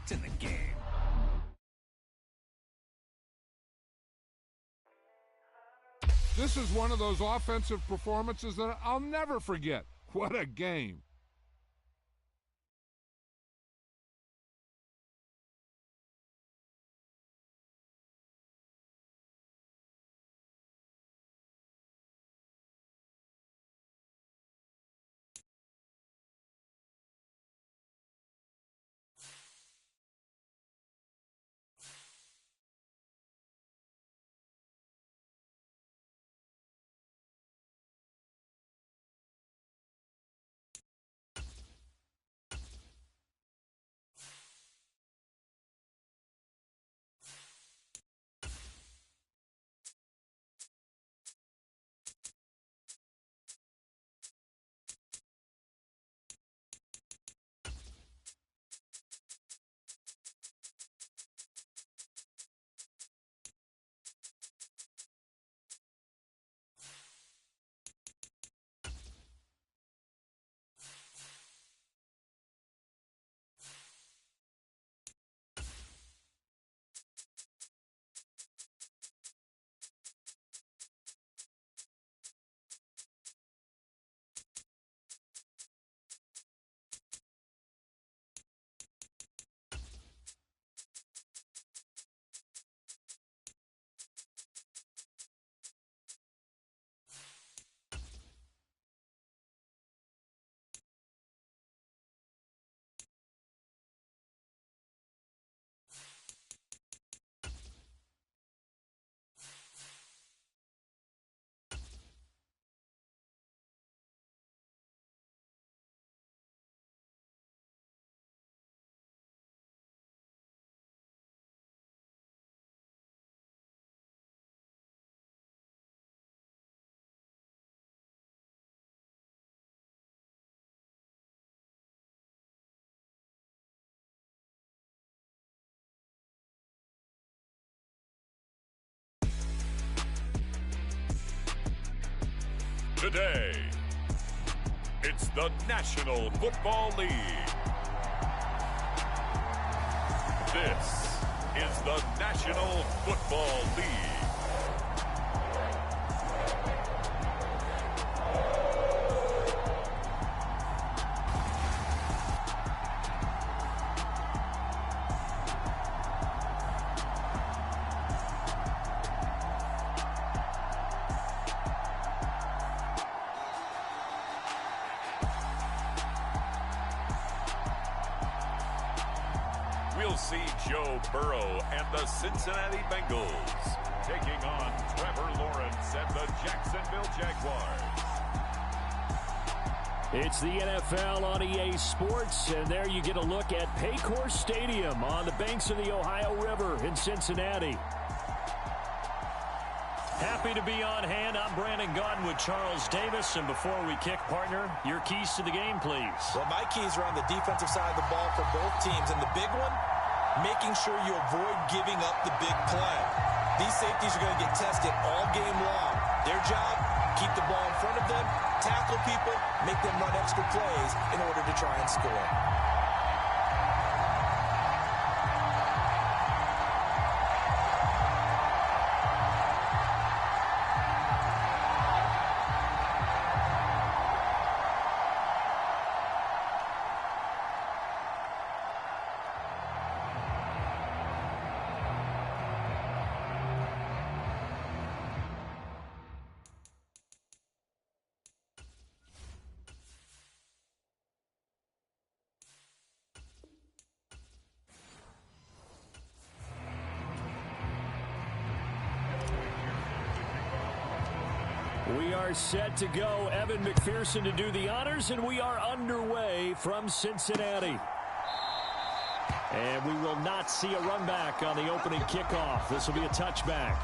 It's in the game. This is one of those offensive performances that I'll never forget. What a game. Today, it's the National Football League. This is the National Football League. We'll see Joe Burrow and the Cincinnati Bengals taking on Trevor Lawrence and the Jacksonville Jaguars. It's the NFL on EA Sports, and there you get a look at Paycor Stadium on the banks of the Ohio River in Cincinnati. Happy to be on hand. I'm Brandon Gaudin with Charles Davis. And before we kick, partner, your keys to the game, please. Well, my keys are on the defensive side of the ball for both teams. And the big one, making sure you avoid giving up the big play. These safeties are going to get tested all game long. Their job, keep the ball in front of them, tackle people, make them run extra plays in order to try and score. We are set to go. Evan McPherson to do the honors, and we are underway from Cincinnati. And we will not see a run back on the opening kickoff. This will be a touchback.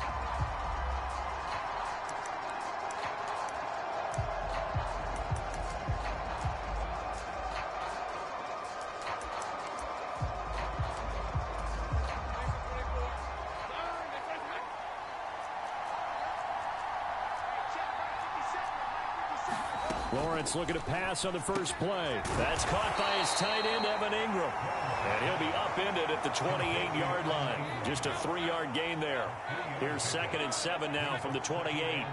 Lawrence looking to pass on the first play. That's caught by his tight end, Evan Ingram. And he'll be upended at the 28-yard line. Just a 3-yard gain there. Here's 2nd and 7 now from the 28.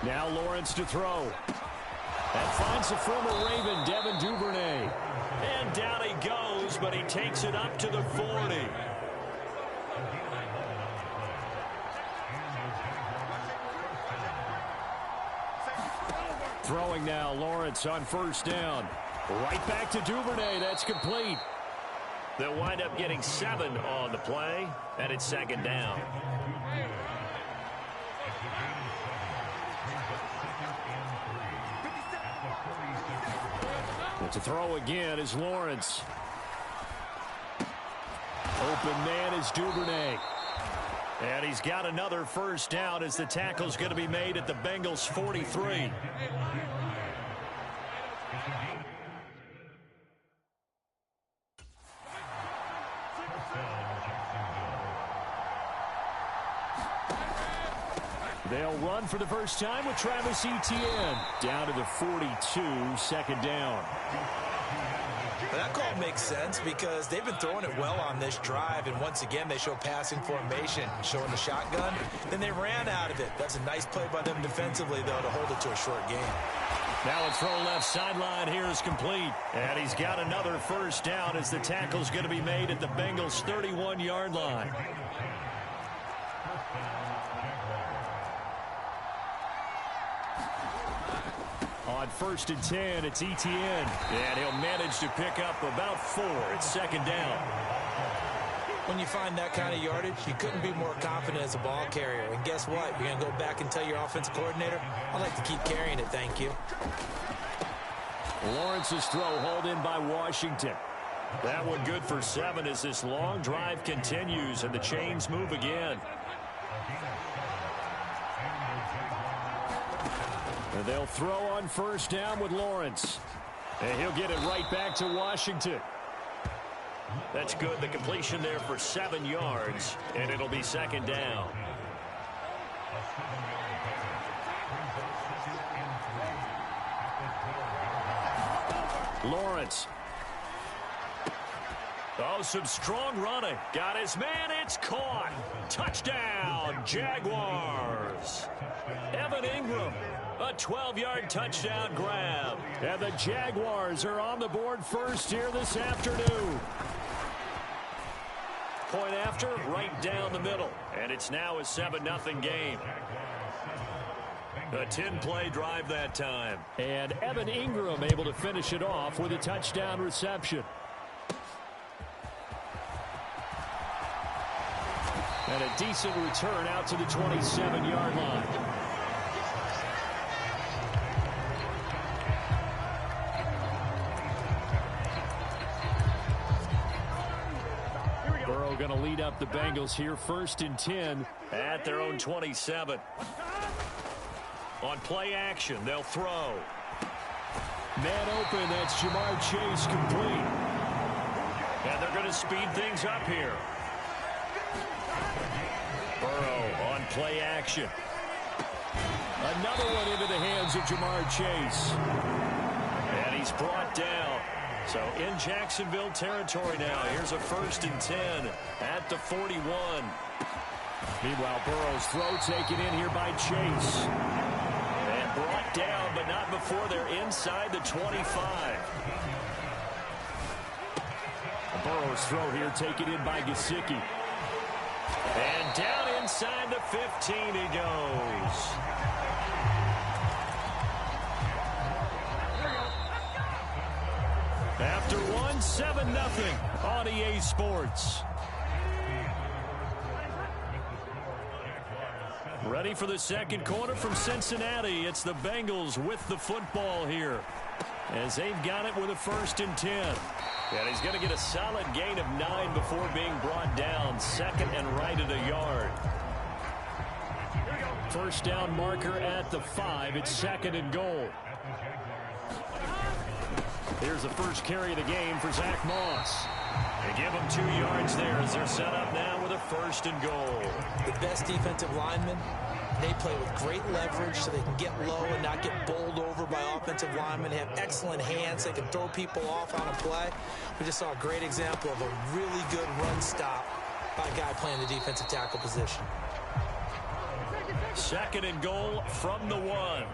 Now Lawrence to throw. That finds the former Raven, Devin Duvernay. And down he goes, but he takes it up to the 40. Throwing now, Lawrence on first down. Right back to Duvernay. That's complete. They'll wind up getting 7 on the play, and it's 2nd down. And to throw again is Lawrence. Open man is Duvernay. And he's got another first down as the tackle's going to be made at the Bengals' 43. They'll run for the first time with Travis Etienne. Down to the 42, 2nd down. That call makes sense because they've been throwing it well on this drive, and once again they show passing formation, showing the shotgun. Then they ran out of it. That's a nice play by them defensively, though, to hold it to a short game. Now a throw left sideline here is complete. And he's got another first down as the tackle's going to be made at the Bengals' 31-yard line. On 1st and 10, it's Etienne. And he'll manage to pick up about 4. It's 2nd down. When you find that kind of yardage, you couldn't be more confident as a ball carrier. And guess what? You're going to go back and tell your offensive coordinator, I'd like to keep carrying it, thank you. Lawrence's throw hauled in by Washington. That one good for 7 as this long drive continues and the chains move again. And they'll throw on first down with Lawrence. And he'll get it right back to Washington. That's good. The completion there for 7 yards. And it'll be 2nd down. Lawrence. Oh, some strong running. Got his man. It's caught. Touchdown, Jaguars. Evan Ingram. A 12-yard touchdown grab. And the Jaguars are on the board first here this afternoon. Point after, right down the middle. And it's now a 7-0 game. A 10-play drive that time. And Evan Ingram able to finish it off with a touchdown reception. And a decent return out to the 27-yard line. Burrow going to lead up the Bengals here, 1st and 10 at their own 27. On play action, they'll throw. Man open, that's Jamar Chase complete. And they're going to speed things up here. Burrow on play action. Another one into the hands of Jamar Chase. And he's brought down. So in Jacksonville territory now. Here's a 1st and 10 at the 41. Meanwhile, Burrow's throw taken in here by Chase. And brought down, but not before they're inside the 25. Burrow's throw here taken in by Gesicki. And down inside the 15 he goes. After 7-0 on EA Sports. Ready for the second quarter from Cincinnati. It's the Bengals with the football here as they've got it with a 1st and 10. And he's going to get a solid gain of 9 before being brought down. 2nd and right at a yard. First down marker at the 5. It's 2nd and goal. Here's the first carry of the game for Zach Moss. They give him 2 yards there as they're set up now with a 1st and goal. The best defensive lineman They play with great leverage so they can get low and not get bowled over by offensive linemen. They have excellent hands. They can throw people off on a play. We just saw a great example of a really good run stop by a guy playing the defensive tackle position. 2nd and goal from the 1.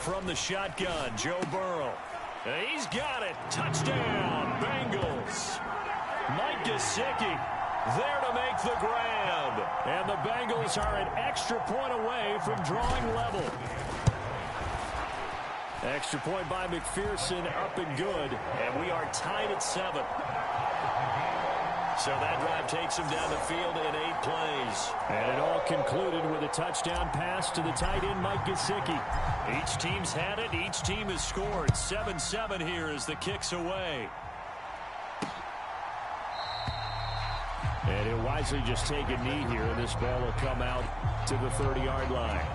From the shotgun, Joe Burrow. He's got it. Touchdown, Bengals. Mike Gesicki there to make the grab. And the Bengals are an extra point away from drawing level. Extra point by McPherson, up and good. And we are tied at 7. So that drive takes him down the field in 8 plays. And it all concluded with a touchdown pass to the tight end, Mike Gesicki. Each team's had it. Each team has scored. 7-7 here as the kick's away. And he'll wisely just take a knee here, and this ball will come out to the 30-yard line.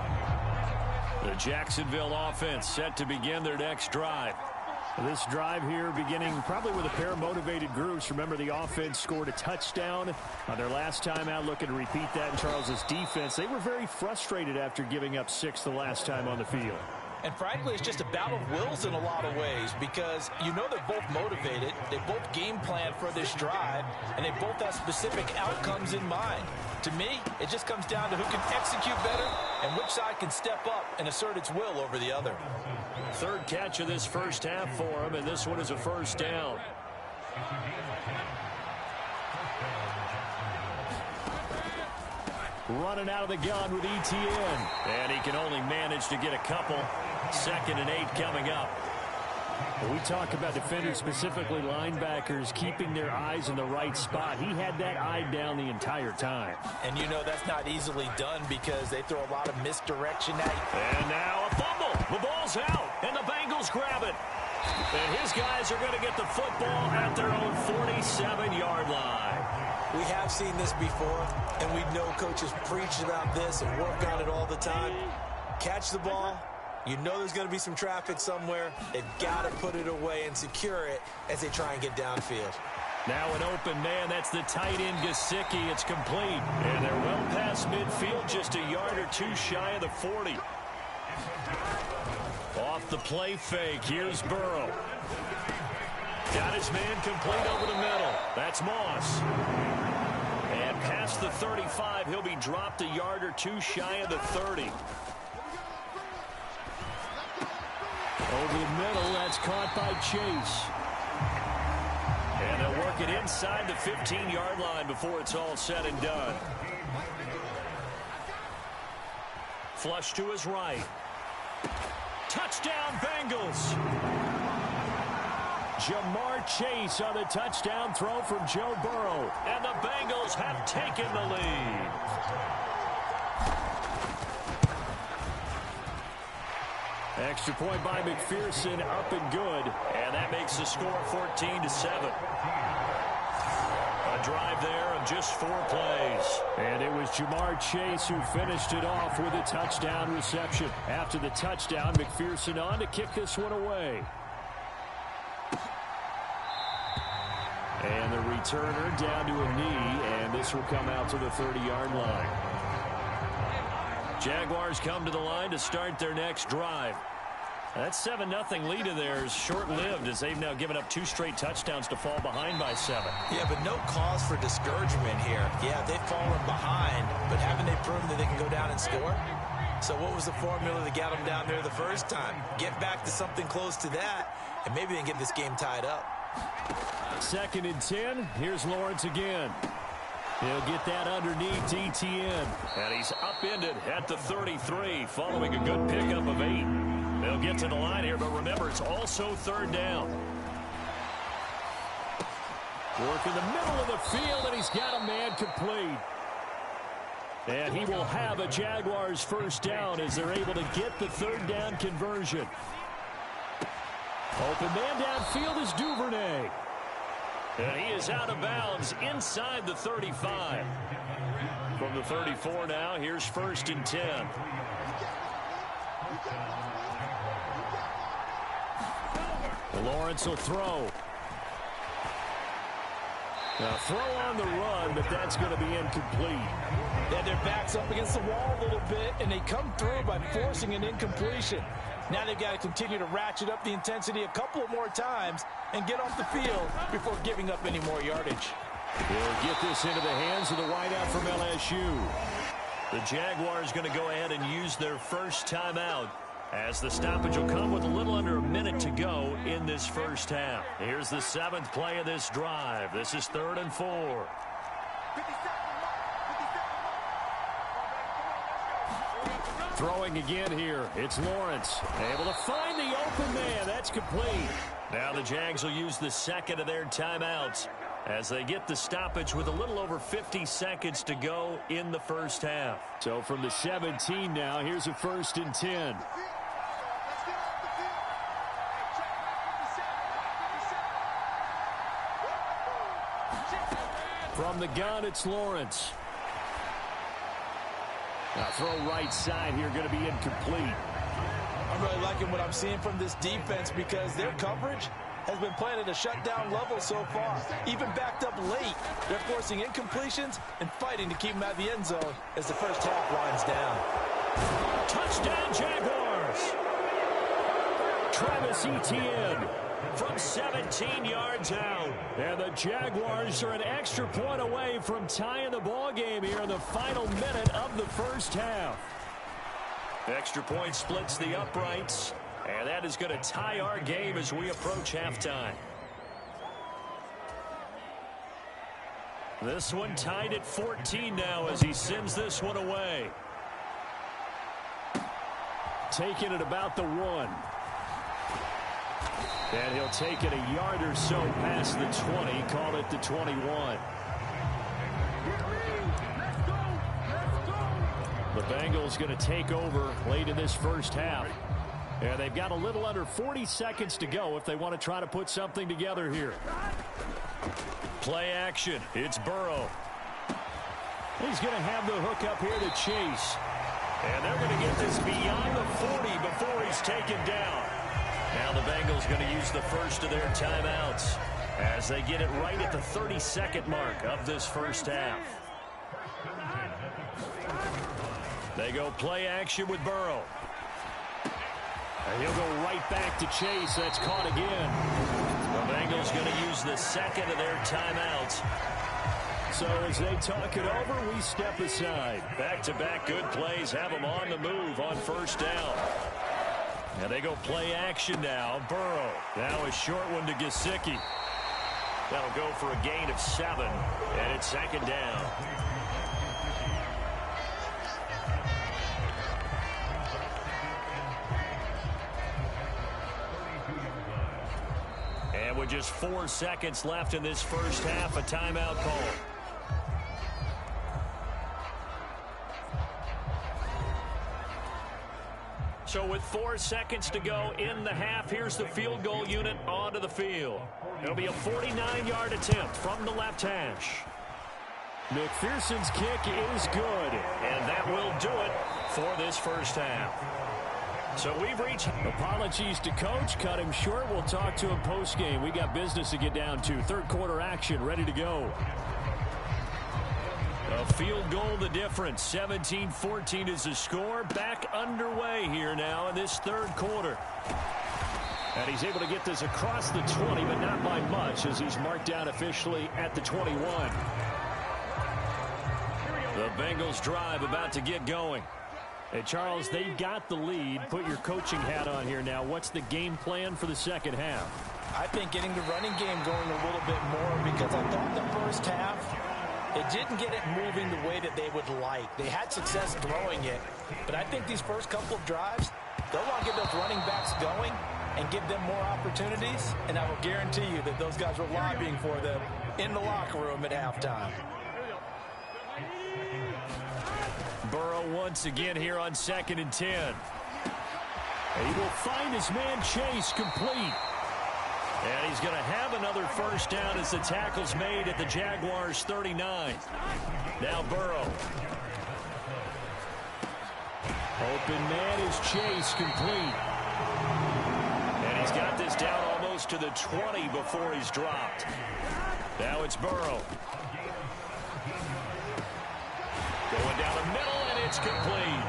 The Jacksonville offense set to begin their next drive. This drive here beginning probably with a pair of motivated groups. Remember, the offense scored a touchdown on their last time out, looking to repeat that in Charles's defense. They were very frustrated after giving up 6 the last time on the field. And frankly, it's just a battle of wills in a lot of ways because you know they're both motivated, they both game plan for this drive, and they both have specific outcomes in mind. To me, it just comes down to who can execute better and which side can step up and assert its will over the other. 3rd catch of this first half for him, and this one is a first down. Running out of the gun with ETN. And he can only manage to get a couple. 2nd and 8 coming up. When we talk about defenders, specifically linebackers, keeping their eyes in the right spot. He had that eye down the entire time. And you know that's not easily done because they throw a lot of misdirection at you. And now a fumble. The ball's out, and the Bengals grab it. And his guys are going to get the football at their own 47-yard line. We have seen this before, and we know coaches preach about this and work on it all the time. Catch the ball. You know there's going to be some traffic somewhere. They've got to put it away and secure it as they try and get downfield. Now an open man. That's the tight end, Gesicki. It's complete. And they're well past midfield, just a yard or 2 shy of the 40. Off the play fake. Here's Burrow. Got his man complete over the middle. That's Moss. And past the 35, he'll be dropped a yard or 2 shy of the 30. Over the middle, that's caught by Chase. And they'll work it inside the 15-yard line before it's all said and done. Flush to his right. Touchdown, Bengals. Jamar Chase on the touchdown throw from Joe Burrow. And the Bengals have taken the lead. Extra point by McPherson, up and good. And that makes the score 14-7. A drive there of just 4 plays. And it was Jamar Chase who finished it off with a touchdown reception. After the touchdown, McPherson on to kick this one away. And the returner down to a knee, and this will come out to the 30-yard line. Jaguars come to the line to start their next drive. That 7-0 lead of theirs short-lived as they've now given up 2 straight touchdowns to fall behind by 7. Yeah, but no cause for discouragement here. Yeah, they've fallen behind, but haven't they proven that they can go down and score? So what was the formula that got them down there the first time? Get back to something close to that, and maybe they can get this game tied up. 2nd and 10. Here's Lawrence again. He'll get that underneath ETN. And he's upended at the 33 following a good pickup of 8. They'll get to the line here, but remember, it's also 3rd down. Work in the middle of the field, and he's got a man complete. And he will have a Jaguars first down as they're able to get the 3rd down conversion. Open man downfield is Duvernay. And he is out of bounds inside the 35. From the 34 now, here's 1st and 10. Lawrence will throw. Throw on the run, but that's going to be incomplete. Yeah, their back's up against the wall a little bit, and they come through by forcing an incompletion. Now they've got to continue to ratchet up the intensity a couple of more times and get off the field before giving up any more yardage. We'll get this into the hands of the wideout from LSU. The Jaguars going to go ahead and use their first timeout, as the stoppage will come with a little under a minute to go in this first half. Here's the 7th play of this drive. This is 3rd and 4. Throwing again here. It's Lawrence. Able to find the open man. That's complete. Now the Jags will use the 2nd of their timeouts as they get the stoppage with a little over 50 seconds to go in the first half. So from the 17 now, here's a 1st and 10. From the gun, it's Lawrence. Now throw right side here, going to be incomplete. I'm really liking what I'm seeing from this defense because their coverage has been playing at a shutdown level so far. Even backed up late, they're forcing incompletions and fighting to keep them out of the end zone as the first half winds down. Touchdown, Jaguars! Travis Etienne from 17 yards out. And the Jaguars are an extra point away from tying the ball game here in the final minute of the first half. Extra point splits the uprights, and that is going to tie our game as we approach halftime. This one tied at 14 now as he sends this one away. Taking it about the 1. And he'll take it a yard or so past the 20, call it the 21. The Bengals going to take over late in this first half. And they've got a little under 40 seconds to go if they want to try to put something together here. Play action. It's Burrow. He's going to have the hook up here to Chase. And they're going to get this beyond the 40 before he's taken down. Now the Bengals going to use the first of their timeouts as they get it right at the 32nd mark of this first half. They go play action with Burrow. And he'll go right back to Chase. That's caught again. The Bengals going to use the 2nd of their timeouts. So as they talk it over, we step aside. Back-to-back good plays have them on the move on first down. And they go play action now. Burrow. Now a short one to Gesicki. That'll go for a gain of 7. And it's 2nd down. And with just 4 seconds left in this first half, a timeout call. So with 4 seconds to go in the half, here's the field goal unit onto the field. It'll be a 49-yard attempt from the left hash. McPherson's kick is good, and that will do it for this first half. So we've reached. Apologies to Coach. Cut him short. We'll talk to him post-game. We got business to get down to. Third quarter action ready to go. A field goal the difference. 17-14 is the score. Back underway here now in this third quarter. And he's able to get this across the 20, but not by much as he's marked down officially at the 21. The Bengals drive about to get going. Hey, Charles, they got the lead. Put your coaching hat on here now. What's the game plan for the second half? I think getting the running game going a little bit more because I thought the first half, it didn't get it moving the way that they would like. They had success throwing it, but I think these first couple of drives, they'll want to get those running backs going and give them more opportunities, and I will guarantee you that those guys were lobbying for them in the locker room at halftime. Burrow once again here on 2nd and 10. He will find his man Chase complete. And he's going to have another first down as the tackle's made at the Jaguars 39. Now Burrow. Open man is Chase complete. And he's got this down almost close to the 20 before he's dropped. Now it's Burrow. Going down the middle, and it's complete.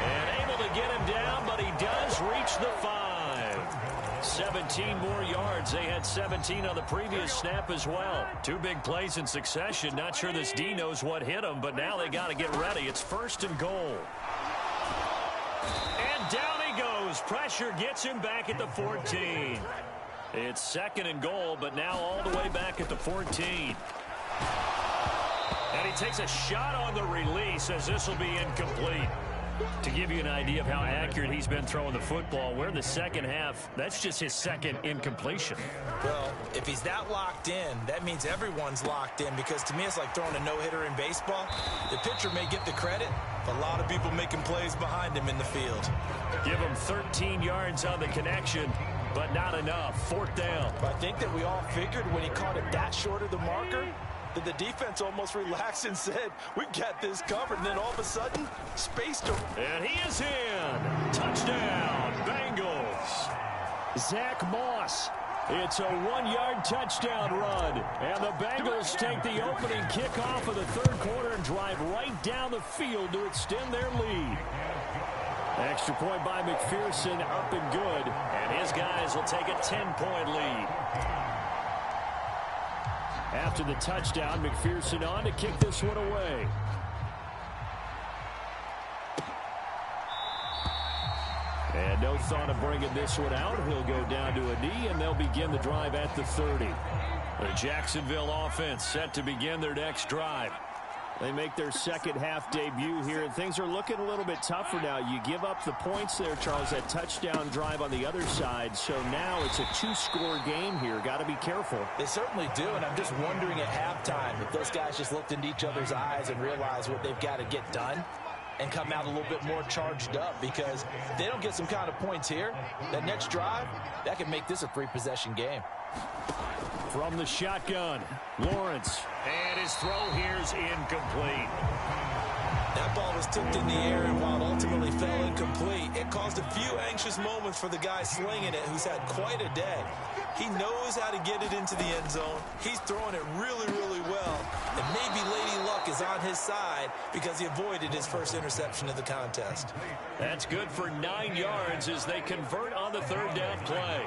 And able to get him down, but he does reach the 5. 17 more yards. They had 17 on the previous snap as well. 2 big plays in succession. Not sure this D knows what hit him, but now they got to get ready. It's 1st and goal. And down he goes. Pressure gets him back at the 14. It's 2nd and goal, but now all the way back at the 14. And he takes a shot on the release as this will be incomplete. To give you an idea of how accurate he's been throwing the football, we're in the second half. That's just his 2nd incompletion. Well, if he's that locked in, that means everyone's locked in, because to me it's like throwing a no-hitter in baseball. The pitcher may get the credit, but a lot of people making plays behind him in the field. Give him 13 yards on the connection, but not enough. 4th down. I think that we all figured when he caught it that short of the marker, that the defense almost relaxed and said, we've got this covered. And then all of a sudden, spaced him. And he is in. Touchdown, Bengals. Zach Moss. It's a 1-yard touchdown run. And the Bengals take the opening kickoff of the 3rd quarter and drive right down the field to extend their lead. Extra point by McPherson, up and good. And his guys will take a 10-point lead. After the touchdown, McPherson on to kick this one away. And no thought of bringing this one out. He'll go down to a knee, and they'll begin the drive at the 30. The Jacksonville offense set to begin their next drive. They make their second half debut here, and things are looking a little bit tougher now. You give up the points there, Charles, that touchdown drive on the other side. So now it's a 2-score game here. Got to be careful. They certainly do, and I'm just wondering at halftime if those guys just looked into each other's eyes and realized what they've got to get done and come out a little bit more charged up, because if they don't get some kind of points here, that next drive, that can make this a 3-possession game. From the shotgun, Lawrence. And his throw here's incomplete. That ball was tipped in the air, and while it ultimately fell incomplete, it caused a few anxious moments for the guy slinging it, who's had quite a day. He knows how to get it into the end zone. He's throwing it really, really well. And maybe Lady Luck is on his side because he avoided his first interception of the contest. That's good for 9 yards as they convert on the 3rd down play.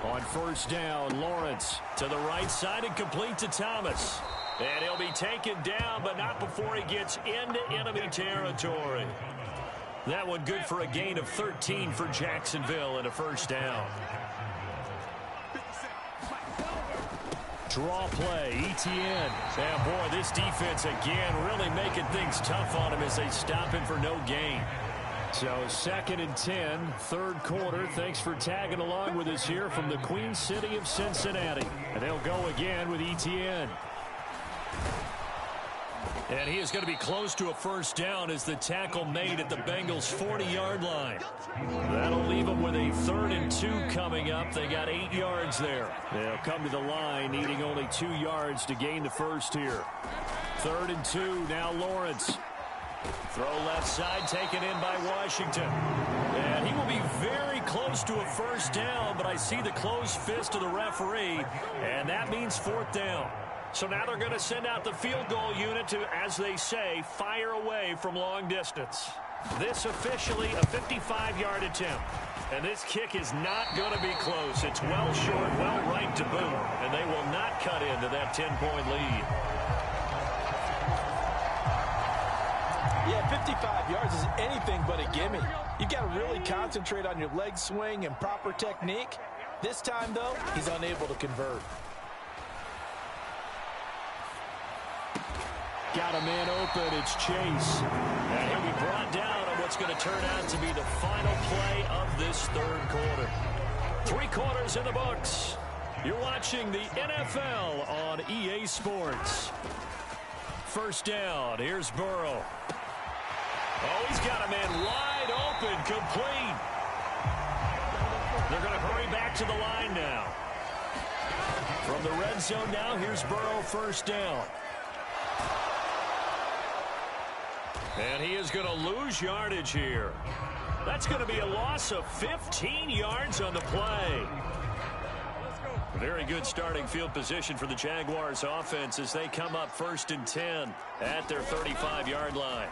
On 1st down, Lawrence to the right side and complete to Thomas. And he'll be taken down, but not before he gets into enemy territory. That one good for a gain of 13 for Jacksonville and a 1st down. Draw play, Etienne. And boy, this defense again really making things tough on him as they stop him for no gain. So 2nd and 10, 3rd quarter. Thanks for tagging along with us here from the Queen City of Cincinnati. And they'll go again with Etienne. And he is going to be close to a 1st down as the tackle made at the Bengals' 40-yard line. That'll leave them with a 3rd and 2 coming up. They got 8 yards there. They'll come to the line needing only 2 yards to gain the 1st here. 3rd and 2, now Lawrence. Throw left side, taken in by Washington. And he will be very close to a 1st down, but I see the closed fist of the referee, and that means 4th down. So now they're going to send out the field goal unit to, as they say, fire away from long distance. This officially a 55-yard attempt. And this kick is not going to be close. It's well short, well right to boot, and they will not cut into that 10-point lead. Yeah, 55 yards is anything but a gimme. You've got to really concentrate on your leg swing and proper technique. This time, though, he's unable to convert. Got a man open. It's Chase. And he'll be brought down on what's going to turn out to be the final play of this 3rd quarter. 3 quarters in the books. You're watching the NFL on EA Sports. 1st down. Here's Burrow. Oh, he's got a man wide open, complete. They're going to hurry back to the line now. From the red zone now, here's Burrow, 1st down. And he is going to lose yardage here. That's going to be a loss of 15 yards on the play. Very good starting field position for the Jaguars offense as they come up 1st and 10 at their 35-yard line.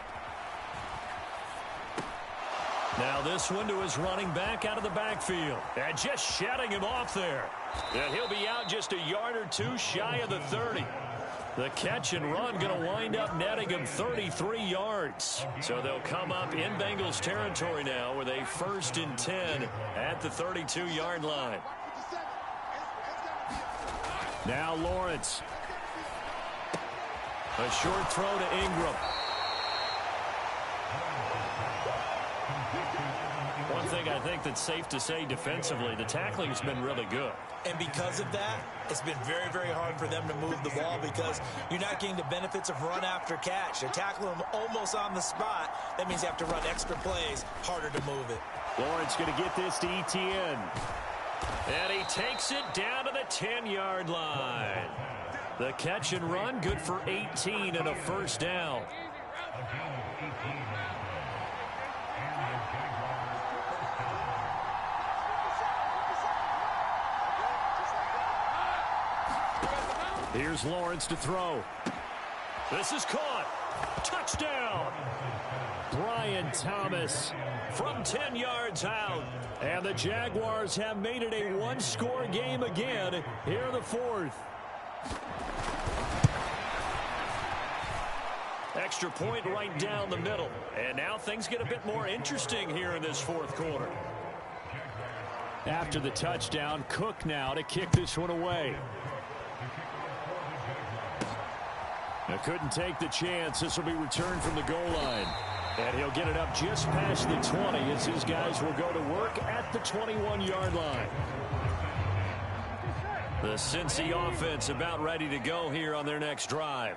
Now this one to his running back out of the backfield. And just shutting him off there. And he'll be out just a yard or two shy of the 30. The catch and run going to wind up netting him 33 yards. So they'll come up in Bengals territory now with a 1st and 10 at the 32-yard line. Now Lawrence. A short throw to Ingram. One thing I think that's safe to say defensively, the tackling has been really good. And because of that, it's been very, very hard for them to move the ball because you're not getting the benefits of run after catch. You tackle them almost on the spot. That means you have to run extra plays, harder to move it. Lawrence going to get this to Etienne. And he takes it down to the 10-yard line. The catch and run good for 18 and a 1st down. Here's Lawrence to throw. This is caught. Touchdown. Brian Thomas from 10 yards out. And the Jaguars have made it a one-score game again here in the 4th. Extra point right down the middle. And now things get a bit more interesting here in this 4th quarter. After the touchdown, Cook now to kick this one away. Now couldn't take the chance. This will be returned from the goal line. And he'll get it up just past the 20 as his guys will go to work at the 21-yard line. The Cincy offense about ready to go here on their next drive.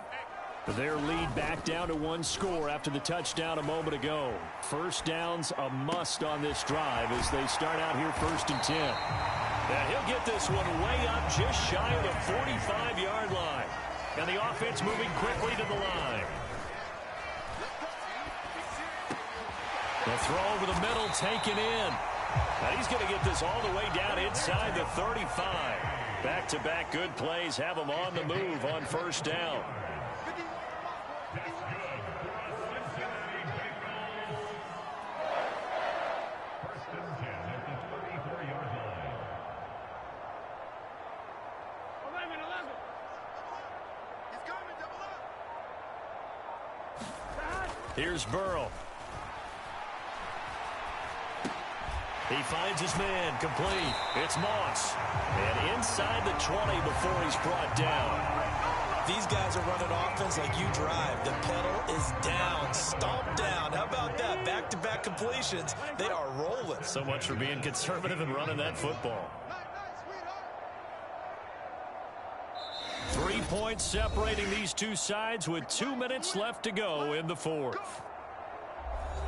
Their lead back down to 1 score after the touchdown a moment ago. 1st downs a must on this drive as they start out here 1st and 10. And he'll get this one way up just shy of the 45-yard line. And the offense moving quickly to the line. The throw over the middle taken in. And he's going to get this all the way down inside the 35. Back-to-back good plays have him on the move on 1st down. Here's Burrow. He finds his man, complete. It's Moss. And inside the 20 before he's brought down. These guys are running offense like you drive. The pedal is down, stomp down. How about that? Back-to-back completions. They are rolling. So much for being conservative and running that football. 3 points separating these two sides with 2 minutes left to go in the 4th.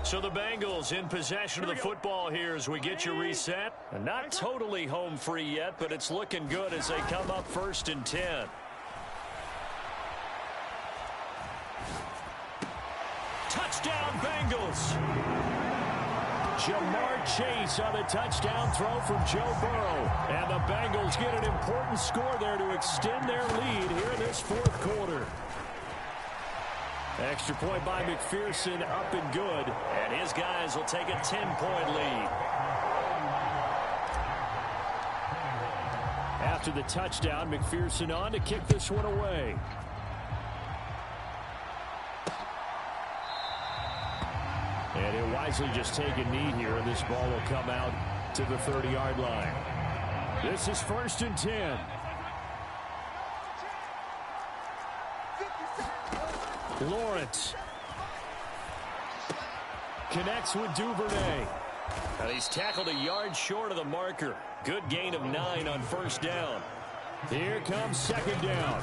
So the Bengals in possession of the football here as we get you reset. And not totally home free yet, but it's looking good as they come up 1st and 10. Touchdown Bengals. Jamar Chase on the touchdown throw from Joe Burrow. And the Bengals get an important score there to extend their lead here in this 4th quarter. Extra point by McPherson up and good. And his guys will take a 10-point lead. After the touchdown, McPherson on to kick this one away. And he'll wisely just take a knee here, and this ball will come out to the 30-yard line. This is 1st and 10. Lawrence connects with Duvernay. And he's tackled a yard short of the marker. Good gain of 9 on 1st down. Here comes 2nd down.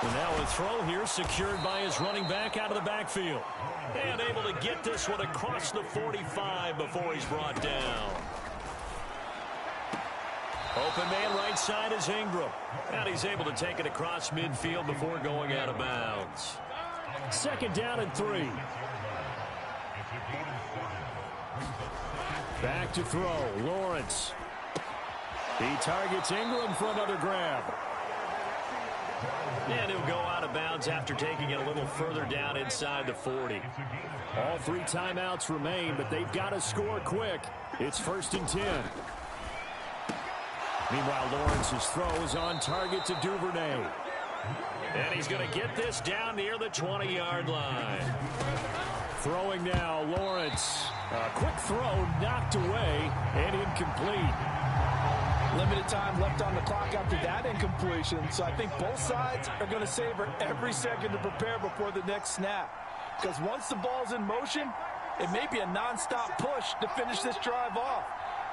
And now a throw here secured by his running back out of the backfield. And able to get this one across the 45 before he's brought down. Open man right side is Ingram. And he's able to take it across midfield before going out of bounds. Second down and 3. Back to throw. Lawrence. He targets Ingram for another grab. And he'll go out of bounds after taking it a little further down inside the 40. All 3 timeouts remain, but they've got to score quick. It's 1st and 10. Meanwhile, Lawrence's throw is on target to Duvernay. And he's going to get this down near the 20-yard line. Throwing now, Lawrence. A quick throw knocked away and incomplete. Limited time left on the clock after that incompletion, so I think both sides are going to savor every second to prepare before the next snap. Because once the ball's in motion, it may be a nonstop push to finish this drive off.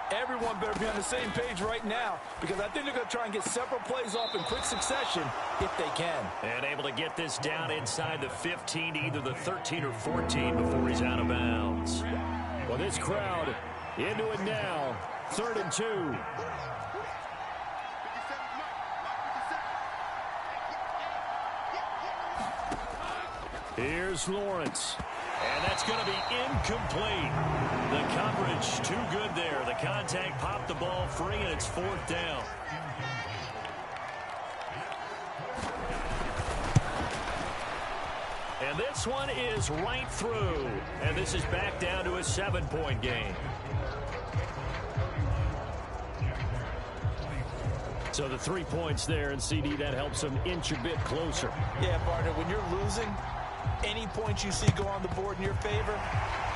Everyone better be on the same page right now, because I think they're going to try and get several plays off in quick succession if they can. And able to get this down inside the 15, either the 13 or 14 before he's out of bounds. Well, this crowd into it now. 3rd and 2. Here's Lawrence. And that's going to be incomplete. The coverage too good there. The contact popped the ball free, and it's 4th down. And this one is right through. And this is back down to a 7-point game. So the 3 points there, and CD, that helps them inch a bit closer. Yeah, partner, when you're losing, any points you see go on the board in your favor,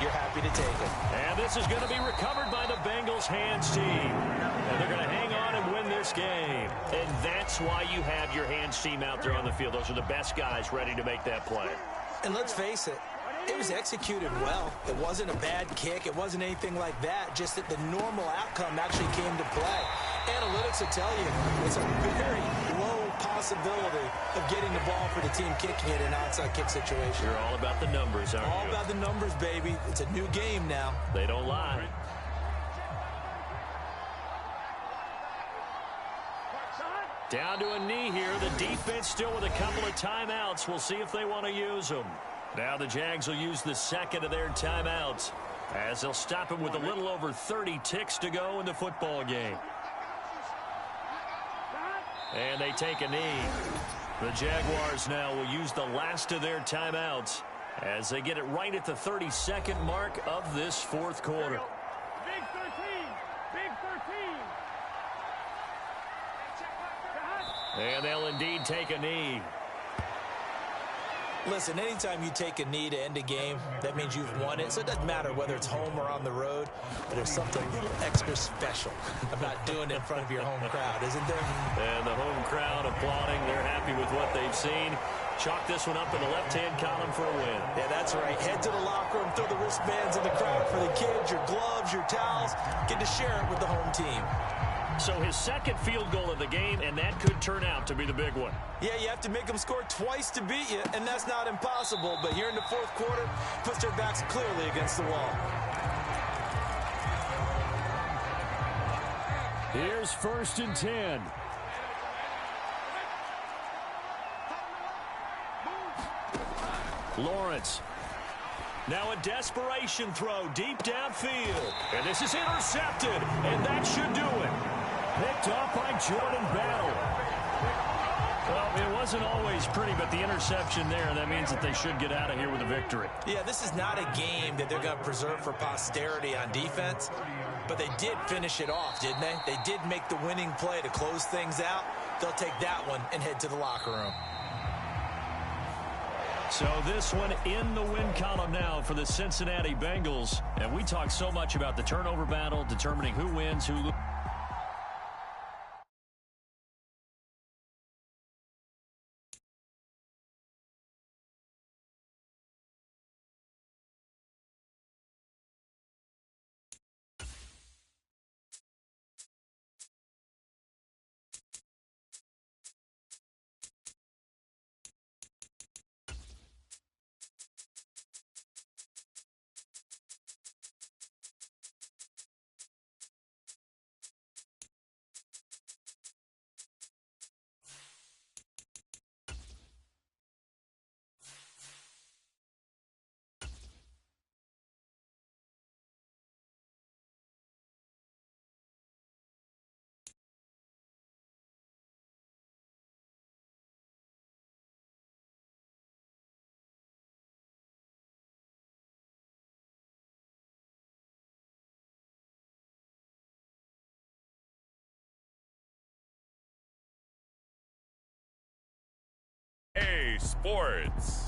you're happy to take it. And this is going to be recovered by the Bengals hands team. And they're going to hang on and win this game. And that's why you have your hands team out there on the field. Those are the best guys ready to make that play. And let's face it, it was executed well. It wasn't a bad kick. It wasn't anything like that. Just that the normal outcome actually came to play. Analytics will tell you it's a very low possibility of getting the ball for the team kicking it in an onside kick situation. You're all about the numbers, aren't you? All about the numbers, baby. It's a new game now. They don't lie. Down to a knee here. The defense still with a couple of timeouts. We'll see if they want to use them. Now the Jags will use the second of their timeouts as they'll stop him with a little over 30 ticks to go in the football game. And they take a knee. The Jaguars now will use the last of their timeouts as they get it right at the 32nd mark of this 4th quarter. Big 13. Big 13. And they'll indeed take a knee. Listen, anytime you take a knee to end a game, that means you've won it. So it doesn't matter whether it's home or on the road, but there's something a little extra special about doing it in front of your home crowd, isn't there? And the home crowd applauding. They're happy with what they've seen. Chalk this one up in the left-hand column for a win. Yeah, that's right. Head to the locker room, throw the wristbands in the crowd for the kids, your gloves, your towels. Get to share it with the home team. So his second field goal of the game, and that could turn out to be the big one. Yeah, you have to make them score twice to beat you, and that's not impossible. But here in the 4th quarter, puts their backs clearly against the wall. Here's 1st and 10. Lawrence. Now a desperation throw deep downfield. And this is intercepted, and that should do it. Picked off by Jordan Battle. Well, it wasn't always pretty, but the interception there, that means that they should get out of here with a victory. Yeah, this is not a game that they're going to preserve for posterity on defense, but they did finish it off, didn't they? They did make the winning play to close things out. They'll take that one and head to the locker room. So this one in the win column now for the Cincinnati Bengals. And we talk so much about the turnover battle, determining who wins, who loses. Sports.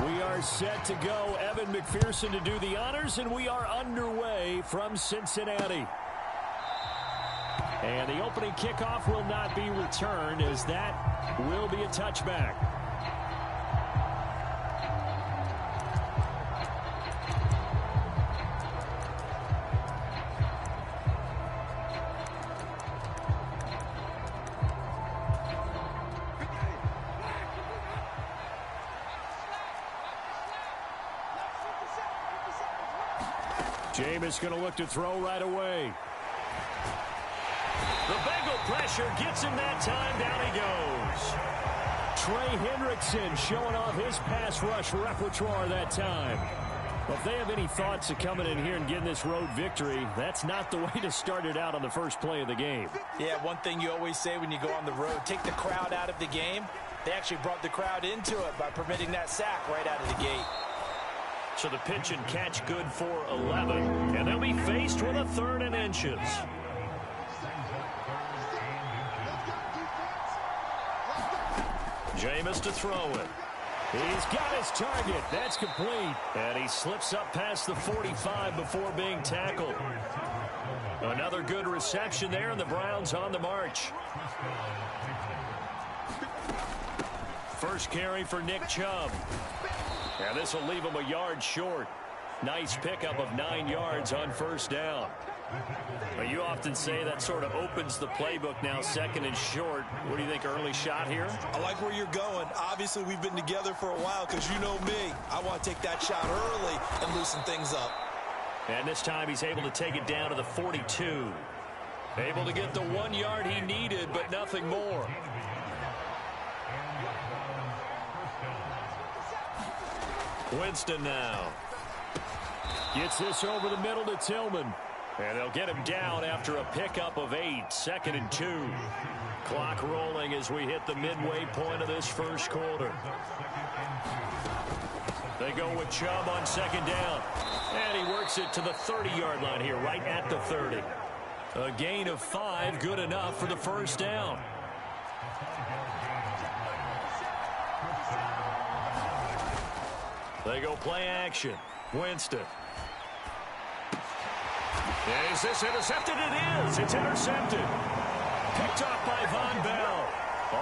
We are set to go. Evan McPherson to do the honors, and we are underway from Cincinnati. And the opening kickoff will not be returned, as that will be a touchback. Jameis going to look to throw right away. The Bengal pressure gets him that time. Down he goes. Trey Hendrickson showing off his pass rush repertoire that time. Well, if they have any thoughts of coming in here and getting this road victory, that's not the way to start it out on the first play of the game. Yeah, one thing you always say when you go on the road, take the crowd out of the game. They actually brought the crowd into it by permitting that sack right out of the gate. So the pitch and catch good for 11. And they'll be faced with a 3rd and inches. Jameis to throw it. He's got his target. That's complete. And he slips up past the 45 before being tackled. Another good reception there, and the Browns on the march. First carry for Nick Chubb. And this will leave him a yard short. Nice pickup of 9 yards on first down. Well, you often say that sort of opens the playbook now, 2nd and short. What do you think, early shot here? I like where you're going. Obviously, we've been together for a while because you know me. I want to take that shot early and loosen things up. And this time he's able to take it down to the 42. Able to get the 1 yard he needed, but nothing more. Winston now. Gets this over the middle to Tillman. And they'll get him down after a pickup of 8. 2nd and 2. Clock rolling as we hit the midway point of this first quarter. They go with Chubb on 2nd down. And he works it to the 30-yard line here, right at the 30. A gain of 5, good enough for the first down. They go play action. Winston. Is this intercepted? It is. It's intercepted. Picked off by Von Bell.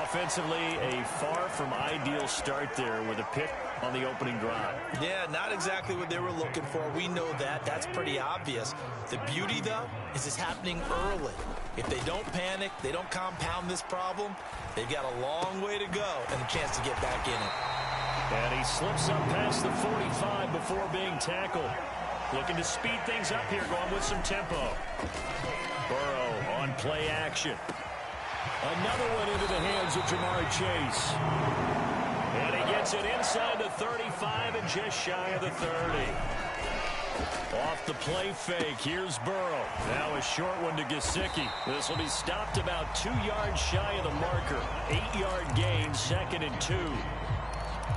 Offensively, a far from ideal start there with a pick on the opening drive. Yeah, not exactly what they were looking for. We know that. That's pretty obvious. The beauty, though, is it's happening early. If they don't panic, they don't compound this problem, they've got a long way to go and a chance to get back in it. And he slips up past the 45 before being tackled. Looking to speed things up here, going with some tempo. Burrow on play action. Another one into the hands of Jamar Chase. And he gets it inside the 35 and just shy of the 30. Off the play fake, here's Burrow. Now a short one to Gesicki. This will be stopped about 2 yards shy of the marker. 8-yard gain, 2nd and 2.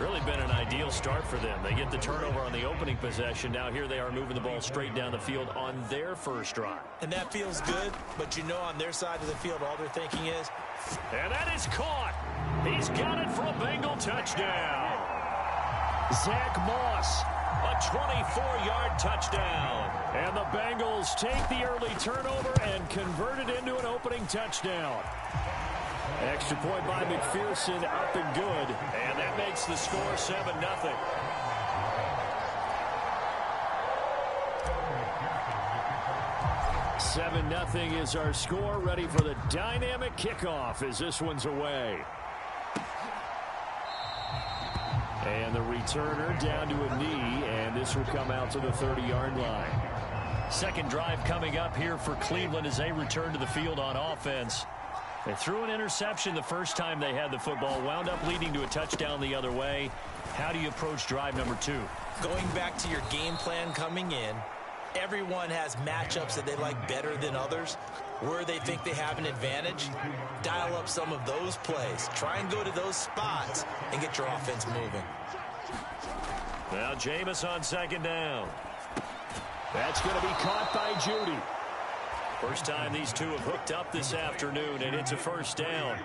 Really been an ideal start for them. They get the turnover on the opening possession. Now here they are moving the ball straight down the field on their first drive. And that feels good, but you know on their side of the field all they're thinking is... And that is caught. He's got it for a Bengal touchdown. Zach Moss, a 24-yard touchdown. And the Bengals take the early turnover and convert it into an opening touchdown. Extra point by McPherson, up and good. And that makes the score 7-0. Seven nothing is our score. Ready for the dynamic kickoff as this one's away. And the returner down to a knee, and this will come out to the 30-yard line. Second drive coming up here for Cleveland as they return to the field on offense. They threw an interception the first time they had the football, wound up leading to a touchdown the other way. How do you approach drive number 2? Going back to your game plan coming in Everyone has matchups that they like better than others. Where they think they have an advantage, dial up some of those plays. Try and go to those spots and get your offense moving. Now Jameis on second down. That's going to be caught by Judy. First time these two have hooked up this afternoon, and it's a first down.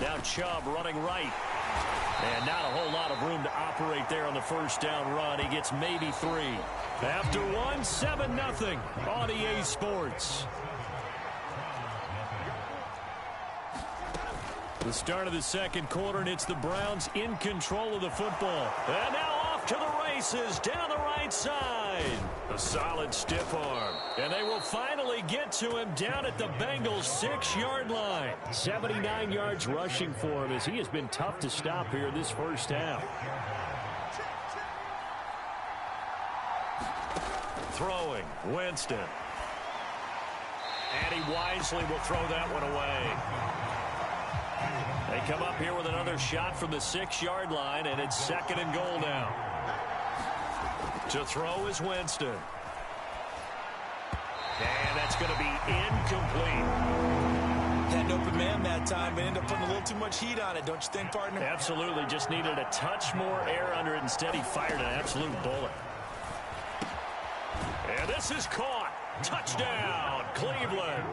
Now Chubb running right. And not a whole lot of room to operate there on the first down run. He gets maybe 3. After one, 7-0 on EA Sports. The start of the second quarter, and it's the Browns in control of the football. And now off to the races down the right side. A solid stiff arm. And they will finally get to him down at the Bengals' 6-yard line. 79 yards rushing for him as he has been tough to stop here this first half. Throwing, Winston. And he wisely will throw that one away. They come up here with another shot from the 6-yard line, and it's second and goal now. To throw is Winston. And that's going to be incomplete. Had an open man that time, but ended up putting a little too much heat on it, don't you think, partner? Absolutely. Just needed a touch more air under it. Instead, he fired an absolute bullet. And this is caught. Touchdown, Cleveland.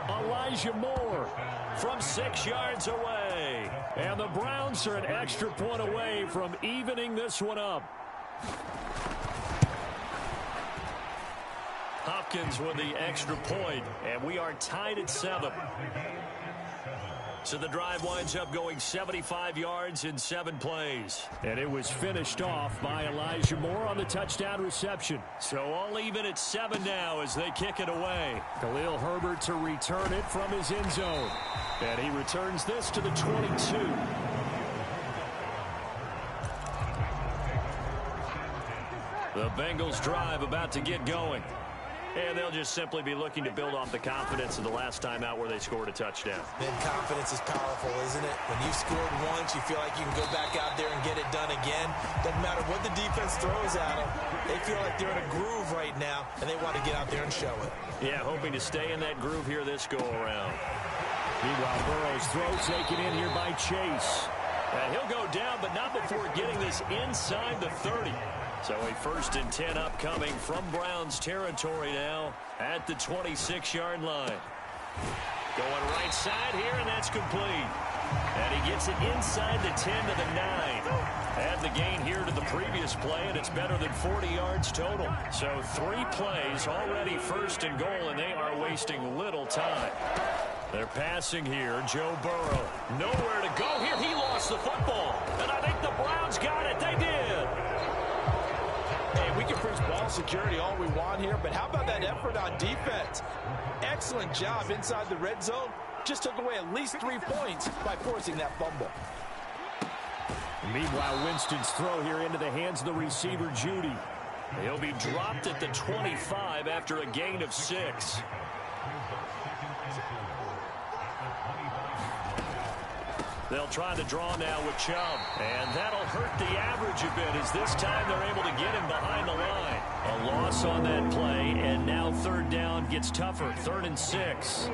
Elijah Moore from 6 yards away. And the Browns are an extra point away from evening this one up. Hopkins with the extra point, and we are tied at 7. So the drive winds up going 75 yards in 7 plays. And it was finished off by Elijah Moore on the touchdown reception. So all even at 7 now as they kick it away. Khalil Herbert to return it from his end zone. And he returns this to the 22. The Bengals drive about to get going. And they'll just simply be looking to build off the confidence of the last time out where they scored a touchdown. And confidence is powerful, isn't it? When you've scored once, you feel like you can go back out there and get it done again. Doesn't matter what the defense throws at them. They feel like they're in a groove right now, and they want to get out there and show it. Yeah, hoping to stay in that groove here this go-around. Meanwhile, Burrow's throw taken in here by Chase. And he'll go down, but not before getting this inside the 30. So a 1st and 10 upcoming from Browns territory now at the 26-yard line. Going right side here, and that's complete. And he gets it inside the 10 to the 9. Add the gain here to the previous play, and it's better than 40 yards total. So 3 plays already 1st and goal, and they are wasting little time. They're passing here. Joe Burrow. Nowhere to go here. He lost the football. And I think the Browns got it. They did. Hey, we can preach ball security all we want here, but how about that effort on defense? Excellent job inside the red zone. Just took away at least 3 points by forcing that fumble. Meanwhile, Winston's throw here into the hands of the receiver, Judy. He'll be dropped at the 25 after a gain of 6. They'll try to draw now with Chubb. And that'll hurt the average a bit as this time they're able to get him behind the line. A loss on that play, and now 3rd down gets tougher. 3rd and 6.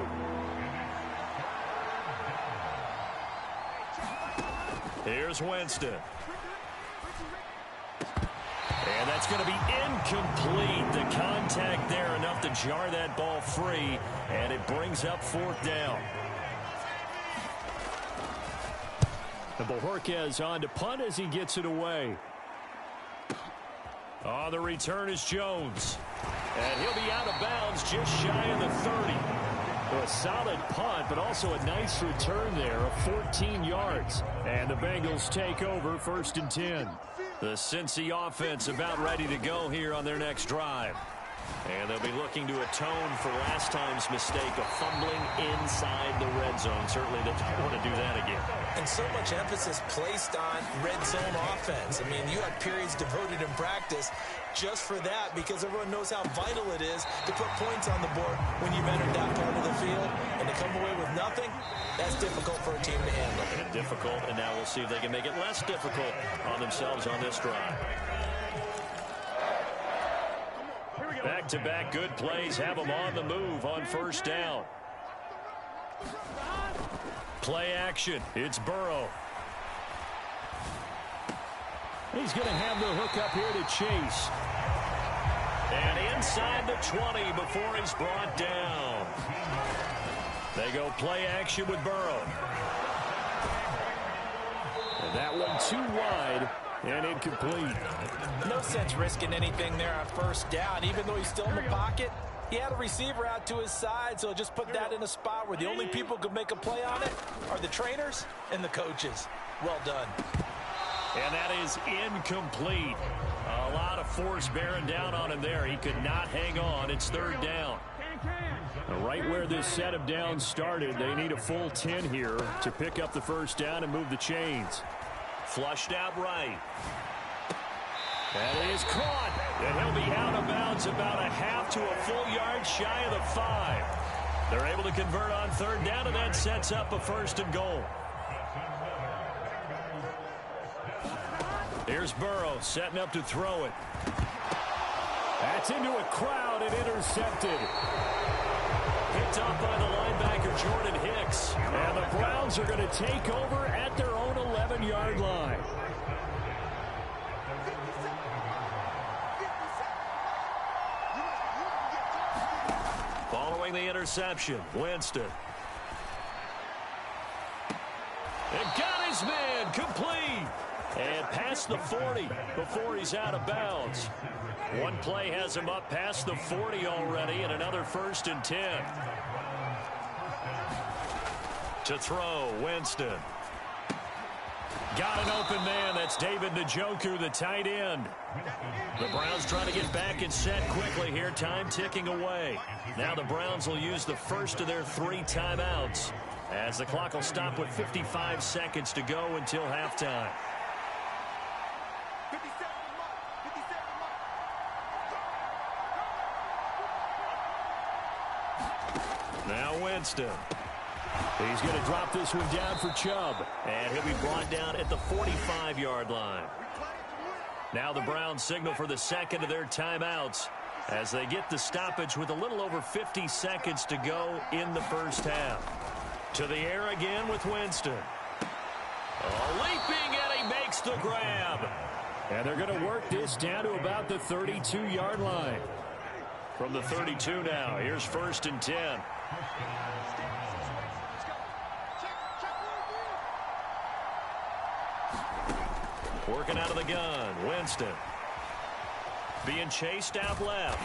Here's Winston. And that's going to be incomplete. The contact there enough to jar that ball free, and it brings up 4th down. And Bojorquez on to punt as he gets it away. On the return is Jones. And he'll be out of bounds just shy of the 30. Well, a solid punt, but also a nice return there of 14 yards. And the Bengals take over 1st and 10. The Cincy offense about ready to go here on their next drive. And they'll be looking to atone for last time's mistake of fumbling inside the red zone. Certainly they don't want to do that again. And so much emphasis placed on red zone offense. I mean, you have periods devoted in practice just for that because everyone knows how vital it is to put points on the board when you've entered that part of the field. And to come away with nothing, that's difficult for a team to handle. And difficult, and now we'll see if they can make it less difficult on themselves on this drive. Back-to-back good plays have them on the move on first down. Play action. It's Burrow. He's going to have the hook up here to Chase. And inside the 20 before he's brought down. They go play action with Burrow. And that one too wide and incomplete. No sense risking anything there on first down. Even though he's still in the pocket, he had a receiver out to his side, so just put that in a spot where the only people who could make a play on it are the trainers and the coaches. Well done. And that is incomplete. A lot of force bearing down on him there. He could not hang on. It's third down. Right where this set of downs started, they need a full 10 here to pick up the first down and move the chains. Flushed out right. That is caught. And he'll be out of bounds about a half to a full yard shy of the 5. They're able to convert on third down, and that sets up a first and goal. Here's Burrow setting up to throw it. That's into a crowd and intercepted. Picked off by the linebacker Jordan Hicks. And the Browns are going to take over at their own 11-yard line. Following the interception, Winston. And got his man complete. And past the 40 before he's out of bounds. One play has him up past the 40 already, and another first and 10. To throw, Winston. Got an open man. That's David Njoku, the tight end. The Browns trying to get back and set quickly here. Time ticking away. Now the Browns will use the first of their 3 timeouts, as the clock will stop with 55 seconds to go until halftime. Now Winston. He's going to drop this one down for Chubb. And he'll be brought down at the 45-yard line. Now the Browns signal for the second of their timeouts as they get the stoppage with a little over 50 seconds to go in the first half. To the air again with Winston. Leaping, and he makes the grab. And they're going to work this down to about the 32-yard line. From the 32 now, here's first and 10. Working out of the gun, Winston. Being chased out left.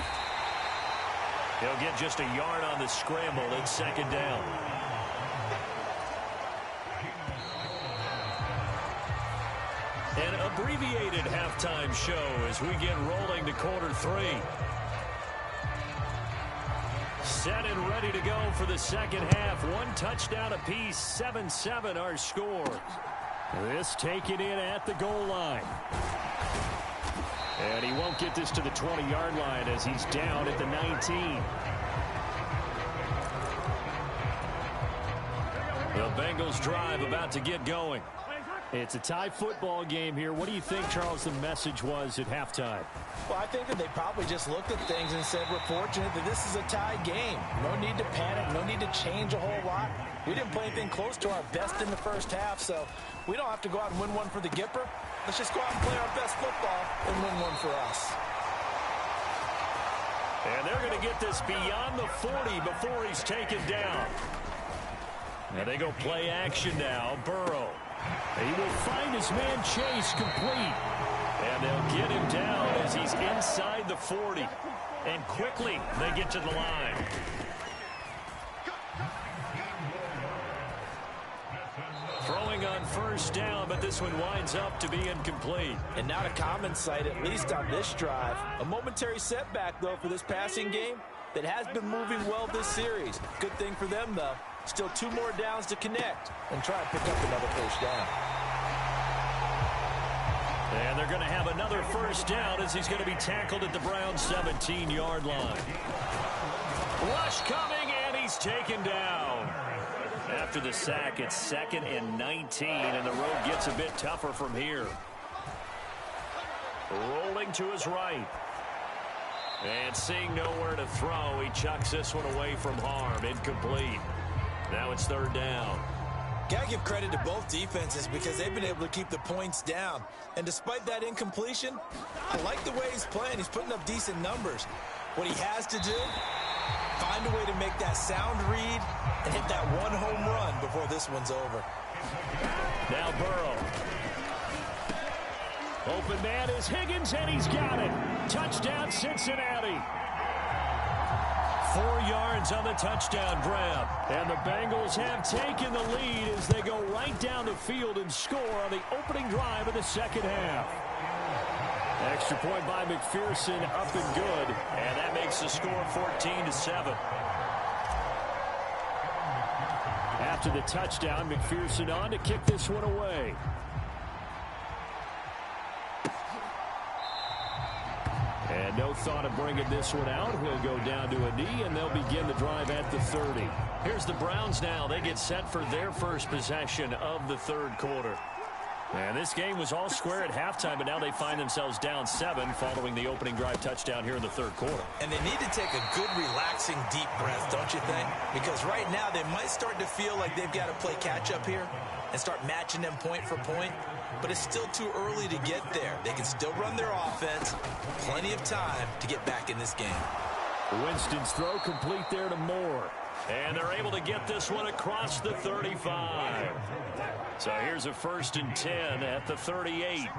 He'll get just a yard on the scramble. It's second down. An abbreviated halftime show as we get rolling to quarter 3. Set and ready to go for the second half. 1 touchdown apiece, 7-7 our score. This taken in at the goal line. And he won't get this to the 20-yard line as he's down at the 19. The Bengals drive about to get going. It's a tie football game here. What do you think, Charles, the message was at halftime? Well, I think that they probably just looked at things and said, we're fortunate that this is a tie game. No need to panic. No need to change a whole lot. We didn't play anything close to our best in the first half, so we don't have to go out and win one for the Gipper. Let's just go out and play our best football and win one for us. And they're going to get this beyond the 40 before he's taken down. And they go play action now. Burrow. He will find his man Chase complete. And they'll get him down as he's inside the 40. And quickly they get to the line. Throwing on first down, but this one winds up to be incomplete. And not a common sight, at least on this drive. A momentary setback, though, for this passing game that has been moving well this series. Good thing for them, though. Still 2 more downs to connect and try and pick up another first down. And they're going to have another first down as he's going to be tackled at the Browns' 17-yard line. Rush coming, and he's taken down. after the sack. It's 2nd and 19, and the road gets a bit tougher from here. Rolling to his right. And seeing nowhere to throw, he chucks this one away from harm. Incomplete. Now it's 3rd down. Got to give credit to both defenses because they've been able to keep the points down. And despite that incompletion, I like the way he's playing. He's putting up decent numbers. What he has to do, find a way to make that sound read and hit that one home run before this one's over. Now Burrow. Open man is Higgins, and he's got it. Touchdown, Cincinnati. 4 yards on the touchdown grab. And the Bengals have taken the lead as they go right down the field and score on the opening drive of the second half. Extra point by McPherson, up and good. And that makes the score 14-7. After the touchdown, McPherson on to kick this one away. And no thought of bringing this one out. He'll go down to a knee, and they'll begin the drive at the 30. Here's the Browns now. They get set for their first possession of the 3rd quarter. And this game was all square at halftime, but now they find themselves down 7 following the opening drive touchdown here in the 3rd quarter. And they need to take a good, relaxing, deep breath, don't you think? Because right now they might start to feel like they've got to play catch-up here and start matching them point for point. But it's still too early to get there. They can still run their offense. Plenty of time to get back in this game. Winston's throw complete there to Moore. And they're able to get this one across the 35. So here's a 1st and 10 at the 38.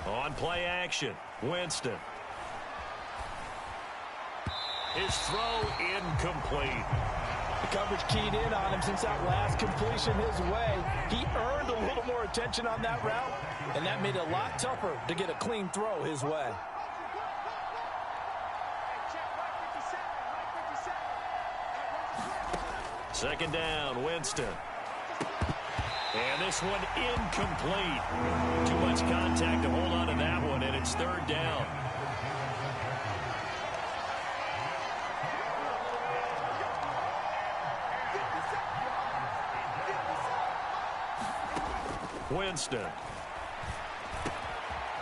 On play action, Winston. His throw incomplete. The coverage keyed in on him since that last completion his way. He earned a little more attention on that route, and that made it a lot tougher to get a clean throw his way. Second down, Winston. And this one incomplete. Too much contact to hold on to that one, and it's 3rd down. Winston.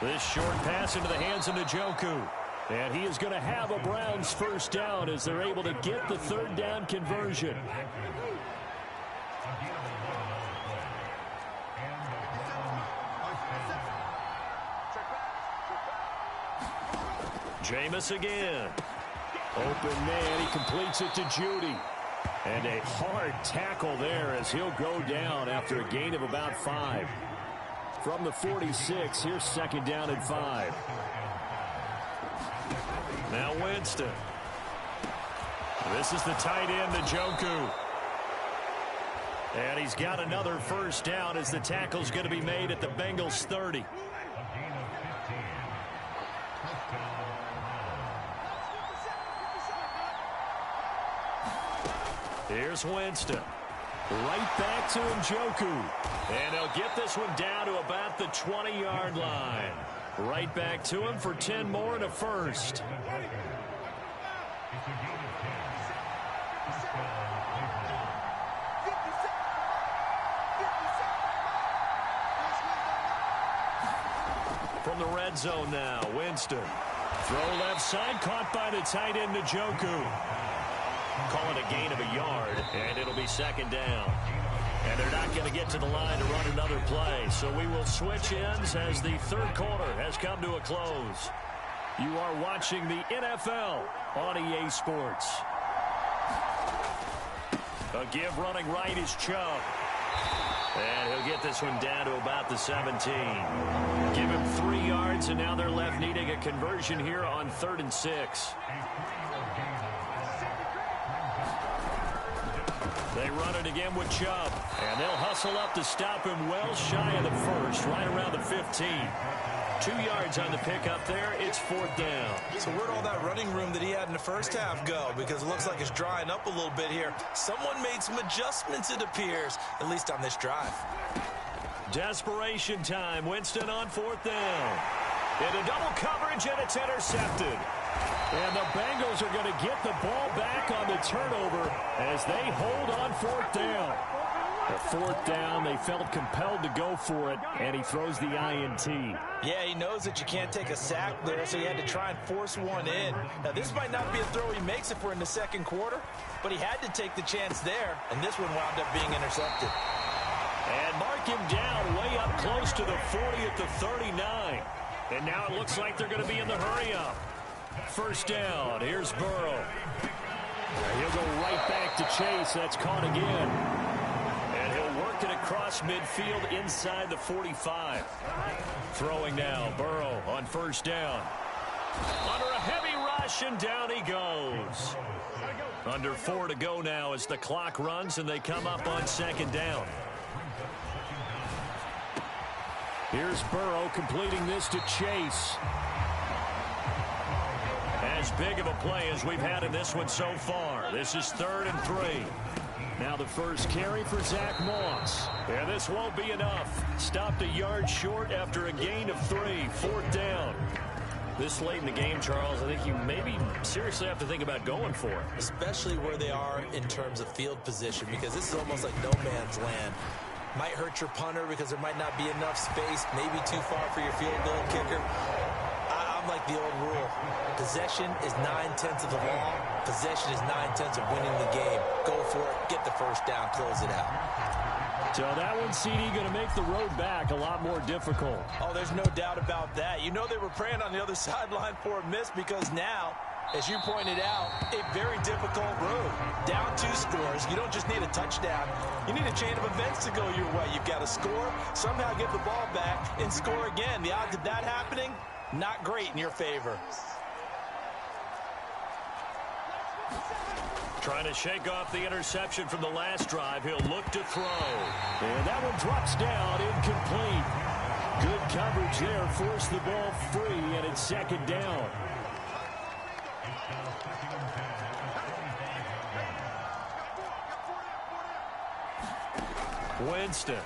This short pass into the hands of Njoku. And he is going to have a Browns 1st down as they're able to get the 3rd down conversion. Jameis again. Open man. He completes it to Judy. And a hard tackle there as he'll go down after a gain of about 5. From the 46, here's 2nd down and 5. Now Winston. This is the tight end, Njoku. And he's got another 1st down as the tackle's going to be made at the Bengals 30. Here's Winston. Right back to Njoku. And they'll get this one down to about the 20-yard line. Right back to him for 10 more and a 1st. From the red zone now, Winston. Throw left side, caught by the tight end, Njoku. Call it a gain of a yard, and it'll be 2nd down. And they're not going to get to the line to run another play. So we will switch ends as the 3rd quarter has come to a close. You are watching the NFL on EA Sports. A give running right is Chubb. And he'll get this one down to about the 17. Give him 3 yards, and now they're left needing a conversion here on 3rd and 6. They run it again with Chubb, and they'll hustle up to stop him well shy of the 1st, right around the 15. 2 yards on the pickup there. It's 4th down. So where'd all that running room that he had in the 1st half go? Because it looks like it's drying up a little bit here. Someone made some adjustments, it appears, at least on this drive. Desperation time. Winston on 4th down. Into double coverage, and it's intercepted. And the Bengals are going to get the ball back on the turnover as they hold on fourth down. The fourth down, they felt compelled to go for it, and he throws the INT. Yeah, he knows that you can't take a sack there, so he had to try and force one in. Now, this might not be a throw he makes if we're in the second quarter, but he had to take the chance there, and this one wound up being intercepted. And mark him down way up close to the 40 at the 39. And now it looks like they're going to be in the hurry-up. First down, here's Burrow. He'll go right back to Chase. That's caught again. And he'll work it across midfield inside the 45. Throwing now, Burrow on first down. Under a heavy rush, and down he goes. Under 4 to go now as the clock runs, and they come up on second down. Here's Burrow completing this to Chase. As big of a play as we've had in this one so far. This is 3rd and 3. Now the first carry for Zach Moss. And this won't be enough. Stopped a yard short after a gain of 3. 4th down. This late in the game, Charles, I think you maybe seriously have to think about going for it. Especially where they are in terms of field position, because this is almost like no man's land. Might hurt your punter because there might not be enough space, maybe too far for your field goal kicker. I'm like the old rule. Possession is 9/10 of the law. Possession is 9/10 of winning the game. Go for it, get the first down, close it out. So that one, CD, going to make the road back a lot more difficult. Oh, there's no doubt about that. You know they were praying on the other sideline for a miss because now, as you pointed out, a very difficult road. Down 2 scores. You don't just need a touchdown. You need a chain of events to go your way. You've got to score, somehow get the ball back, and score again. The odds of that happening, not great in your favor. Trying to shake off the interception from the last drive. He'll look to throw. And that one drops down, incomplete. Good coverage there. Forced the ball free, and it's second down. Winston.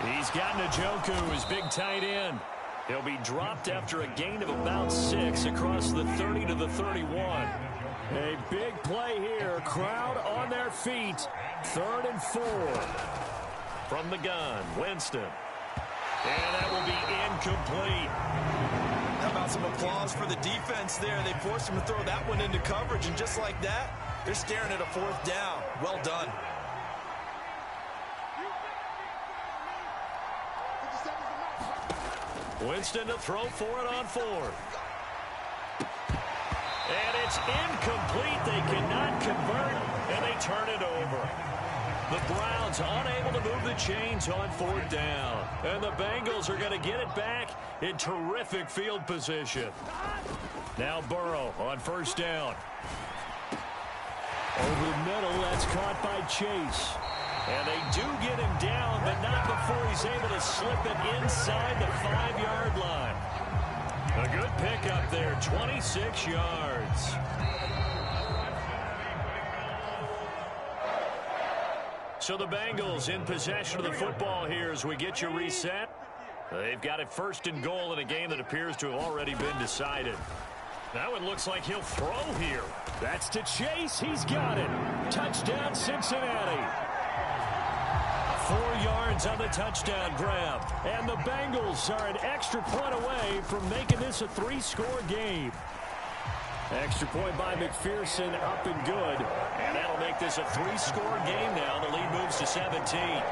He's got Njoku, his big tight end. He'll be dropped after a gain of about 6 across the 30 to the 31. A big play here. Crowd on their feet. 3rd and 4. From the gun, Winston. And that will be incomplete. How about some applause for the defense there? They forced him to throw that one into coverage, and just like that, they're staring at a 4th down. Well done. Winston to throw for it on 4th. And it's incomplete. They cannot convert, and they turn it over. The Browns unable to move the chains on 4th down. And the Bengals are going to get it back in terrific field position. Now Burrow on first down. Over the middle, that's caught by Chase. And they do get him down, but not before he's able to slip it inside the 5-yard line. A good pickup there, 26 yards. So the Bengals in possession of the football here as we get you reset. They've got it 1st and goal in a game that appears to have already been decided. Now it looks like he'll throw here. That's to Chase. He's got it. Touchdown, Cincinnati. 4 yards on the touchdown grab. And the Bengals are an extra point away from making this a 3-score game. Extra point by McPherson, up and good. And that'll make this a 3-score game now. The lead moves to 17.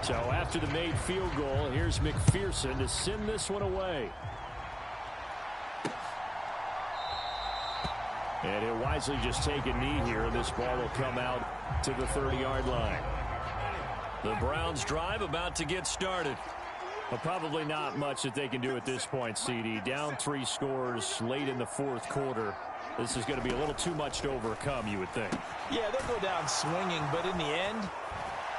So after the made field goal, here's McPherson to send this one away. And he'll wisely just take a knee here, and this ball will come out to the 30-yard line. The Browns drive about to get started. But probably not much that they can do at this point, CD. Down 3 scores late in the 4th quarter. This is going to be a little too much to overcome, you would think. Yeah, they'll go down swinging, but in the end,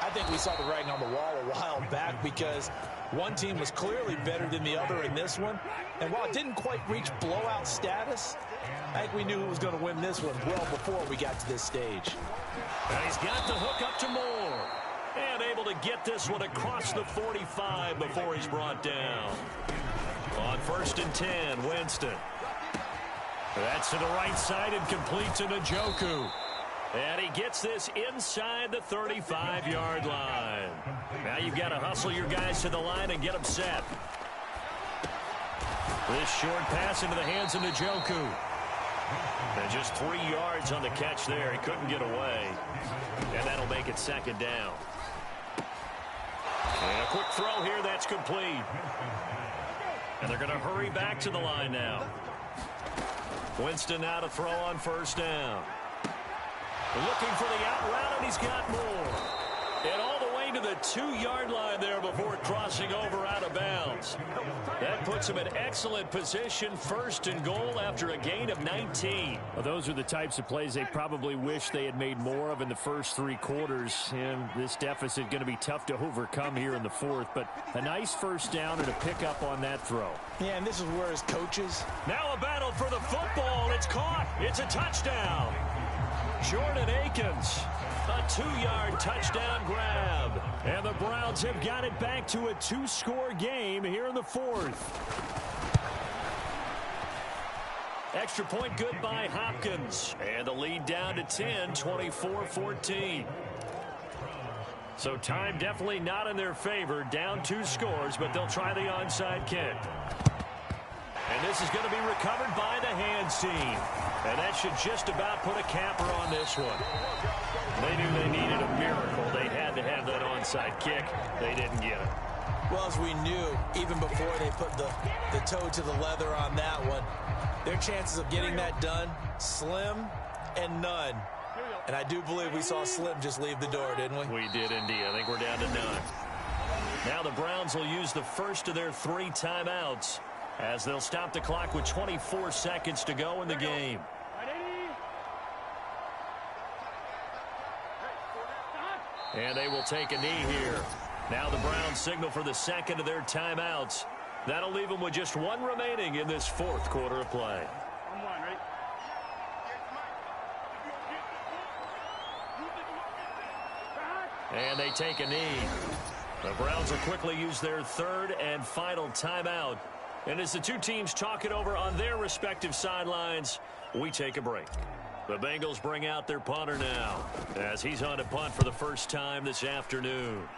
I think we saw the writing on the wall a while back because one team was clearly better than the other in this one. And while it didn't quite reach blowout status, I think we knew who was going to win this one well before we got to this stage. And he's got the hook up to Moore. And able to get this one across the 45 before he's brought down. On 1st and 10, Winston. That's to the right side and complete to Njoku. And he gets this inside the 35-yard line. Now you've got to hustle your guys to the line and get them set. This short pass into the hands of Njoku. And just 3 yards on the catch there. He couldn't get away. And that'll make it 2nd down. And a quick throw here, that's complete. And they're going to hurry back to the line now. Winston now to throw on 1st down. Looking for the out route, and he's got more. And all the way to the 2-yard line there before crossing over out of bounds. That puts him in excellent position, 1st and goal after a gain of 19. Well, those are the types of plays they probably wish they had made more of in the first 3 quarters. And this deficit going to be tough to overcome here in the 4th. But a nice 1st down and a pickup on that throw. Yeah, and this is where his coaches. Now a battle for the football. It's caught. It's a touchdown. Jordan Akins, a 2-yard touchdown grab. And the Browns have got it back to a 2-score game here in the 4th. Extra point good by Hopkins. And the lead down to 10, 24-14. So time definitely not in their favor. Down 2 scores, but they'll try the onside kick. And this is going to be recovered by the hands team. And that should just about put a capper on this one. They knew they needed a miracle. They had to have that onside kick. They didn't get it. Well, as we knew, even before they put the toe to the leather on that one, their chances of getting that done, slim and none. And I do believe we saw Slim just leave the door, didn't we? We did indeed. I think we're down to none. Now the Browns will use the first of their 3 timeouts, as they'll stop the clock with 24 seconds to go in the game. And they will take a knee here. Now the Browns signal for the 2nd of their timeouts. That'll leave them with just 1 remaining in this 4th quarter of play. And they take a knee. The Browns will quickly use their 3rd and final timeout. And as the 2 teams talk it over on their respective sidelines, we take a break. The Bengals bring out their punter now, as he's on to punt for the first time this afternoon.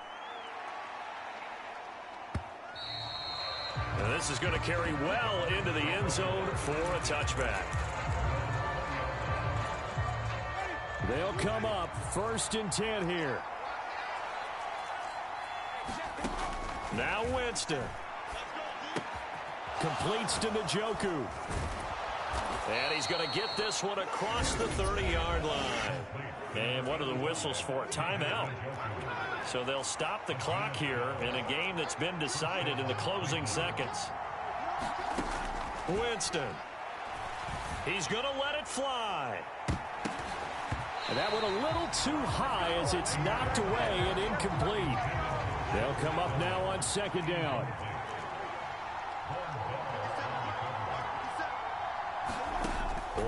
And this is going to carry well into the end zone for a touchback. They'll come up 1st and 10 here. Now Winston. Completes to Njoku. And he's going to get this one across the 30-yard line. And what are the whistles for? Timeout. So they'll stop the clock here in a game that's been decided in the closing seconds. Winston. He's going to let it fly. And that one a little too high as it's knocked away and incomplete. They'll come up now on 2nd down.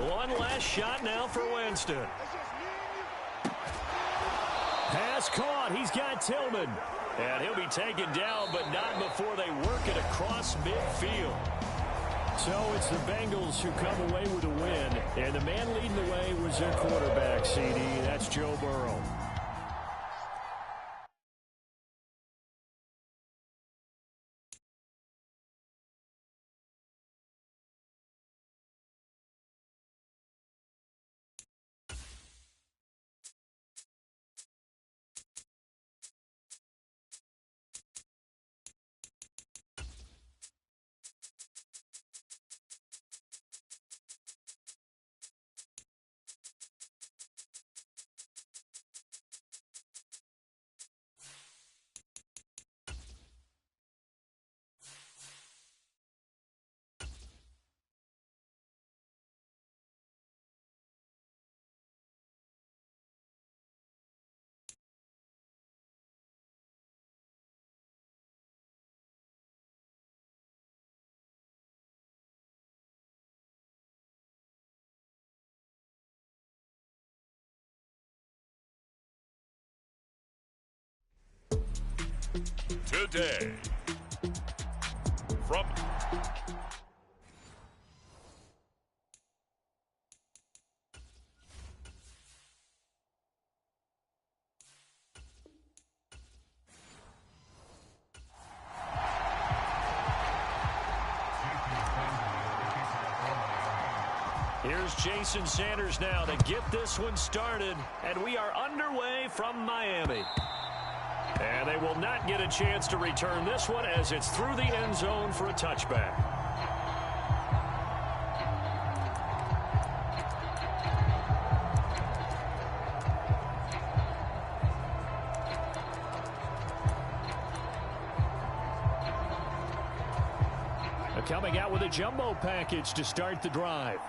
One last shot now for Winston. Pass caught. He's got Tillman. And he'll be taken down, but not before they work it across midfield. So it's the Bengals who come away with a win. And the man leading the way was their quarterback, CD. That's Joe Burrow. today. From here's Jason Sanders now to get this one started, and we are underway from Miami. And they will not get a chance to return this one as it's through the end zone for a touchback. Coming out with a jumbo package to start the drive.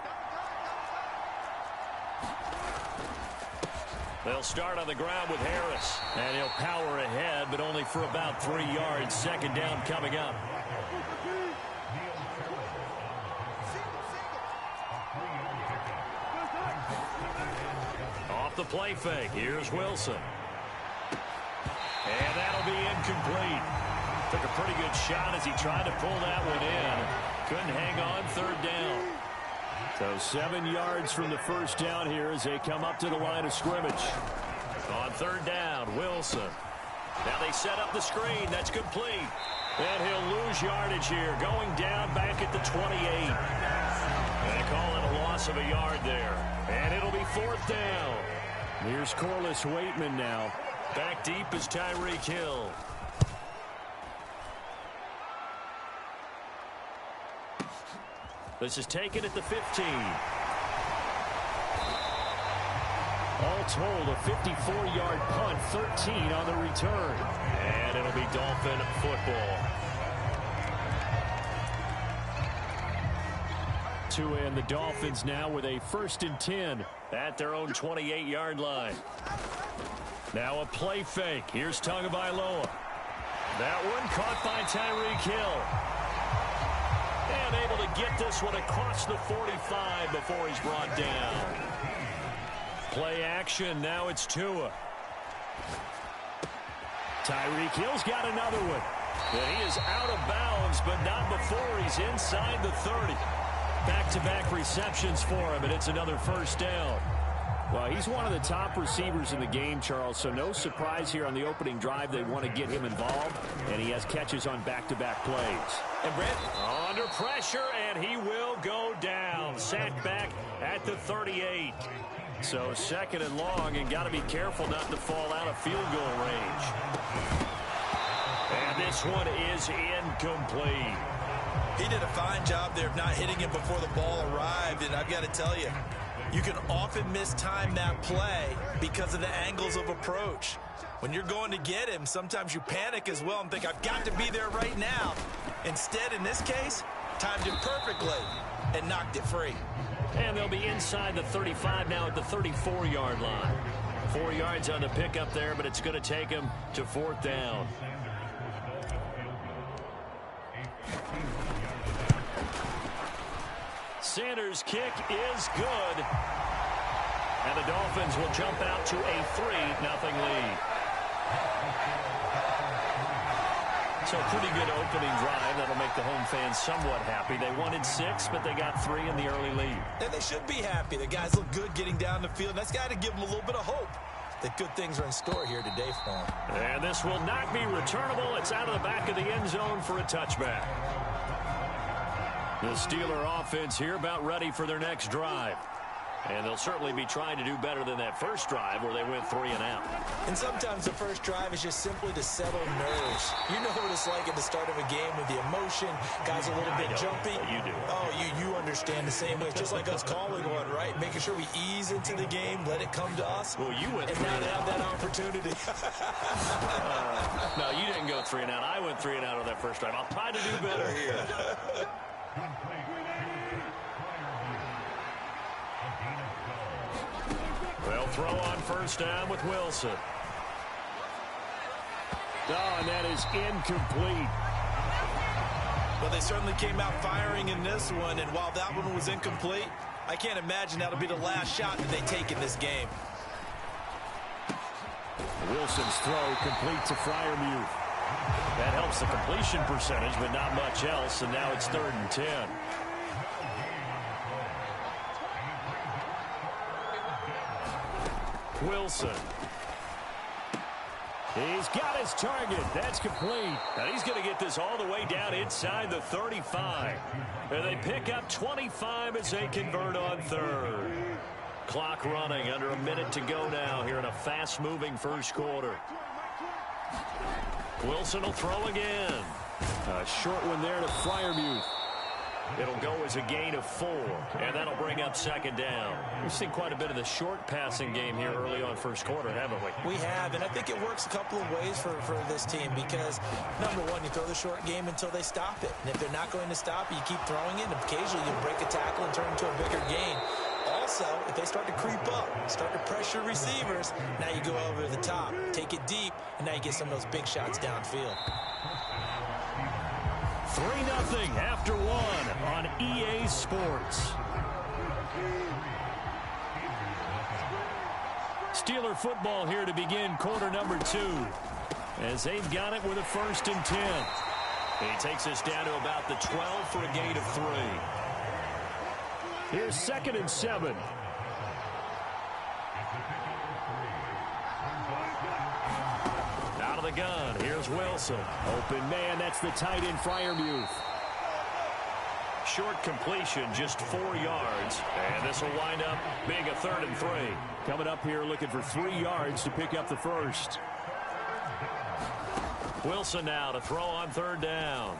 They'll start on the ground with Harris. And he'll power ahead, but only for about 3 yards. Second down coming up. Off the play fake. Here's Wilson. And that'll be incomplete. Took a pretty good shot as he tried to pull that one in. Couldn't hang on. Third down. So 7 yards from the first down here as they come up to the line of scrimmage. On third down, Wilson. Now they set up the screen. That's complete. And he'll lose yardage here. Going down back at the 28. They call it a loss of a yard there. And it'll be fourth down. Here's Corliss Waitman now. Back deep is Tyreek Hill. This is taken at the 15. All told, a 54-yard punt, 13 on the return. And it'll be Dolphin football. To end the Dolphins now with a 1st and 10 at their own 28-yard line. Now a play fake. Here's Tagovailoa. That one caught by Tyreek Hill. And able to get this one across the 45 before he's brought down. Play action. Now it's Tua. Tyreek Hill's got another one. And he is out of bounds, but not before he's inside the 30. Back-to-back receptions for him, and it's another first down. Well, he's one of the top receivers in the game, Charles, so no surprise here on the opening drive. They want to get him involved, and he has catches on back-to-back plays. And Brent, under pressure, and he will go down. Sacked back at the 38. So 2nd and long, and got to be careful not to fall out of field goal range. And this one is incomplete. he did a fine job there of not hitting him before the ball arrived, and I've got to tell you, you can often mistime that play because of the angles of approach. When you're going to get him, sometimes you panic as well and think, I've got to be there right now. Instead, in this case, timed it perfectly and knocked it free. And they'll be inside the 35 now at the 34-yard line. 4 yards on the pickup there, but it's going to take him to 4th down. Sanders' kick is good. And the Dolphins will jump out to a 3-0 lead. So pretty good opening drive. That'll make the home fans somewhat happy. They wanted 6, but they got 3 in the early lead. And they should be happy. The guys look good getting down the field. That's got to give them a little bit of hope that good things are in store here today for them. And this will not be returnable. It's out of the back of the end zone for a touchback. The Steeler offense here about ready for their next drive. And they'll certainly be trying to do better than that first drive where they went 3 and out. And sometimes the first drive is just simply to settle nerves. You know what it's like at the start of a game with the emotion, guys a little bit jumpy. You do. Oh, you understand the same way. It's just like us calling one, right? Making sure we ease into the game, let it come to us. Well, you went 3 and now and they have out. that opportunity. No, you didn't go 3 and out. I went 3 and out on that first drive. I'll try to do better here. They'll throw on first down with Wilson. Oh, and that is incomplete. Well, they certainly came out firing in this one, and while that one was incomplete, I can't imagine that'll be the last shot that they take in this game. Wilson's throw complete to Freiermuth. That helps the completion percentage, but not much else, and now it's 3rd and 10. Wilson. He's got his target. That's complete. And he's going to get this all the way down inside the 35. And they pick up 25 as they convert on 3rd. Clock running, under a minute to go now here in a fast-moving first quarter. Wilson will throw again. A short one there to Freiermuth. It'll go as a gain of 4, and that'll bring up 2nd down. We've seen quite a bit of the short passing game here early on first quarter, haven't we? We have, and I think it works a couple of ways for this team because, number one, you throw the short game until they stop it. And if they're not going to stop it, you keep throwing it, and occasionally you break a tackle and turn it into a bigger gain. Also, if they start to creep up, start to pressure receivers, now you go over the top, take it deep, and now you get some of those big shots downfield. 3-0 after 1 on EA Sports. Steeler football here to begin quarter number 2 as they've got it with a 1st and 10. He takes us down to about the 12 for a gain of 3. Here's 2nd and 7. Out of the gun, here's Wilson. Open man, that's the tight end Freiermuth. Short completion, just 4 yards. And this will wind up being a 3rd and 3. Coming up here looking for 3 yards to pick up the 1st. Wilson now to throw on 3rd down.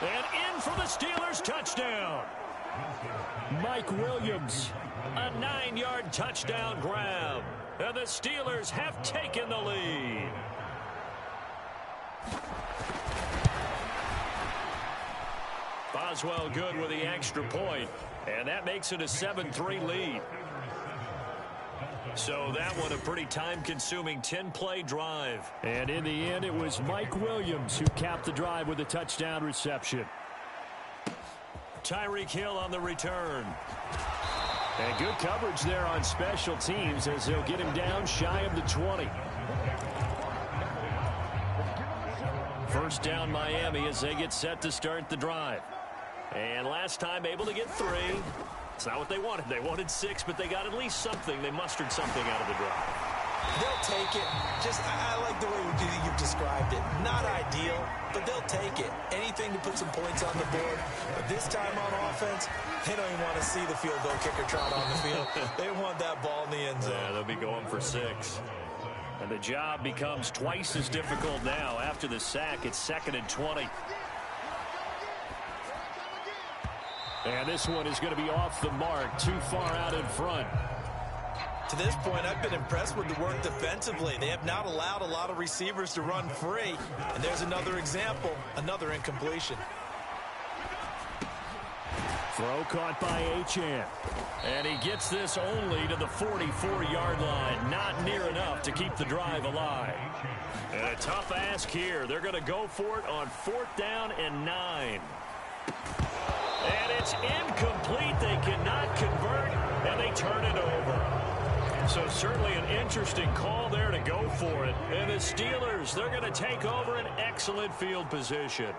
And in for the Steelers, touchdown. Mike Williams, a 9-yard touchdown grab. And the Steelers have taken the lead. Boswell good with the extra point, and that makes it a 7-3 lead. So that one a pretty time-consuming 10-play drive. And in the end, it was Mike Williams who capped the drive with a touchdown reception. Tyreek Hill on the return. And good coverage there on special teams as they'll get him down shy of the 20. First down Miami as they get set to start the drive. And last time able to get 3. It's not what they wanted. They wanted 6, but they got at least something. They mustered something out of the drive. They'll take it. I like the way you've described it. Not ideal, but they'll take it. Anything to put some points on the board. But this time on offense, they don't even want to see the field goal kicker trot on the field. They want that ball in the end zone. Yeah, they'll be going for 6. And the job becomes twice as difficult now. After the sack, it's 2nd and 20. And this one is going to be off the mark, too far out in front. To this point, I've been impressed with the work defensively. They have not allowed a lot of receivers to run free. And there's another example, another incompletion. Throw caught by Achane. And he gets this only to the 44-yard line. Not near enough to keep the drive alive. And a tough ask here. They're going to go for it on 4th down and 9. And it's incomplete. They cannot convert, and they turn it over. So certainly an interesting call there to go for it. And the Steelers, they're going to take over an excellent field position.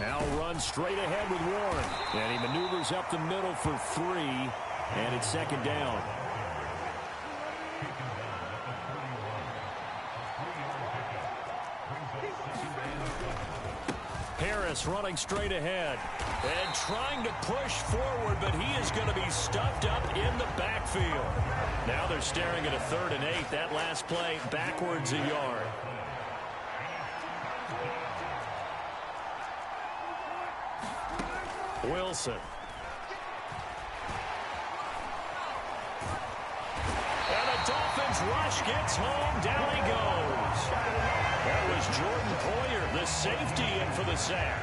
Now runs straight ahead with Warren. And he maneuvers up the middle for 3, and it's 2nd down. Harris running straight ahead and trying to push forward, but he is going to be stuffed up in the backfield. Now they're staring at a 3rd and 8. That last play backwards a yard. Wilson. And the Dolphins rush gets home. Down he goes. That was Jordan Poyer, the safety, in for the sack.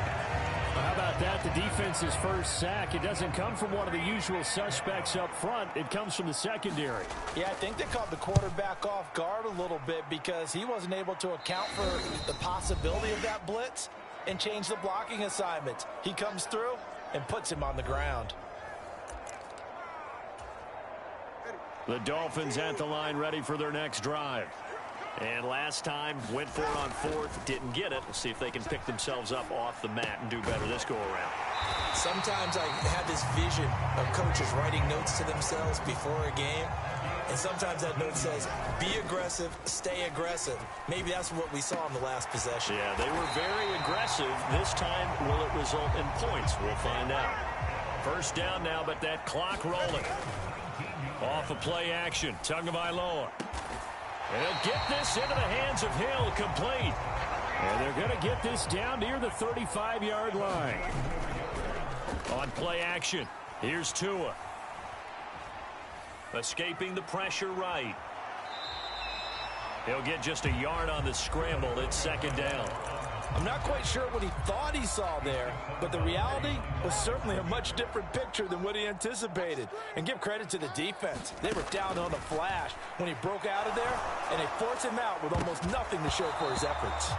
How about that? The defense's first sack. It doesn't come from one of the usual suspects up front. It comes from the secondary. Yeah, I think they caught the quarterback off guard a little bit because he wasn't able to account for the possibility of that blitz and change the blocking assignments. He comes through and puts him on the ground. The Dolphins at the line ready for their next drive. And last time, went for it on fourth, didn't get it. We'll see if they can pick themselves up off the mat and do better this go-around. Sometimes I have this vision of coaches writing notes to themselves before a game. And sometimes that note says, be aggressive, stay aggressive. Maybe that's what we saw in the last possession. Yeah, they were very aggressive. This time, will it result in points? We'll find out. First down now, but that clock rolling. Off of play action, Tagovailoa. And he'll get this into the hands of Hill, complete. And they're going to get this down near the 35-yard line. On play action, here's Tua. Escaping the pressure right. He'll get just a yard on the scramble. It's second down. I'm not quite sure what he thought he saw there, but the reality was certainly a much different picture than what he anticipated. And give credit to the defense. They were down on the flash when he broke out of there, and they forced him out with almost nothing to show for his efforts.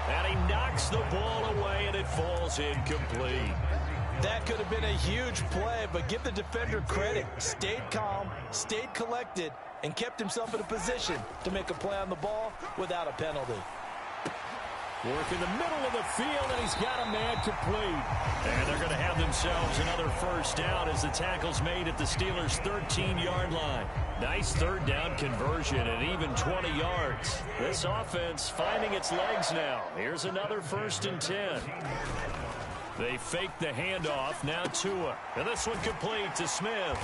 And he knocks the ball away, and it falls incomplete. That could have been a huge play, but give the defender credit. Stayed calm, stayed collected, and kept himself in a position to make a play on the ball without a penalty. Work in the middle of the field, and he's got a man complete. And they're going to have themselves another first down as the tackle's made at the Steelers' 13-yard line. Nice third down conversion and even 20 yards. This offense finding its legs now. Here's another 1st and 10. They fake the handoff. Now Tua. And this one complete to Smith.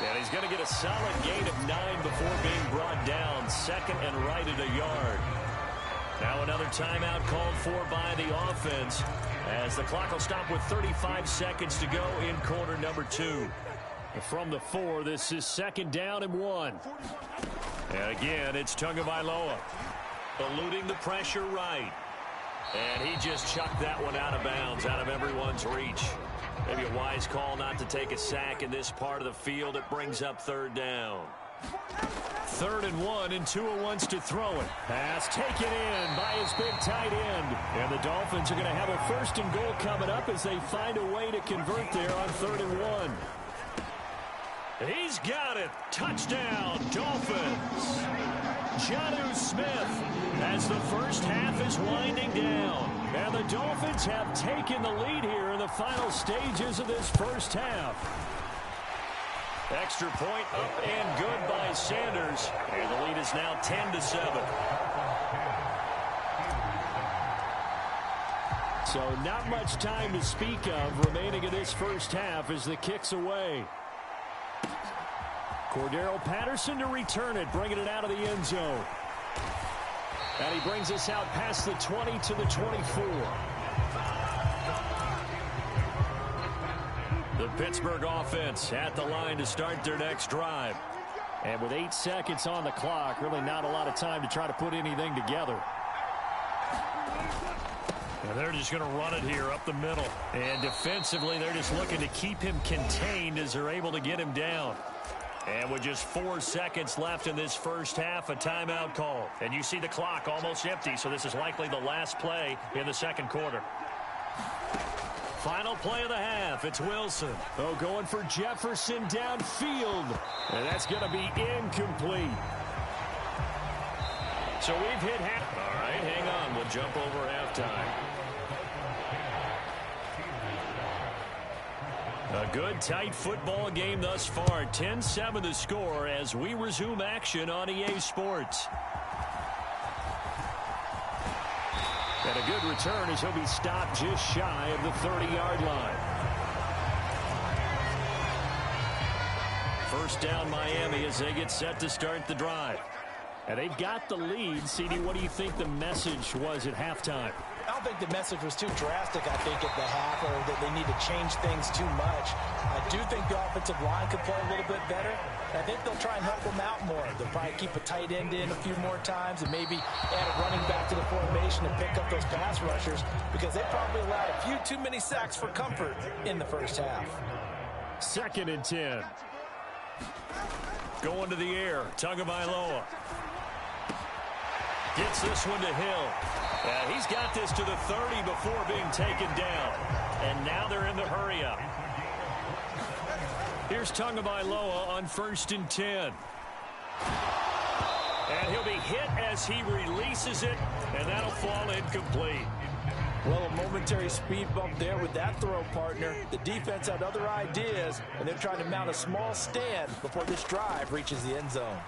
And he's going to get a solid gain of 9 before being brought down. Second and right at a yard. Now another timeout called for by the offense as the clock will stop with 35 seconds to go in quarter number 2. From the 4, this is second down and 1. And again, it's Tagovailoa eluding the pressure right. And he just chucked that one out of bounds, out of everyone's reach. Maybe a wise call not to take a sack in this part of the field. It brings up third down. 3rd and 1, and Tua wants to throw it. Pass taken in by his big tight end. And the Dolphins are going to have a 1st and goal coming up as they find a way to convert there on 3rd and 1. He's got it. Touchdown, Dolphins. Jonnu Smith as the first half is winding down. And the Dolphins have taken the lead here in the final stages of this first half. Extra point up and good by Sanders. And the lead is now 10-7. So not much time to speak of remaining in this first half as the kick's away. Cordero Patterson to return it, bringing it out of the end zone. And he brings us out past the 20 to the 24. The Pittsburgh offense at the line to start their next drive. And with 8 seconds on the clock, really not a lot of time to try to put anything together. And they're just going to run it here up the middle. And defensively, they're just looking to keep him contained as they're able to get him down. And with just 4 seconds left in this first half, a timeout call. And you see the clock almost empty, so this is likely the last play in the second quarter. Final play of the half. It's Wilson. Oh, going for Jefferson downfield. And that's going to be incomplete. So we've hit half. All right, hang on. We'll jump over halftime. A good, tight football game thus far. 10-7 the score as we resume action on EA Sports. And a good return as he'll be stopped just shy of the 30-yard line. First down Miami as they get set to start the drive. And they've got the lead. CD, what do you think the message was at halftime? I don't think the message was too drastic, I think, at the half, or that they need to change things too much. I do think the offensive line could play a little bit better. I think they'll try and help them out more. They'll probably keep a tight end in a few more times and maybe add a running back to the formation and pick up those pass rushers because they probably allowed a few too many sacks for comfort in the first half. 2nd and 10. Going to the air. Tagovailoa gets this one to Hill. And he's got this to the 30 before being taken down. And now they're in the hurry-up. Here's Tagovailoa on 1st and 10. And he'll be hit as he releases it, and that'll fall incomplete. Well, a momentary speed bump there with that throw, partner. The defense had other ideas, and they're trying to mount a small stand before this drive reaches the end zone.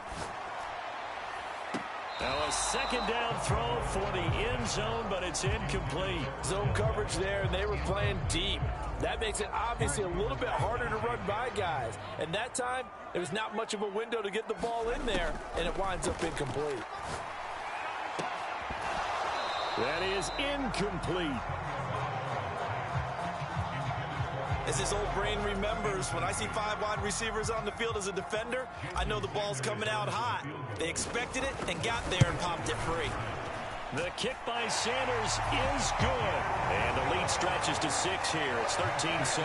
Now a second down throw for the end zone, but it's incomplete. Zone coverage there, and they were playing deep. That makes it obviously a little bit harder to run by guys. And that time, there was not much of a window to get the ball in there, and it winds up incomplete. That is incomplete. As his old brain remembers, when I see 5 wide receivers on the field as a defender, I know the ball's coming out hot. They expected it and got there and popped it free. The kick by Sanders is good. And the lead stretches to 6 here. It's 13-7.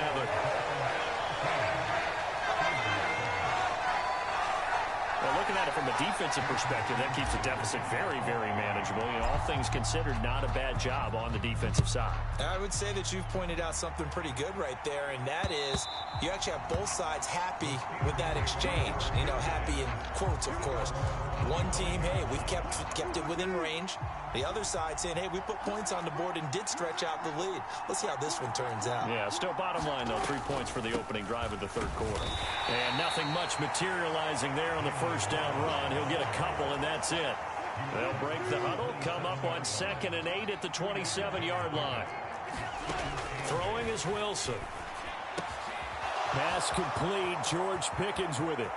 Well, looking at it from a defensive perspective, that keeps the deficit very, very manageable. You know, all things considered, not a bad job on the defensive side. I would say that you've pointed out something pretty good right there, and that is you actually have both sides happy with that exchange. You know, happy in quotes, of course. One team, hey, we've kept it within range. The other side saying, hey, we put points on the board and did stretch out the lead. Let's see how this one turns out. Yeah, still bottom line, though, 3 points for the opening drive of the third quarter. And nothing much materializing there on the first down run. He'll get a couple, and that's it. They'll break the huddle, come up on 2nd and 8 at the 27-yard line. Throwing is Wilson. Pass complete. George Pickens with it.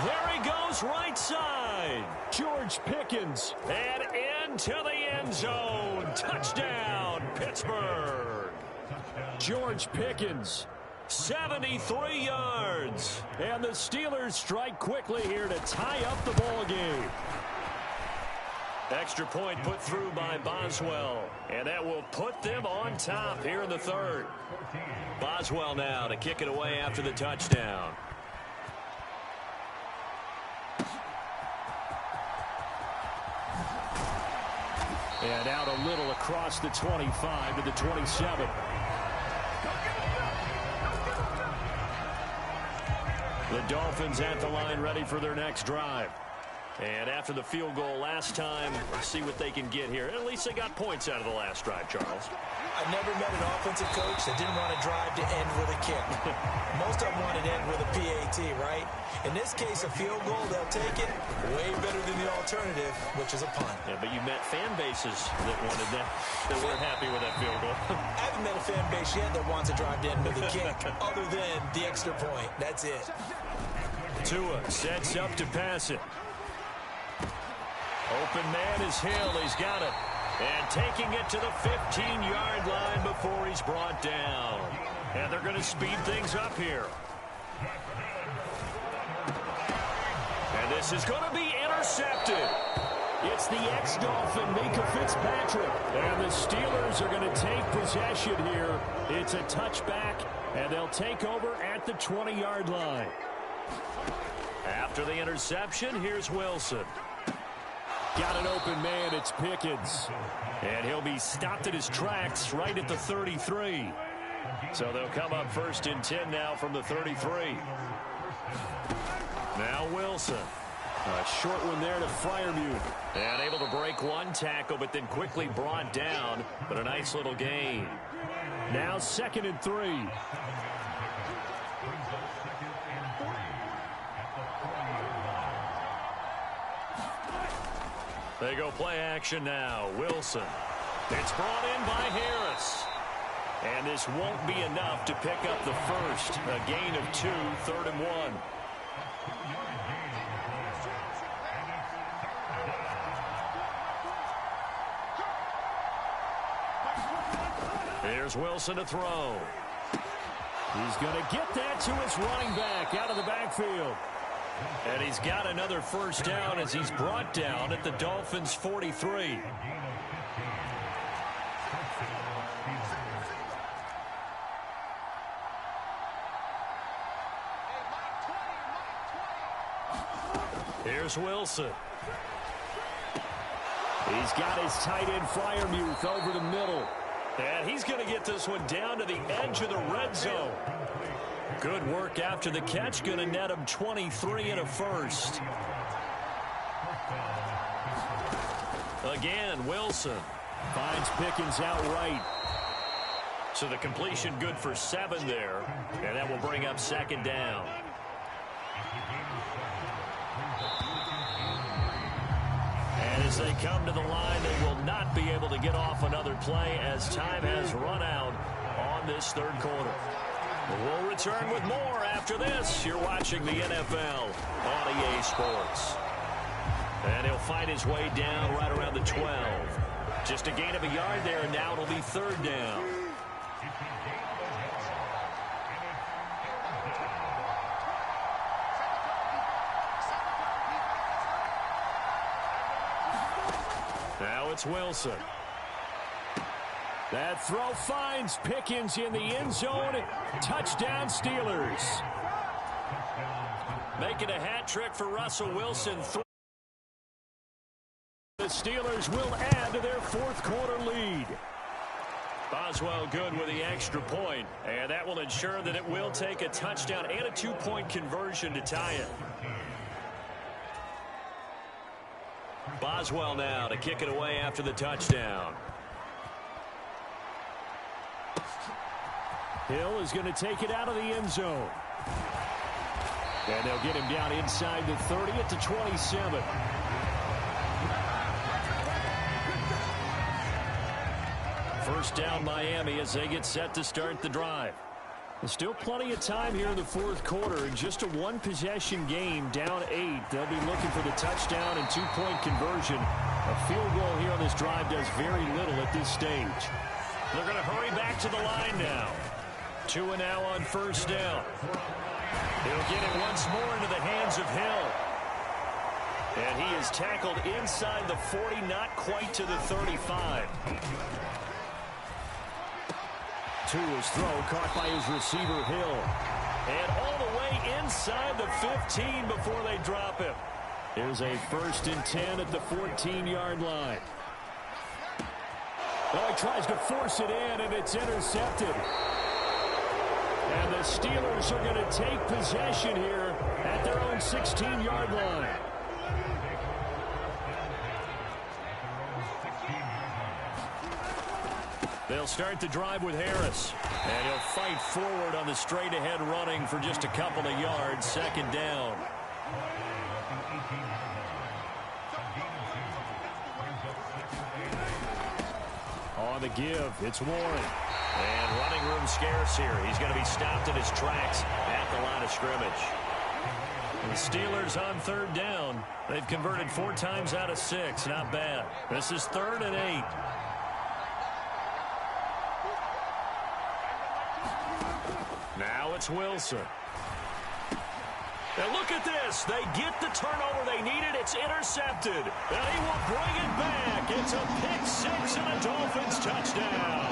There he goes, right side. George Pickens. And into the end zone. Touchdown, Pittsburgh. George Pickens. 73 yards. And the Steelers strike quickly here to tie up the ball game. Extra point put through by Boswell. And that will put them on top here in the third. Boswell now to kick it away after the touchdown. And out a little across the 25 to the 27. The Dolphins at the line ready for their next drive. And after the field goal last time, let's see what they can get here. At least they got points out of the last drive, Charles. I've never met an offensive coach that didn't want to drive to end with a kick. Most of them want to end with a PAT, right? In this case, a field goal, they'll take it way better than the alternative, which is a punt. Yeah, but you met fan bases that wanted that weren't happy with that field goal. I haven't met a fan base yet that wants to drive to end with a kick other than the extra point. That's it. Tua sets up to pass it. Open man is Hill. He's got it. And taking it to the 15-yard line before he's brought down. And they're going to speed things up here. And this is going to be intercepted. It's the ex-Dolphin, Mika Fitzpatrick. And the Steelers are going to take possession here. It's a touchback, and they'll take over at the 20-yard line. After the interception, here's Wilson. Got an open man, it's Pickens. And he'll be stopped at his tracks right at the 33. So they'll come up 1st and 10 now from the 33. Now Wilson. A short one there to Freiermuth. And able to break one tackle, but then quickly brought down. But a nice little gain. Now 2nd and 3. They go play action now. Wilson. It's brought in by Harris. And this won't be enough to pick up the first. A gain of 2, 3rd and 1. Here's Wilson to throw. He's going to get that to his running back out of the backfield. And he's got another first down as he's brought down at the Dolphins' 43. Here's Wilson. He's got his tight end Freiermuth over the middle. And he's going to get this one down to the edge of the red zone. Good work after the catch. Going to net him 23 and a first. Again, Wilson finds Pickens outright. So the completion good for 7 there. And that will bring up second down. And as they come to the line, they will not be able to get off another play as time has run out on this third quarter. We'll return with more after this. You're watching the NFL on EA Sports. And he'll fight his way down right around the 12. Just a gain of a yard there, and now it'll be third down. Now it's Wilson. That throw finds Pickens in the end zone. Touchdown, Steelers. Making a hat trick for Russell Wilson. The Steelers will add to their fourth quarter lead. Boswell good with the extra point, and that will ensure that it will take a touchdown and a 2-point conversion to tie it. Boswell now to kick it away after the touchdown. Hill is going to take it out of the end zone. And they'll get him down inside the 30 at the 27. First down Miami as they get set to start the drive. There's still plenty of time here in the fourth quarter. In just a one-possession game, down 8. They'll be looking for the touchdown and 2-point conversion. A field goal here on this drive does very little at this stage. They're going to hurry back to the line now. 2 and now on first down. He'll get it once more into the hands of Hill. And he is tackled inside the 40, not quite to the 35. To his throw, caught by his receiver, Hill. And all the way inside the 15 before they drop him. Here's a 1st and 10 at the 14-yard line. Oh, he tries to force it in, and it's intercepted. And the Steelers are going to take possession here at their own 16-yard line. They'll start the drive with Harris. And he'll fight forward on the straight-ahead running for just a couple of yards. Second down. On the give, it's Warren. And running room scarce here. He's going to be stopped in his tracks at the line of scrimmage. The Steelers on third down. They've converted 4 times out of 6. Not bad. This is 3rd and 8. Now it's Wilson. And look at this. They get the turnover they needed. It's intercepted. And he will bring it back. It's a pick-6 and a Dolphins touchdown.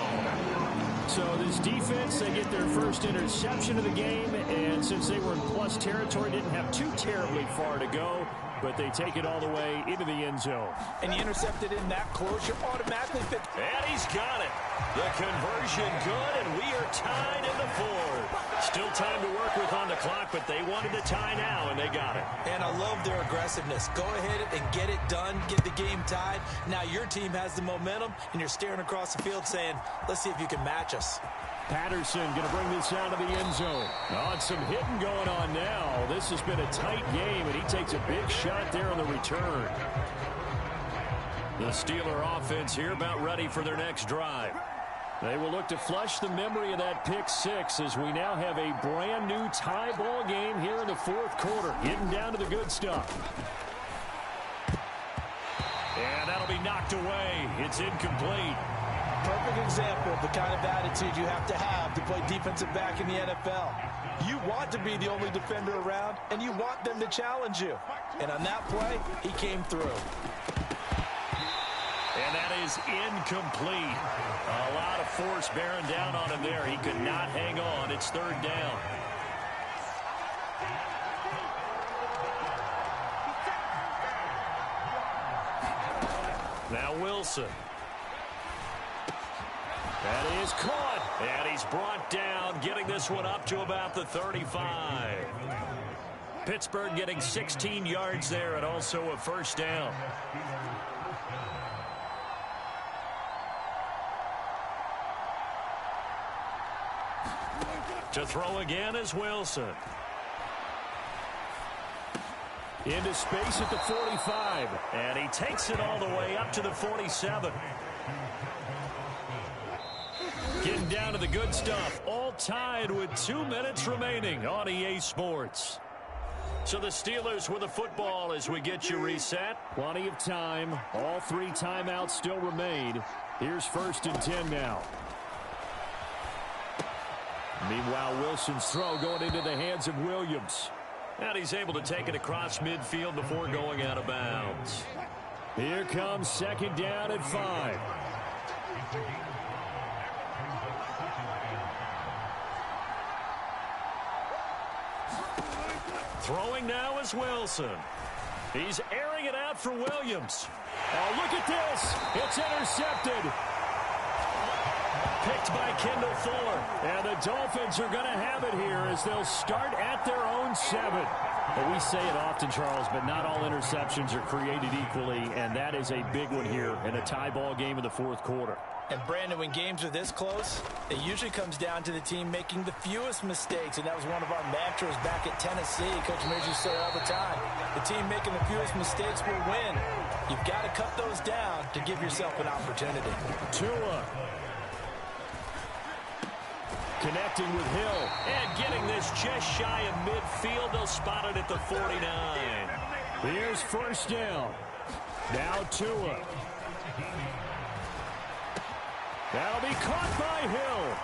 So this defense, they get their first interception of the game. And since they were in plus territory, didn't have too terribly far to go. But they take it all the way into the end zone. And you intercepted in that close, you're automatically fit. And he's got it. The conversion good, and we are tied in the 4th. Still time to work with on the clock, but they wanted to tie now, and they got it. And I love their aggressiveness. Go ahead and get it done, get the game tied. Now your team has the momentum, and you're staring across the field saying, let's see if you can match us. Patterson going to bring this out of the end zone. Oh, and some hitting going on now. This has been a tight game, and he takes a big shot there on the return. The Steeler offense here about ready for their next drive. They will look to flush the memory of that pick-6 as we now have a brand-new tie ball game here in the 4th quarter. Getting down to the good stuff. And that'll be knocked away. It's incomplete. Perfect example of the kind of attitude you have to play defensive back in the NFL. You want to be the only defender around, and you want them to challenge you. And on that play, he came through. And that is incomplete. A lot of force bearing down on him there. He could not hang on. It's 3rd down. Now Wilson. That is caught. And he's brought down, getting this one up to about the 35. Pittsburgh getting 16 yards there and also a first down. To throw again is Wilson. Into space at the 45. And he takes it all the way up to the 47. Getting down to the good stuff. All tied with 2 minutes remaining on EA Sports. So the Steelers with the football as we get you reset. Plenty of time. All 3 timeouts still remain. Here's 1st and 10 now. Meanwhile, Wilson's throw going into the hands of Williams. And he's able to take it across midfield before going out of bounds. Here comes 2nd down at 5. Throwing now is Wilson. He's airing it out for Williams. Oh, look at this. It's intercepted. Picked by Kendall Fuller. And the Dolphins are going to have it here as they'll start at their own 7. Well, we say it often, Charles, but not all interceptions are created equally, and that is a big one here in a tie ball game in the 4th quarter. And, Brandon, when games are this close, it usually comes down to the team making the fewest mistakes, and that was one of our mantras back at Tennessee. Coach Mears used to say all the time, the team making the fewest mistakes will win. You've got to cut those down to give yourself an opportunity. Tua. Connecting with Hill. And getting this just shy of midfield. They'll spot it at the 49. Here's 1st down. Now Tua. That'll be caught by Hill.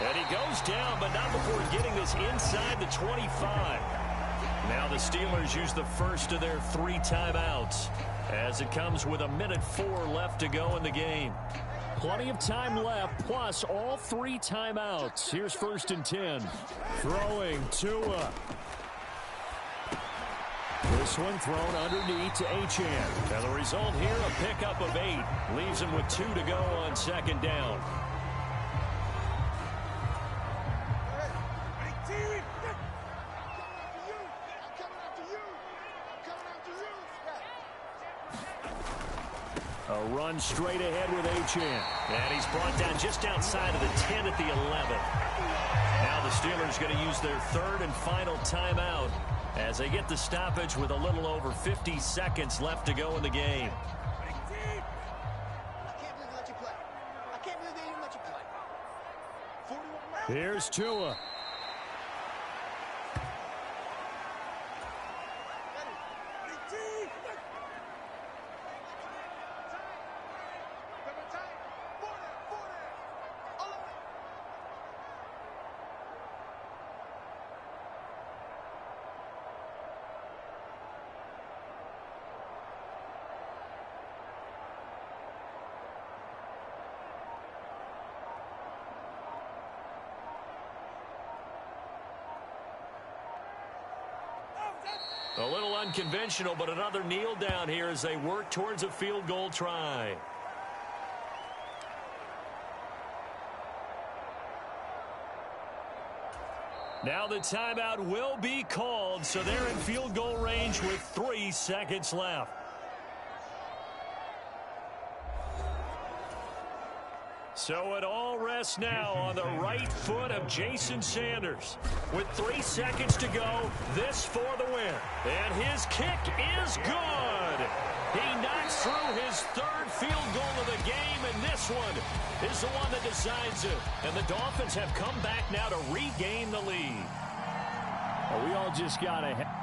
And he goes down, but not before getting this inside the 25. Now the Steelers use the first of their 3 timeouts as it comes with 1:04 left to go in the game. Plenty of time left, plus all 3 timeouts. Here's 1st and 10. Throwing Tua. This one thrown underneath to Achane. And the result here, a pickup of 8. Leaves him with 2 to go on 2nd down. A run straight ahead with Achane. And he's brought down just outside of the 10 at the 11. Now the Steelers going to use their 3rd and final timeout as they get the stoppage with a little over 50 seconds left to go in the game. Here's Tua. A little unconventional, but another kneel down here as they work towards a field goal try. Now the timeout will be called, so they're in field goal range with 3 seconds left. So it all rests now on the right foot of Jason Sanders. With 3 seconds to go, this for the win. And his kick is good. He knocks through his 3rd field goal of the game, and this one is the one that decides it. And the Dolphins have come back now to regain the lead. Well, we all just got to...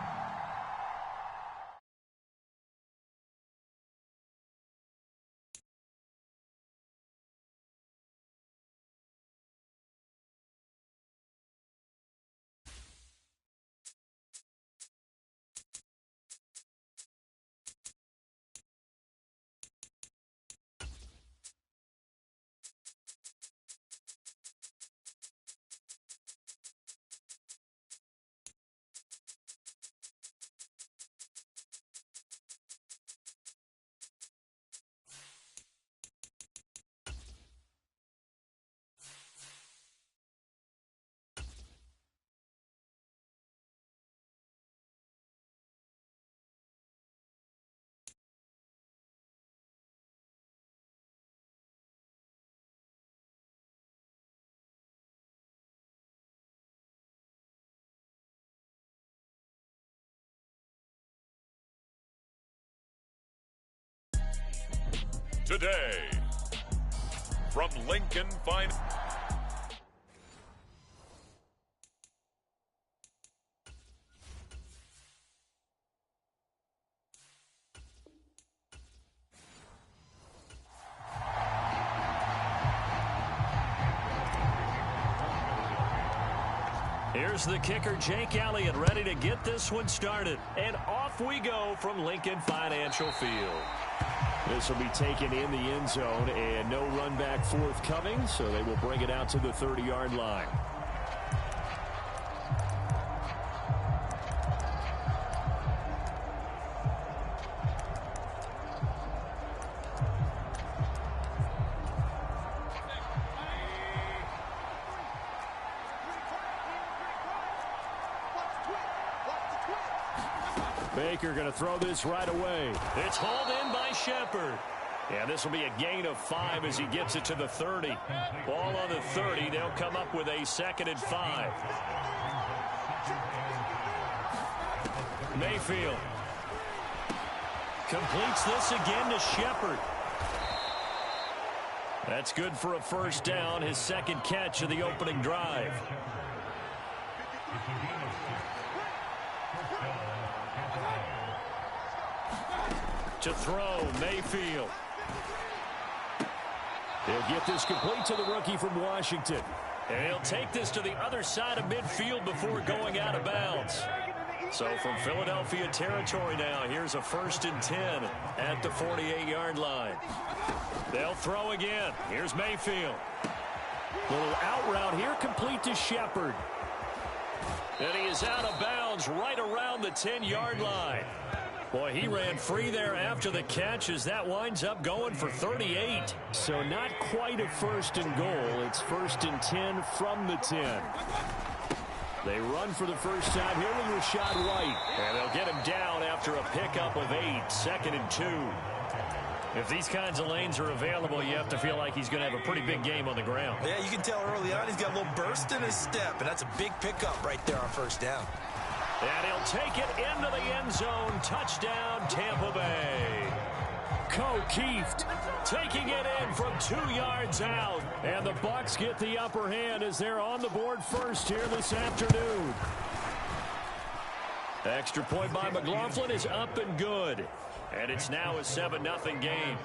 today. From Lincoln Finance. Here's the kicker, Jake Elliott, ready to get this one started. And off we go from Lincoln Financial Field. This will be taken in the end zone, and no run back forthcoming, so they will bring it out to the 30-yard line. Baker going to throw this right away. It's hauled in by Shepard. And this will be a gain of 5 as he gets it to the 30. Ball on the 30. They'll come up with a 2nd and 5. Mayfield completes this again to Shepard. That's good for a first down, his 2nd catch of the opening drive. To throw, Mayfield. He'll get this complete to the rookie from Washington. And he'll take this to the other side of midfield before going out of bounds. So from Philadelphia territory now, here's a 1st and 10 at the 48-yard line. They'll throw again. Here's Mayfield. Little out route here, complete to Shepard. And he is out of bounds right around the 10-yard line. Boy, he ran free there after the catch as that winds up going for 38. So not quite a 1st and goal. It's 1st and 10 from the 10. They run for the first time here with Rashad White. And they'll get him down after a pickup of 8, 2nd and 2. If these kinds of lanes are available, you have to feel like he's going to have a pretty big game on the ground. Yeah, you can tell early on he's got a little burst in his step, and that's a big pickup right there on 1st down. And he'll take it into the end zone. Touchdown, Tampa Bay. Keeft taking it in from 2 yards out. And the Bucs get the upper hand as they're on the board first here this afternoon. Extra point by McLaughlin is up and good. And it's now a 7-0 game.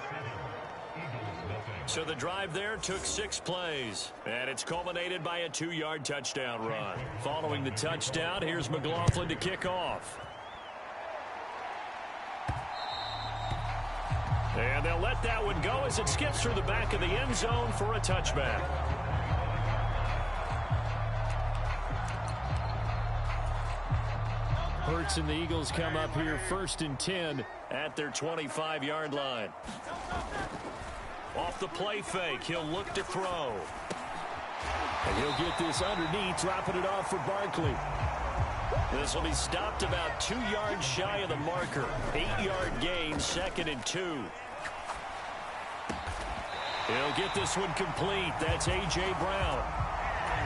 So the drive there took 6 plays, and it's culminated by a 2-yard touchdown run. Following the touchdown, here's McLaughlin to kick off. And they'll let that one go as it skips through the back of the end zone for a touchback. Hurts and the Eagles come up here 1st and 10 at their 25-yard line. Off the play fake, he'll look to throw. And he'll get this underneath, dropping it off for Barkley. This will be stopped about 2 yards shy of the marker. 8-yard gain, 2nd and 2. He'll get this one complete. That's A.J. Brown.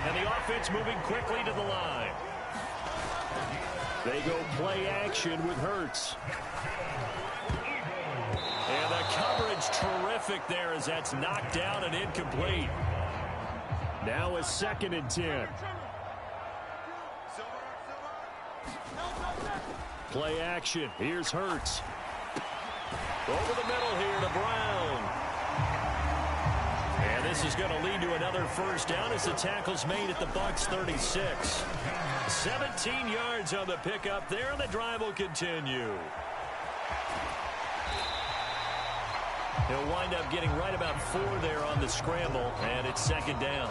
And the offense moving quickly to the line. They go play action with Hurts. And the coverage terrific there as that's knocked down and incomplete. Now a 2nd and 10. Play action. Here's Hurts. Over the middle here to Brown. And this is going to lead to another first down as the tackle's made at the Bucs 36. 17 yards on the pickup there, and the drive will continue. He'll wind up getting right about 4 there on the scramble, and it's 2nd down.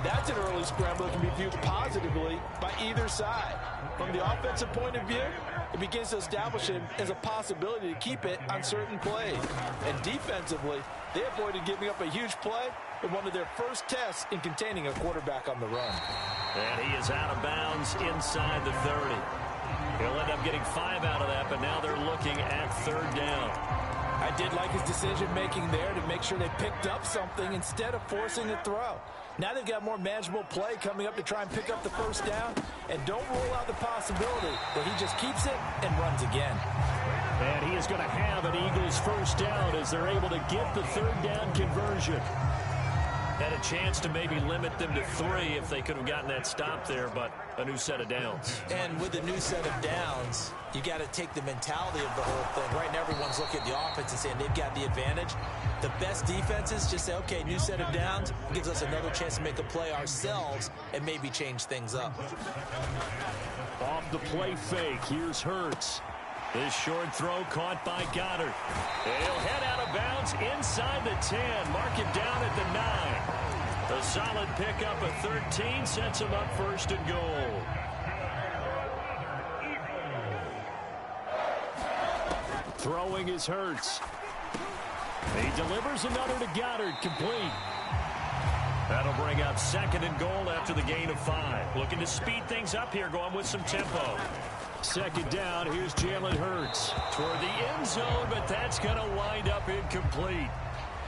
That's an early scramble that can be viewed positively by either side. From the offensive point of view, it begins to establish him as a possibility to keep it on certain plays. And defensively, they avoided giving up a huge play in one of their first tests in containing a quarterback on the run. And he is out of bounds inside the 30. He'll end up getting 5 out of that, but now they're looking at 3rd down. I did like his decision-making there to make sure they picked up something instead of forcing a throw. Now they've got more manageable play coming up to try and pick up the first down, and don't rule out the possibility that he just keeps it and runs again. And he is going to have an Eagles first down as they're able to get the third down conversion. Had a chance to maybe limit them to 3 if they could have gotten that stop there, but a new set of downs. And with the new set of downs, you got to take the mentality of the whole thing. Right now, everyone's looking at the offense and saying they've got the advantage. The best defenses just say, okay, new set of downs gives us another chance to make a play ourselves and maybe change things up. Off the play fake, here's Hurts. This short throw caught by Goddard. He'll head out of bounds inside the 10. Mark him down at the 9. A solid pickup of 13 sets him up first and goal. Throwing is Hurts. He delivers another to Goddard, complete. That'll bring up second and goal after the gain of 5. Looking to speed things up here, going with some tempo. Second down, here's Jalen Hurts toward the end zone, but that's going to wind up incomplete.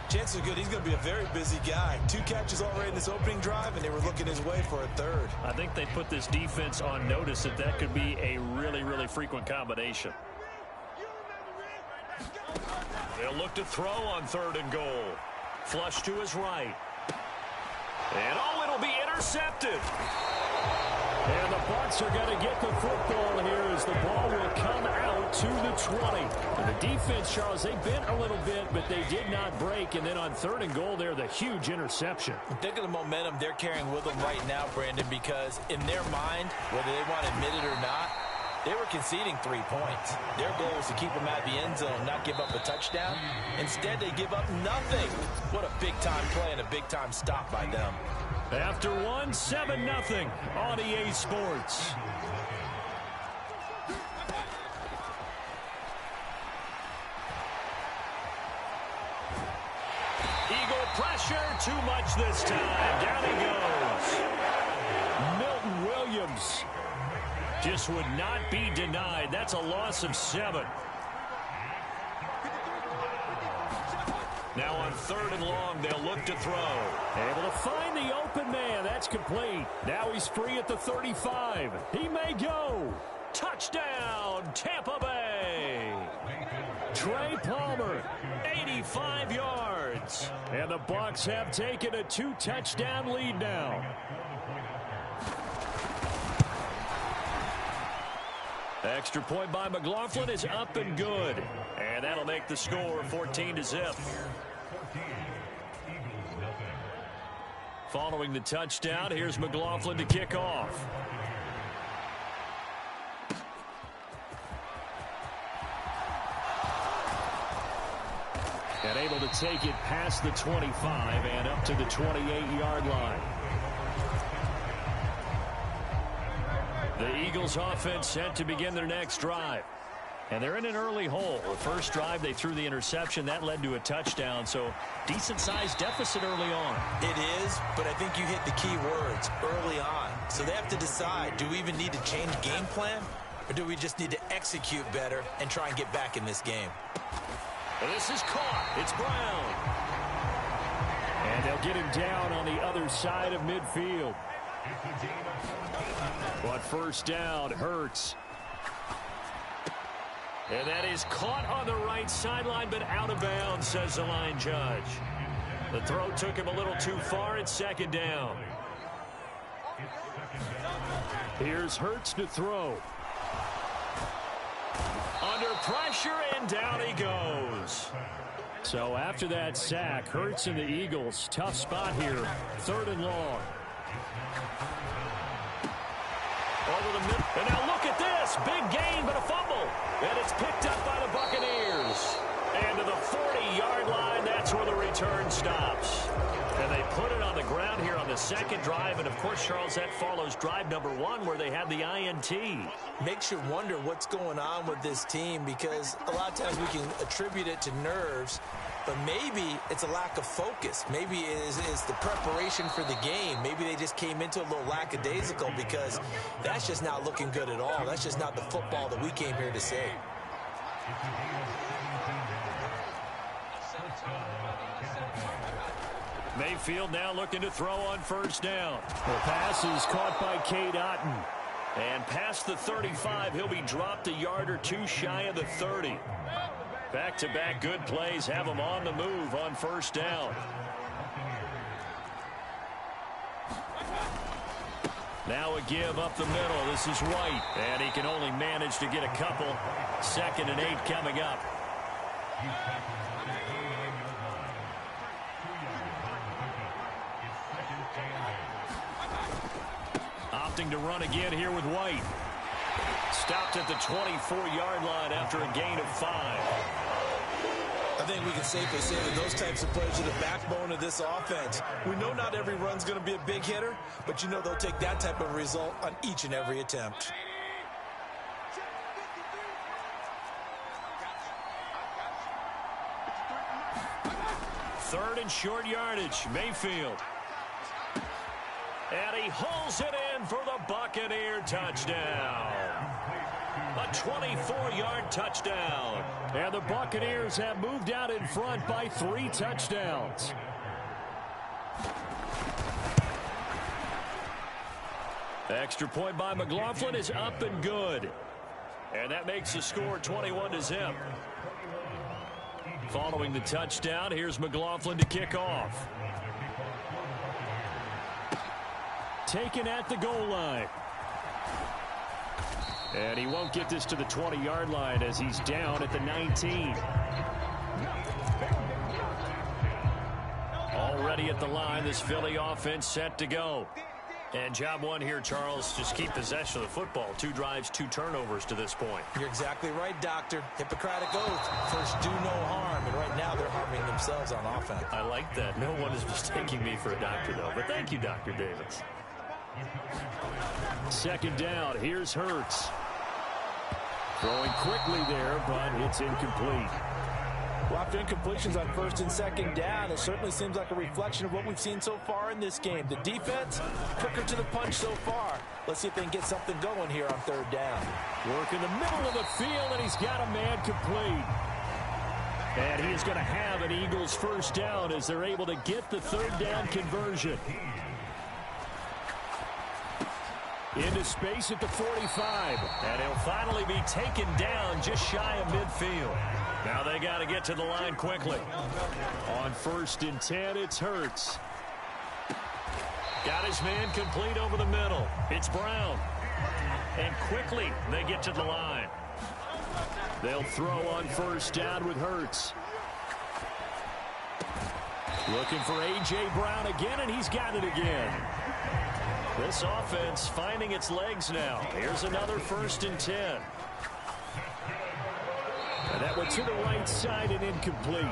Chances are good. He's going to be a very busy guy. 2 catches already in this opening drive, and they were looking his way for a third. I think they put this defense on notice that that could be a really, really frequent combination. They'll look to throw on third and goal. Flush to his right. And it'll be intercepted. And the Bucs are going to get the football here as the ball will come out to the 20. And the defense, Charles, they bent a little bit, but they did not break. And then on third and goal there, the huge interception. Think of the momentum they're carrying with them right now, Brandon, because in their mind, whether they want to admit it or not, they were conceding 3 points. Their goal was to keep them at the end zone, not give up a touchdown. Instead, they give up nothing. What a big-time play and a big-time stop by them. After 1, 7-0 on EA Sports. Eagle pressure, too much this time. Down he goes. Milton Williams just would not be denied. That's a loss of 7. Now on third and long, they'll look to throw. Able to find the open man. That's complete. Now he's free at the 35. He may go. Touchdown, Tampa Bay. Trey Palmer, 85 yards. And the Bucs have taken a 2-touchdown lead now. Extra point by McLaughlin is up and good. And that'll make the score 14-0. Following the touchdown, here's McLaughlin to kick off. And able to take it past the 25 and up to the 28-yard line. The Eagles offense set to begin their next drive. And they're in an early hole. The first drive, they threw the interception. That led to a touchdown. So decent-sized deficit early on. It is, but I think you hit the key words, early on. So they have to decide, do we even need to change game plan? Or do we just need to execute better and try and get back in this game? And this is caught. It's Brown. And they'll get him down on the other side of midfield. But first down, Hurts. And that is caught on the right sideline, but out of bounds, says the line judge. The throw took him a little too far. It's second down. Here's Hurts to throw. Under pressure, and down he goes. So after that sack, Hurts and the Eagles, tough spot here. Third and long. Over the middle. And now look at this. Big gain, but a fumble. And it's picked up by the Buccaneers. And to the 40-yard line, that's where the return stops. And they put it on the ground here on the second drive. And, of course, Charles, that follows drive number 1 where they had the INT. Makes you wonder what's going on with this team because a lot of times we can attribute it to nerves. But maybe it's a lack of focus. Maybe it is the preparation for the game. Maybe they just came into a little lackadaisical because that's just not looking good at all. That's just not the football that we came here to see. Mayfield now looking to throw on first down. The pass is caught by Cade Otton. And past the 35, he'll be dropped a yard or two shy of the 30. Back-to-back good plays have him on the move on first down. Now a give up the middle. This is White. And he can only manage to get a couple. 2nd and 8 coming up. Opting to run again here with White. Stopped at the 24-yard line after a gain of 5. I think we can safely say that those types of plays are the backbone of this offense. We know not every run's going to be a big hitter, but you know they'll take that type of result on each and every attempt. Third and short yardage, Mayfield. And he hauls it in for the Buccaneer touchdown. A 24-yard touchdown. And the Buccaneers have moved out in front by 3 touchdowns. Extra point by McLaughlin is up and good. And that makes the score 21-0. Following the touchdown, here's McLaughlin to kick off. Taken at the goal line. And he won't get this to the 20-yard line as he's down at the 19. Already at the line, this Philly offense set to go. And job one here, Charles, just keep possession of the football. 2 drives, 2 turnovers to this point. You're exactly right, Doctor. Hippocratic oath. First, do no harm. And right now, they're harming themselves on offense. I like that. No one is mistaking me for a doctor, though. But thank you, Dr. Davis. 2nd down. Here's Hurts. Throwing quickly there, but it's incomplete. Well, after incompletions on 1st and 2nd down, it certainly seems like a reflection of what we've seen so far in this game. The defense, quicker to the punch so far. Let's see if they can get something going here on 3rd down. Work in the middle of the field, and he's got a man complete. And he is going to have an Eagles first down as they're able to get the 3rd down conversion. Into space at the 45. And he'll finally be taken down just shy of midfield. Now they got to get to the line quickly. On 1st and 10, it's Hurts. Got his man complete over the middle. It's Brown. And quickly they get to the line. They'll throw on 1st down with Hurts. Looking for A.J. Brown again, and he's got it again. This offense finding its legs now. Here's another 1st and 10. And that one to the right side and incomplete.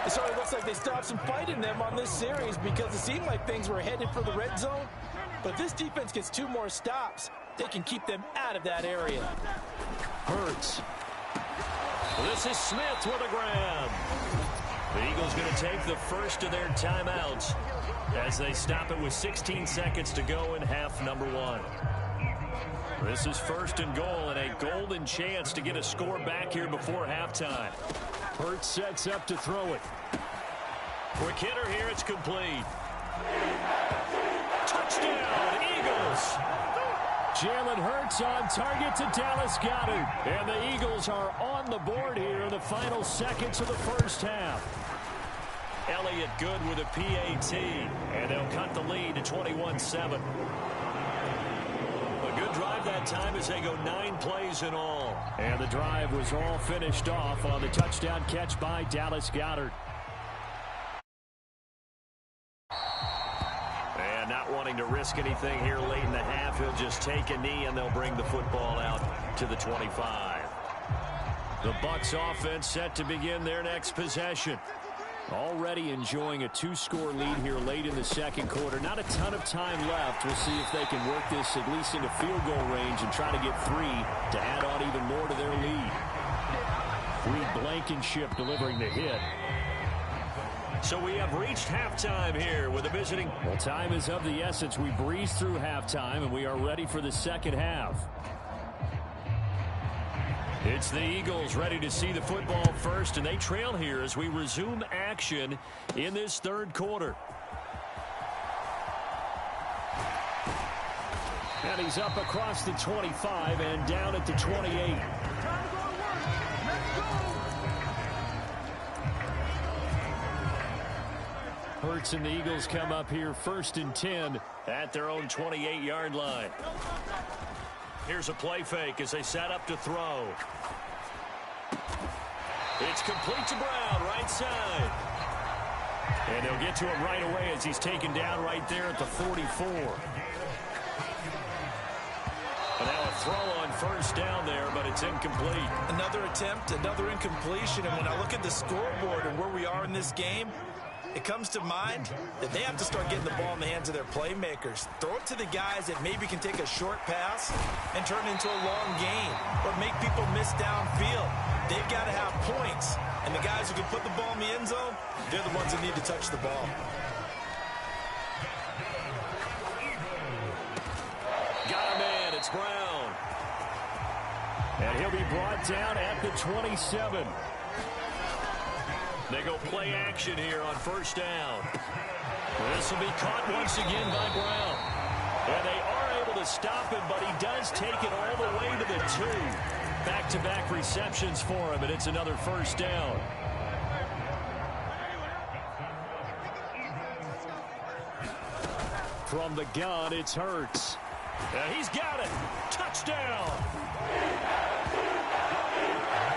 It sort of looks like they stopped some fight in them on this series because it seemed like things were headed for the red zone. But if this defense gets 2 more stops, they can keep them out of that area. Hurts. This is Smith with a grab. The Eagles going to take the first of their timeouts as they stop it with 16 seconds to go in half number 1. This is 1st and goal and a golden chance to get a score back here before halftime. Hurts sets up to throw it. Quick hitter here, it's complete. Touchdown, Eagles! Jalen Hurts on target to Dallas Goedert. And the Eagles are on the board here in the final seconds of the first half. Elliott good with a PAT. And they'll cut the lead to 21-7. A good drive that time as they go 9 plays in all. And the drive was all finished off on the touchdown catch by Dallas Goedert. And not wanting to risk anything here late in the half, he'll just take a knee and they'll bring the football out to the 25. The Bucs offense set to begin their next possession. Already enjoying a 2-score lead here late in the 2nd quarter. Not a ton of time left. We'll see if they can work this at least into field goal range and try to get 3 to add on even more to their lead. Reed Blankenship delivering the hit. So we have reached halftime here with a visiting. Well, time is of the essence. We breeze through halftime, and we are ready for the second half. It's the Eagles ready to see the football first, and they trail here as we resume action in this 3rd quarter. And he's up across the 25 and down at the 28. Hurts and the Eagles come up here 1st and 10 at their own 28-yard line. Here's a play fake as they set up to throw. It's complete to Brown, right side. And they'll get to him right away as he's taken down right there at the 44. And now a throw on 1st down there, but it's incomplete. Another attempt, another incompletion. And when I look at the scoreboard and where we are in this game, it comes to mind that they have to start getting the ball in the hands of their playmakers. Throw it to the guys that maybe can take a short pass and turn it into a long gain or make people miss downfield. They've got to have points. And the guys who can put the ball in the end zone, they're the ones that need to touch the ball. Got a man. It's Brown. And he'll be brought down at the 27. They go play action here on 1st down. This will be caught once again by Brown. And they are able to stop him, but he does take it all the way to the 2. Back-to-back receptions for him, and it's another 1st down. From the gun, it's Hurts. And he's got it. Touchdown.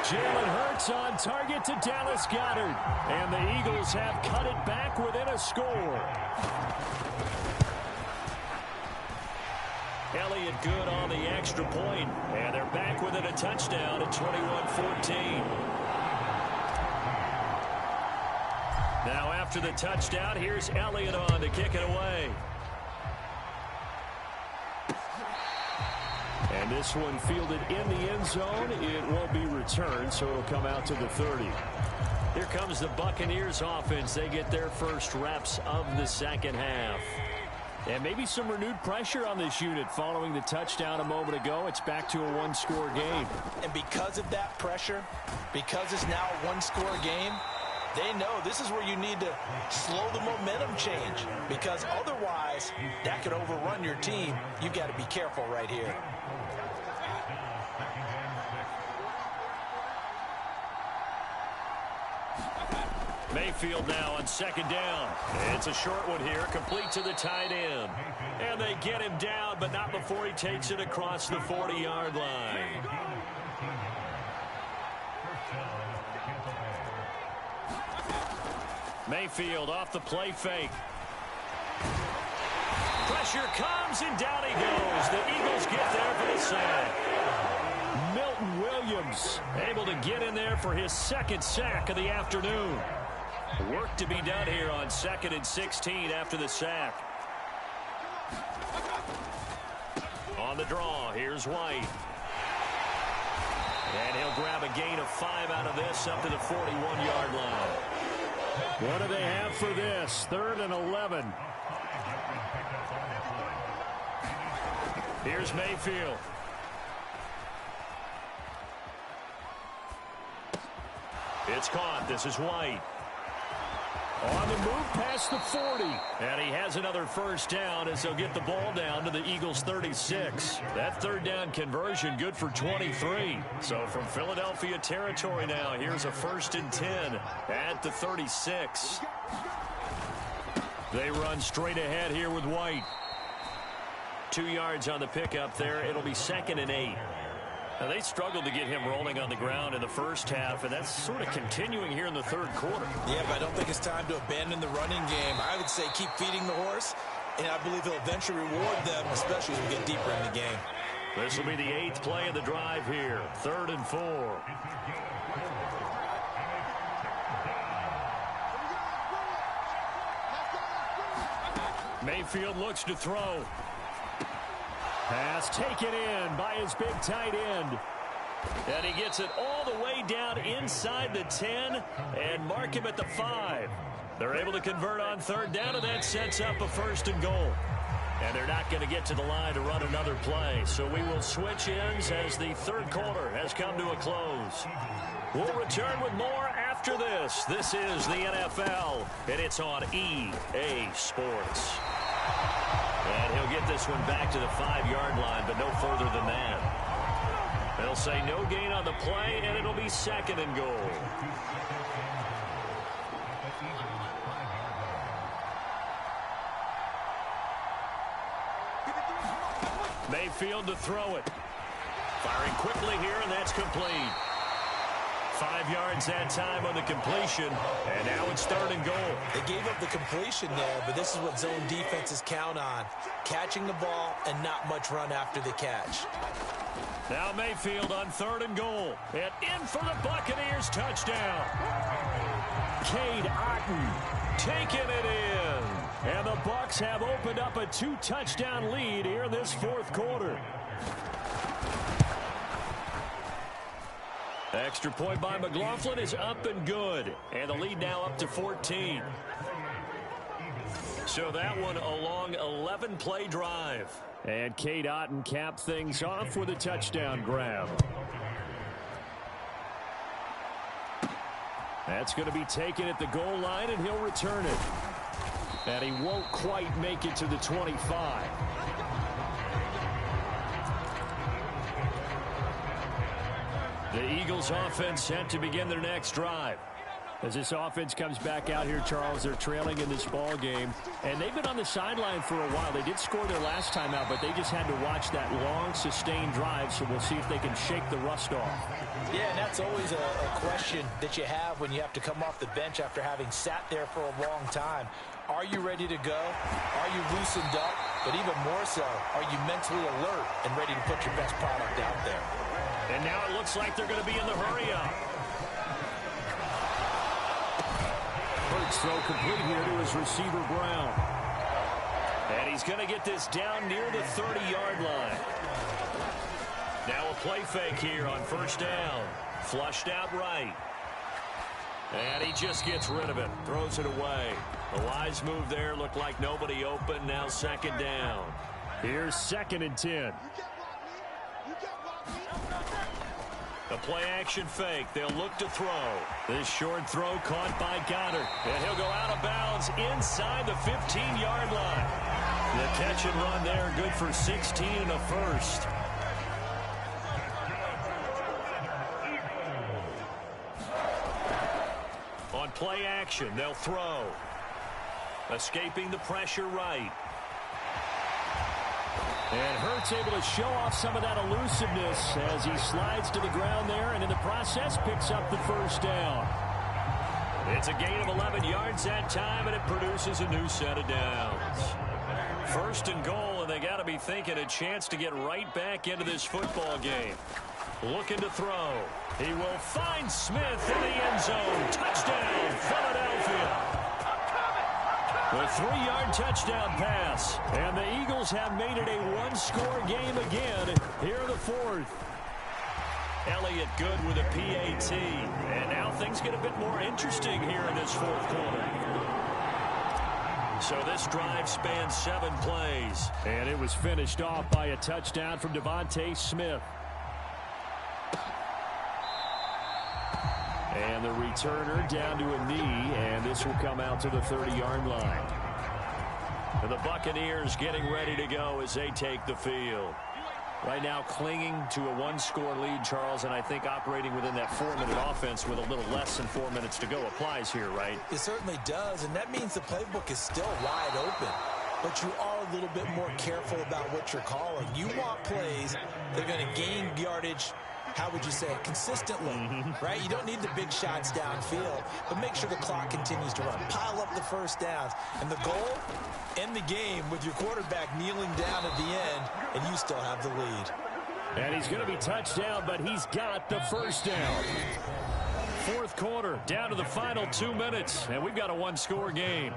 Jalen Hurts on target to Dallas Goedert. And the Eagles have cut it back within a score. Elliott good on the extra point. And they're back within a touchdown at 21-14. Now after the touchdown, here's Elliott on to kick it away. And this one fielded in the end zone. It won't be returned, so it'll come out to the 30. Here comes the Buccaneers offense. They get their first reps of the second half. And maybe some renewed pressure on this unit following the touchdown a moment ago. It's back to a one-score game. And because of that pressure, because it's now a one-score game, they know this is where you need to slow the momentum change, because otherwise that could overrun your team. You've got to be careful right here. Mayfield now on 2nd down. It's a short one here, complete to the tight end. And they get him down, but not before he takes it across the 40-yard line. Mayfield off the play fake. Pressure comes, and down he goes. The Eagles get there for the sack. Milton Williams able to get in there for his 2nd sack of the afternoon. Work to be done here on 2nd and 16 after the sack. On the draw, here's White. And he'll grab a gain of 5 out of this up to the 41-yard line. What do they have for this? 3rd and 11. Here's Mayfield. It's caught. This is White. On the move past the 40. And he has another 1st down as they'll get the ball down to the Eagles' 36. That 3rd down conversion good for 23. So from Philadelphia territory now, here's a 1st and 10 at the 36. They run straight ahead here with White. 2 yards on the pickup there. It'll be 2nd and 8. Now, they struggled to get him rolling on the ground in the first half, and that's sort of continuing here in the 3rd quarter. Yeah, but I don't think it's time to abandon the running game. I would say keep feeding the horse, and I believe he'll eventually reward them, especially as we get deeper in the game. This will be the 8th play of the drive here. 3rd and 4. Mayfield looks to throw. Pass taken in by his big tight end. And he gets it all the way down inside the 10 and mark him at the 5. They're able to convert on 3rd down, and that sets up a 1st and goal. And they're not going to get to the line to run another play. So we will switch ends as the 3rd quarter has come to a close. We'll return with more after this. This is the NFL, and it's on EA Sports. And he'll get this one back to the 5-yard line, but no further than that. They'll say no gain on the play, and it'll be 2nd and goal. Mayfield to throw it. Firing quickly here, and that's complete. 5 yards that time on the completion, and now it's 3rd and goal. They gave up the completion there, but this is what zone defenses count on. Catching the ball and not much run after the catch. Now Mayfield on 3rd and goal. And in for the Buccaneers touchdown. Cade Otton taking it in. And the Bucs have opened up a 2-touchdown lead here in this 4th quarter. Extra point by McLaughlin is up and good. And the lead now up to 14. So that one a long 11-play drive. And Cade Otton capped things off with a touchdown grab. That's going to be taken at the goal line, and he'll return it. And he won't quite make it to the 25. The Eagles offense set to begin their next drive. As this offense comes back out here, Charles, they're trailing in this ball game. And they've been on the sideline for a while. They did score their last time out, but they just had to watch that long, sustained drive. So we'll see if they can shake the rust off. Yeah, and that's always a question that you have when you have to come off the bench after having sat there for a long time. Are you ready to go? Are you loosened up? But even more so, are you mentally alert and ready to put your best product out there? And now it looks like they're going to be in the hurry-up. Hurts throw complete here to his receiver, Brown. And he's going to get this down near the 30-yard line. Now a play fake here on 1st down. Flushed out right. And he just gets rid of it. Throws it away. The wise move there. Looked like nobody open. Now 2nd down. Here's 2nd and 10. The play-action fake. They'll look to throw. This short throw caught by Goddard. And he'll go out of bounds inside the 15-yard line. The catch and run there, good for 16 and a first. On play action, they'll throw. Escaping the pressure right. And Hurts able to show off some of that elusiveness as he slides to the ground there, and in the process picks up the 1st down. It's a gain of 11 yards that time, and it produces a new set of downs. 1st and goal, and they got to be thinking a chance to get right back into this football game. Looking to throw. He will find Smith in the end zone. Touchdown, Philadelphia. The 3-yard touchdown pass. And the Eagles have made it a 1-score game again here in the 4th. Elliott good with a PAT. And now things get a bit more interesting here in this 4th quarter. So this drive spans 7 plays. And it was finished off by a touchdown from Devontae Smith. And the returner down to a knee, and this will come out to the 30-yard line. And the Buccaneers getting ready to go as they take the field. Right now clinging to a 1-score lead, Charles, and I think operating within that 4-minute offense with a little less than 4 minutes to go applies here, right? It certainly does, and that means the playbook is still wide open. But you are a little bit more careful about what you're calling. You want plays that are going to gain yardage, how would you say it, consistently, right? You don't need the big shots downfield, but make sure the clock continues to run. Pile up the 1st downs. And the goal, end the game with your quarterback kneeling down at the end, and you still have the lead. And he's going to be touched down, but he's got the 1st down. 4th quarter, down to the final 2 minutes, and we've got a 1-score game.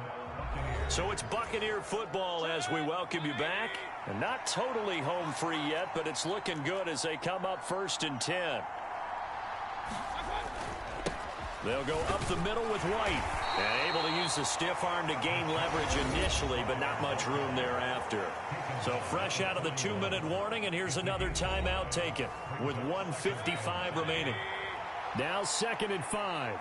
So it's Buccaneer football as we welcome you back. And not totally home free yet, but it's looking good as they come up 1st and 10. They'll go up the middle with White. And able to use the stiff arm to gain leverage initially, but not much room thereafter. So fresh out of the 2-minute warning, and here's another timeout taken with 1:55 remaining. Now 2nd and 5.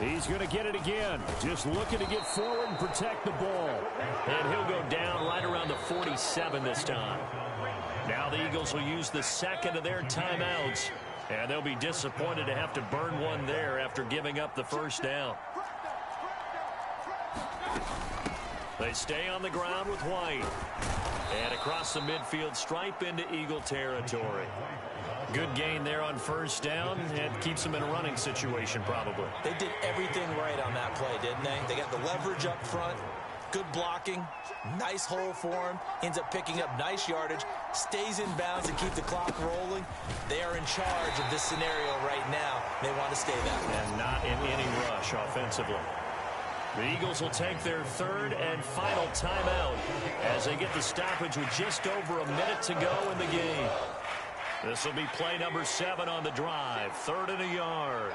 He's going to get it again. Just looking to get forward and protect the ball. And he'll go down right around the 47 this time. Now the Eagles will use the second of their timeouts. And they'll be disappointed to have to burn one there after giving up the first down. They stay on the ground with White. And across the midfield stripe into Eagle territory. Good gain there on first down, and keeps them in a running situation probably. They did everything right on that play, didn't they? They got the leverage up front, good blocking, nice hole for him, ends up picking up nice yardage, stays in bounds and keep the clock rolling. They are in charge of this scenario right now. They want to stay that way. And not in any rush offensively. The Eagles will take their third and final timeout as they get the stoppage with just over a minute to go in the game. This will be play number 7 on the drive. 3rd and a yard.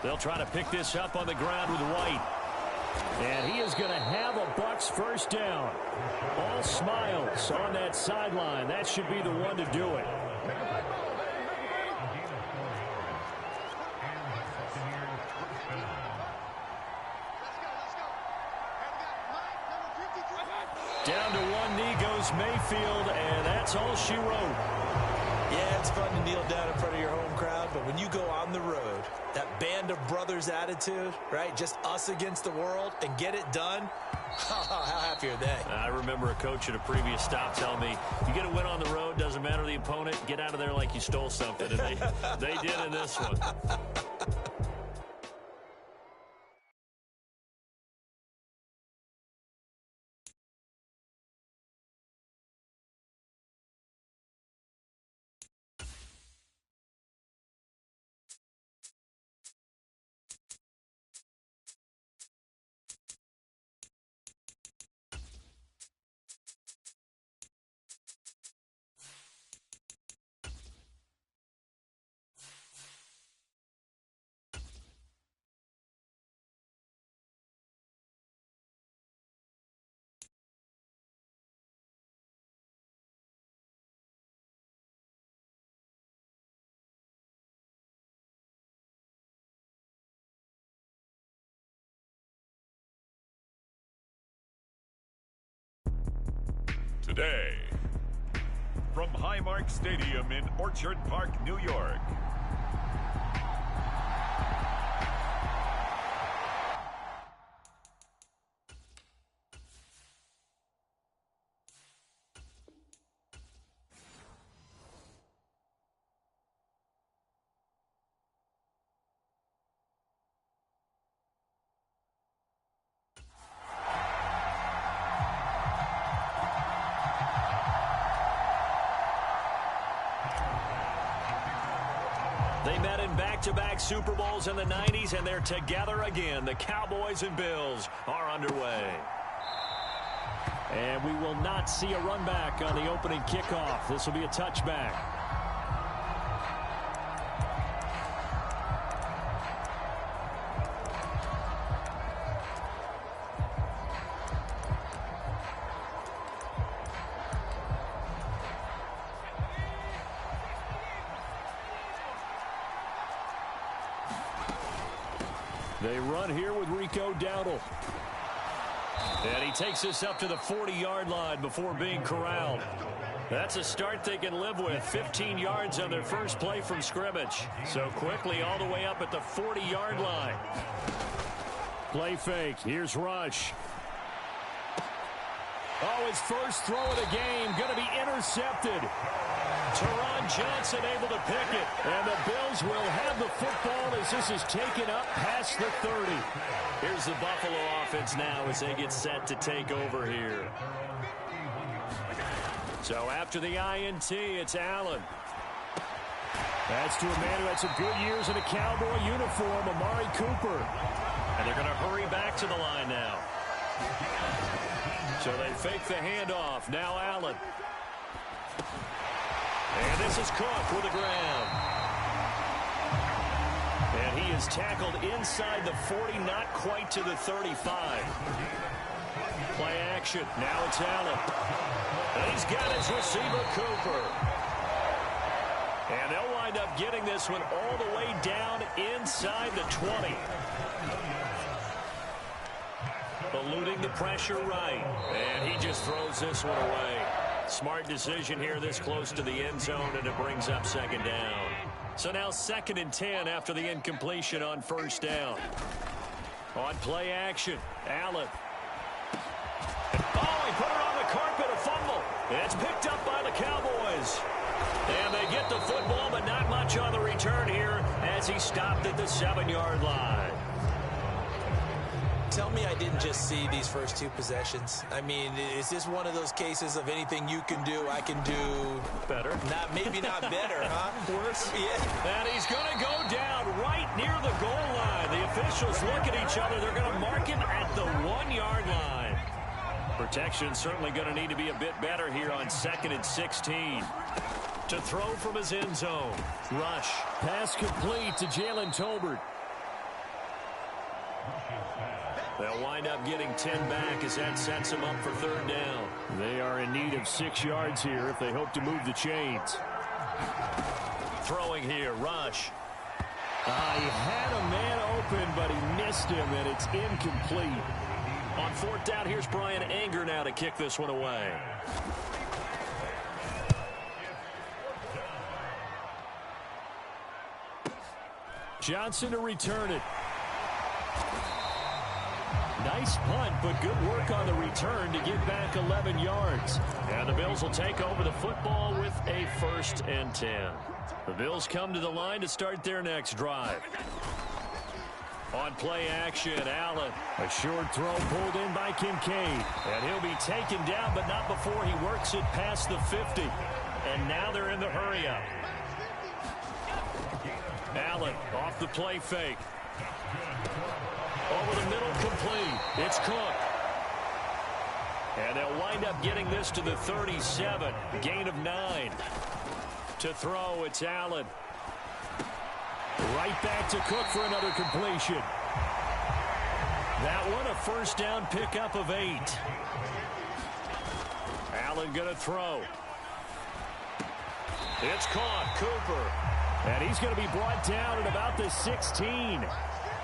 They'll try to pick this up on the ground with White. And he is going to have a Bucs first down. All smiles on that sideline. That should be the one to do it. Down to one knee goes Mayfield, and that's all she wrote. Yeah, it's fun to kneel down in front of your home crowd, but when you go on the road, that band of brothers attitude, right, just us against the world, and get it done, how happy are they? I remember a coach at a previous stop telling me, you get a win on the road, doesn't matter the opponent, get out of there like you stole something, and they did in this one. Today, from Highmark Stadium in Orchard Park, New York. They met in back-to-back Super Bowls in the 90s, and they're together again. The Cowboys and Bills are underway. And we will not see a run back on the opening kickoff. This will be a touchback. They run here with Rico Dowdle. And he takes this up to the 40-yard line before being corralled. That's a start they can live with. 15 yards on their first play from scrimmage. So quickly all the way up at the 40-yard line. Play fake. Here's Rush. Oh, his first throw of the game going to be intercepted. Teron Johnson able to pick it. And the Bills will have the football as this is taken up past the 30. Here's the Buffalo offense now as they get set to take over here. So after the INT, it's Allen. That's to a man who had some good years in a Cowboy uniform, Amari Cooper. And they're going to hurry back to the line now. So they fake the handoff. Now Allen. And this is Cook with the ground. And he is tackled inside the 40, not quite to the 35. Play action. Now it's Allen. And he's got his receiver, Cooper. And they'll line wind up getting this one all the way down inside the 20. Eluding the pressure right. And he just throws this one away. Smart decision here this close to the end zone, and it brings up second down. So now 2nd and 10 after the incompletion on first down. On play action, Allen. Oh, he put it on the carpet, a fumble. It's picked up by the Cowboys. And they get the football, but not much on the return here as he stopped at the 7-yard line. Tell me I didn't just see these first 2 possessions. I mean, is this one of those cases of anything you can do, I can do better? Maybe not better, huh? Worse? Yeah. And he's going to go down right near the goal line. The officials look at each other. They're going to mark him at the 1-yard line. Protection certainly going to need to be a bit better here on 2nd and 16. To throw from his end zone. Rush. Pass complete to Jalen Tolbert. They'll wind up getting 10 back as that sets them up for 3rd down. They are in need of 6 yards here if they hope to move the chains. Throwing here, Rush. He had a man open, but he missed him, and it's incomplete. On 4th down, here's Brian Anger now to kick this one away. Johnson to return it. Nice punt, but good work on the return to get back 11 yards. And the Bills will take over the football with a 1st and 10. The Bills come to the line to start their next drive. On play action, Allen. A short throw pulled in by Kincaid. And he'll be taken down, but not before he works it past the 50. And now they're in the hurry-up. Allen off the play fake. Over the middle, complete. It's Cook. And they'll wind up getting this to the 37. Gain of 9. To throw, it's Allen. Right back to Cook for another completion. That one a 1st down pickup of 8. Allen going to throw. It's caught. Cooper. And he's going to be brought down at about the 16.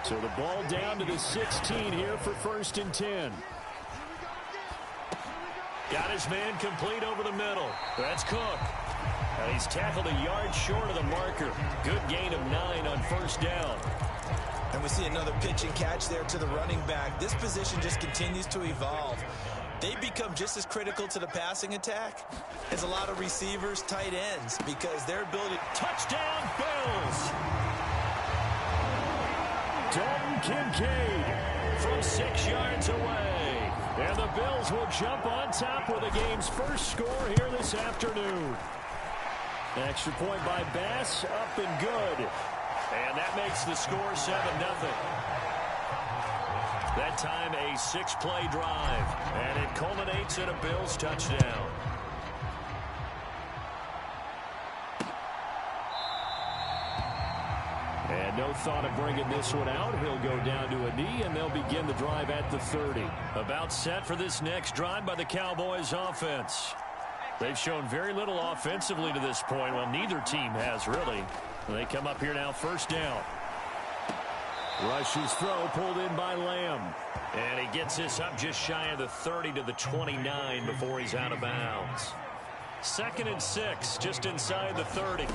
So the ball down to the 16 here for 1st and 10. Got his man complete over the middle. That's Cook. And he's tackled a yard short of the marker. Good gain of 9 on 1st down. And we see another pitch and catch there to the running back. This position just continues to evolve. They become just as critical to the passing attack as a lot of receivers, tight ends, because their ability... Touchdown, Bills! Dalton Kincaid from 6 yards away. And the Bills will jump on top with the game's first score here this afternoon. Extra point by Bass, up and good. And that makes the score 7-0. That time a 6-play drive. And it culminates in a Bills touchdown. And no thought of bringing this one out. He'll go down to a knee, and they'll begin the drive at the 30. About set for this next drive by the Cowboys offense. They've shown very little offensively to this point. Well, neither team has, really. They come up here now, 1st down. Rush's throw pulled in by Lamb. And he gets this up just shy of the 30 to the 29 before he's out of bounds. 2nd and 6, just inside the 30.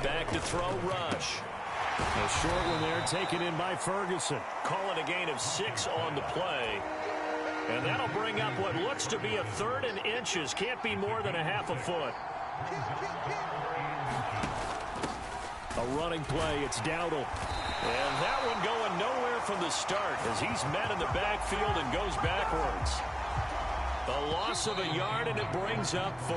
Back to throw, Rush. A short one there taken in by Ferguson. Calling a gain of 6 on the play. And that'll bring up what looks to be a 3rd and inches. Can't be more than a half a foot. A running play. It's Dowdle. And that one going nowhere from the start as he's met in the backfield and goes backwards. A loss of a yard, and it brings up 4.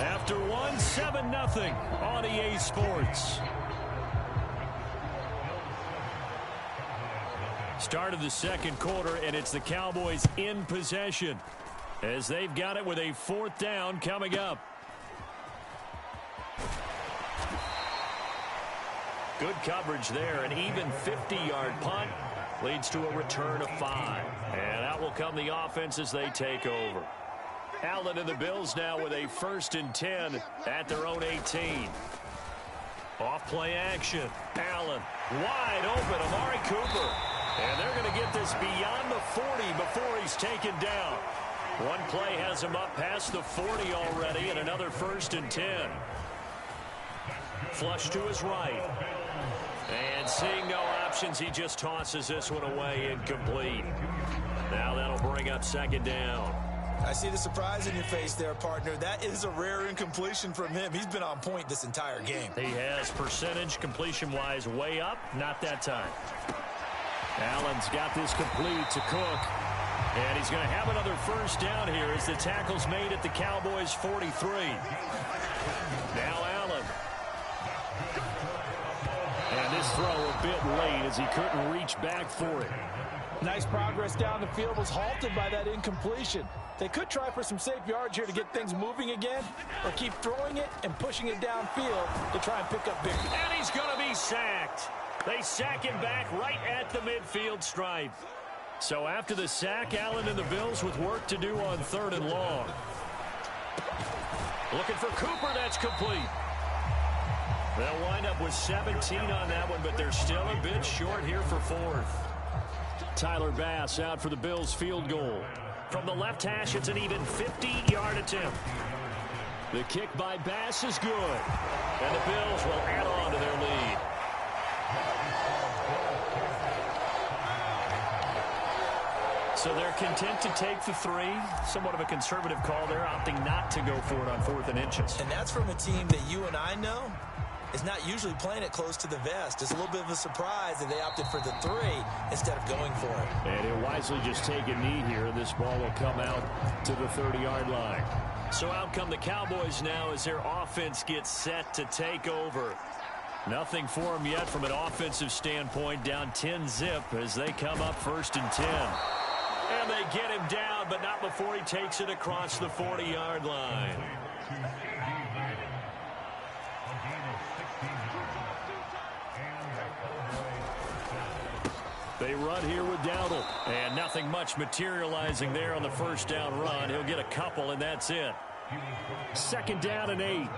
After one, 7-0 on EA Sports. Start of the 2nd quarter, and it's the Cowboys in possession as they've got it with a 4th down coming up. Good coverage there. An even 50-yard punt leads to a return of 5. And out will come the offense as they take over. Allen and the Bills now with a 1st and 10 at their own 18. Off play action. Allen wide open. Amari Cooper. And they're going to get this beyond the 40 before he's taken down. One play has him up past the 40 already, and another 1st and 10. Flush to his right. And seeing no options, he just tosses this one away, incomplete. Now that'll bring up 2nd down. I see the surprise in your face there, partner. That is a rare incompletion from him. He's been on point this entire game. He has percentage completion-wise way up. Not that time. Allen's got this complete to Cook. And he's going to have another 1st down here as the tackle's made at the Cowboys' 43. Now Allen. And this throw a bit late as he couldn't reach back for it. Nice progress down the field, was halted by that incompletion. They could try for some safe yards here to get things moving again, or keep throwing it and pushing it downfield to try and pick up big. And he's going to be sacked. They sack him back right at the midfield stripe. So after the sack, Allen and the Bills with work to do on 3rd and long. Looking for Cooper, that's complete. They'll wind up with 17 on that one, but they're still a bit short here for 4th. Tyler Bass out for the Bills field goal. From the left hash, it's an even 50-yard attempt. The kick by Bass is good. And the Bills will add on to their lead. So they're content to take the 3. Somewhat of a conservative call there, opting not to go for it on 4th and inches. And that's from a team that you and I know is not usually playing it close to the vest. It's a little bit of a surprise that they opted for the 3 instead of going for it. And he'll wisely just take a knee here. This ball will come out to the 30-yard line. So out come the Cowboys now as their offense gets set to take over. Nothing for them yet from an offensive standpoint. Down 10-zip as they come up 1st and 10. And they get him down, but not before he takes it across the 40-yard line. They run here with Dowdle. And nothing much materializing there on the 1st down run. He'll get a couple, and that's it. 2nd down and 8.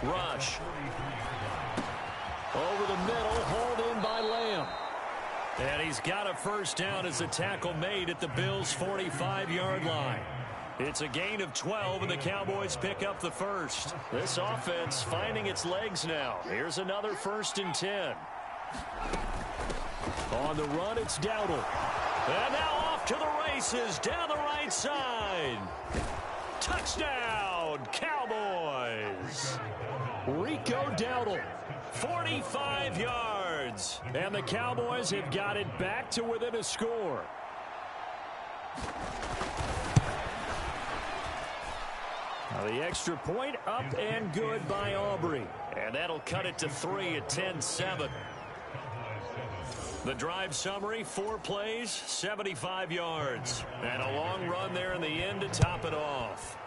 Rush. Over the middle, hauled in by Lamb. And he's got a 1st down as a tackle made at the Bills' 45-yard line. It's a gain of 12, and the Cowboys pick up the 1st. This offense finding its legs now. Here's another 1st and 10. On the run, it's Dowdle. And now off to the races down the right side. Touchdown, Cowboys. Rico Dowdle, 45 yards. And the Cowboys have got it back to within a score. Now the extra point up and good by Aubrey. And that'll cut it to 3 at 10-7. The drive summary, 4 plays, 75 yards. And a long run there in the end to top it off.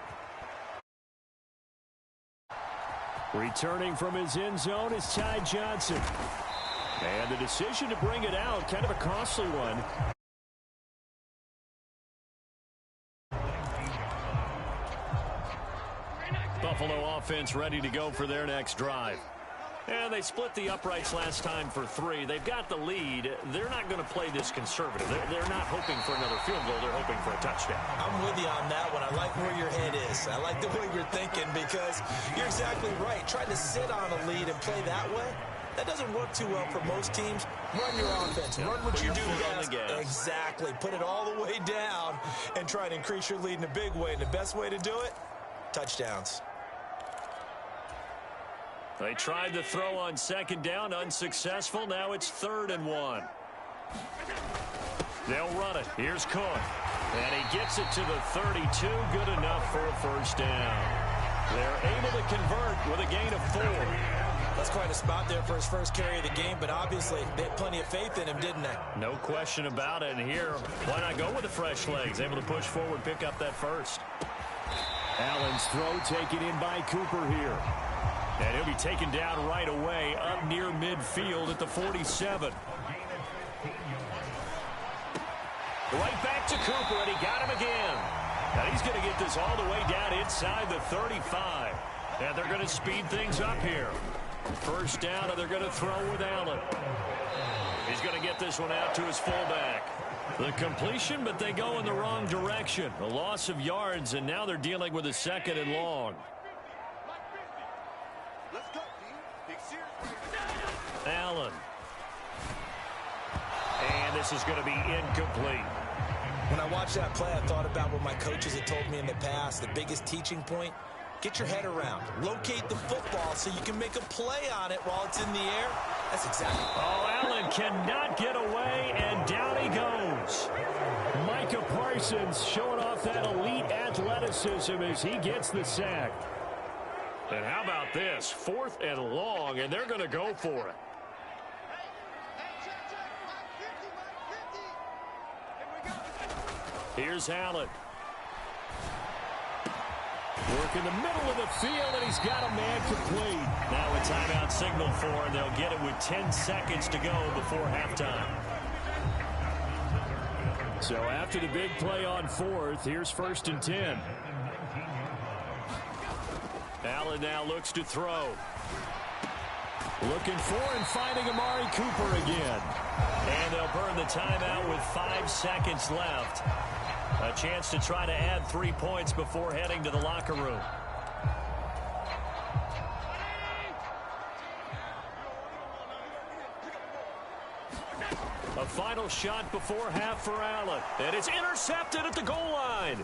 Returning from his end zone is Ty Johnson. And the decision to bring it out, kind of a costly one. Buffalo offense ready to go for their next drive. And they split the uprights last time for 3. They've got the lead. They're not going to play this conservative. They're not hoping for another field goal. They're hoping for a touchdown. I'm with you on that one. I like where your head is. I like the way you're thinking because you're exactly right. Trying to sit on a lead and play that way, that doesn't work too well for most teams. Run your offense. Run what you do best. Exactly. Put it all the way down and try to increase your lead in a big way. And the best way to do it, touchdowns. They tried to throw on 2nd down, unsuccessful. Now it's 3rd and 1. They'll run it. Here's Cook. And he gets it to the 32. Good enough for a 1st down. They're able to convert with a gain of 4. That's quite a spot there for his first carry of the game, but obviously they had plenty of faith in him, didn't they? No question about it. And here, why not go with the fresh legs? Able to push forward, pick up that 1st. Allen's throw taken in by Cooper here. And he'll be taken down right away up near midfield at the 47. Right back to Cooper, and he got him again. And he's going to get this all the way down inside the 35. And they're going to speed things up here. First down, and they're going to throw with Allen. He's going to get this one out to his fullback. The completion, but they go in the wrong direction. A loss of yards, and now they're dealing with a 2nd and long. Allen. And this is going to be incomplete. When I watched that play, I thought about what my coaches had told me in the past. The biggest teaching point, get your head around. Locate the football so you can make a play on it while it's in the air. That's exactly. Oh, Allen cannot get away, and down he goes. Micah Parsons showing off that elite athleticism as he gets the sack. And how about this? 4th and long, and they're going to go for it. Here's Allen. Work in the middle of the field, and he's got a man complete. Now a timeout signal for him. They'll get it with 10 seconds to go before halftime. So after the big play on 4th, here's 1st and 10. Allen now looks to throw. Looking for and finding Amari Cooper again. And they'll burn the timeout with 5 seconds left. A chance to try to add 3 points before heading to the locker room. A final shot before half for Allen. And it's intercepted at the goal line.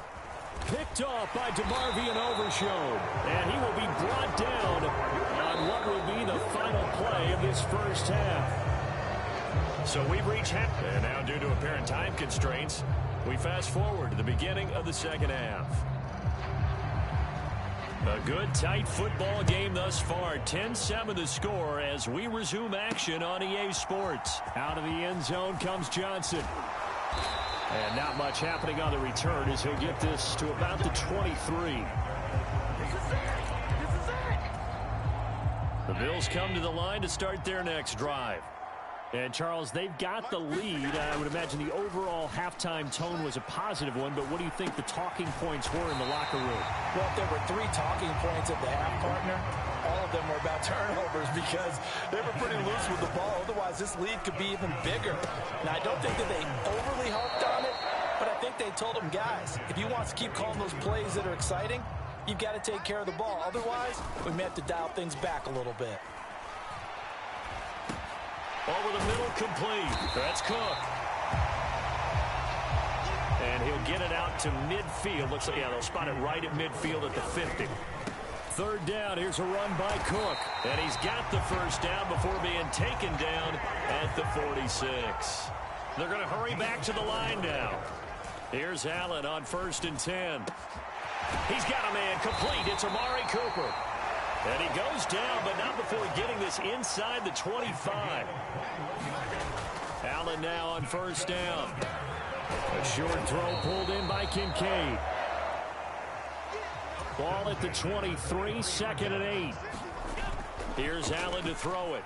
Picked off by DeMarvion Overshown. And he will be brought down on what will be the final play of this first half. So we've reached half. And now due to apparent time constraints, we fast forward to the beginning of the second half. A good, tight football game thus far. 10-7 the score as we resume action on EA Sports. Out of the end zone comes Johnson. And not much happening on the return as he'll get this to about the 23. The Bills come to the line to start their next drive. And, Charles, they've got the lead. I would imagine the overall halftime tone was a positive one, but what do you think the talking points were in the locker room? Well, if there were 3 talking points at the half, partner, all of them were about turnovers because they were pretty loose with the ball. Otherwise, this lead could be even bigger. Now, I don't think that they overly harped on it, but I think they told them, guys, if you want to keep calling those plays that are exciting, you've got to take care of the ball. Otherwise, we may have to dial things back a little bit. Over the middle, complete. That's Cook. And he'll get it out to midfield. Looks like, yeah, they'll spot it right at midfield at the 50. 3rd down, here's a run by Cook. And he's got the first down before being taken down at the 46. They're going to hurry back to the line now. Here's Allen on 1st and 10. He's got a man complete. It's Amari Cooper. And he goes down, but not before getting this inside the 25. Allen now on 1st down. A short throw pulled in by Kincaid. Ball at the 23, 2nd and 8. Here's Allen to throw it.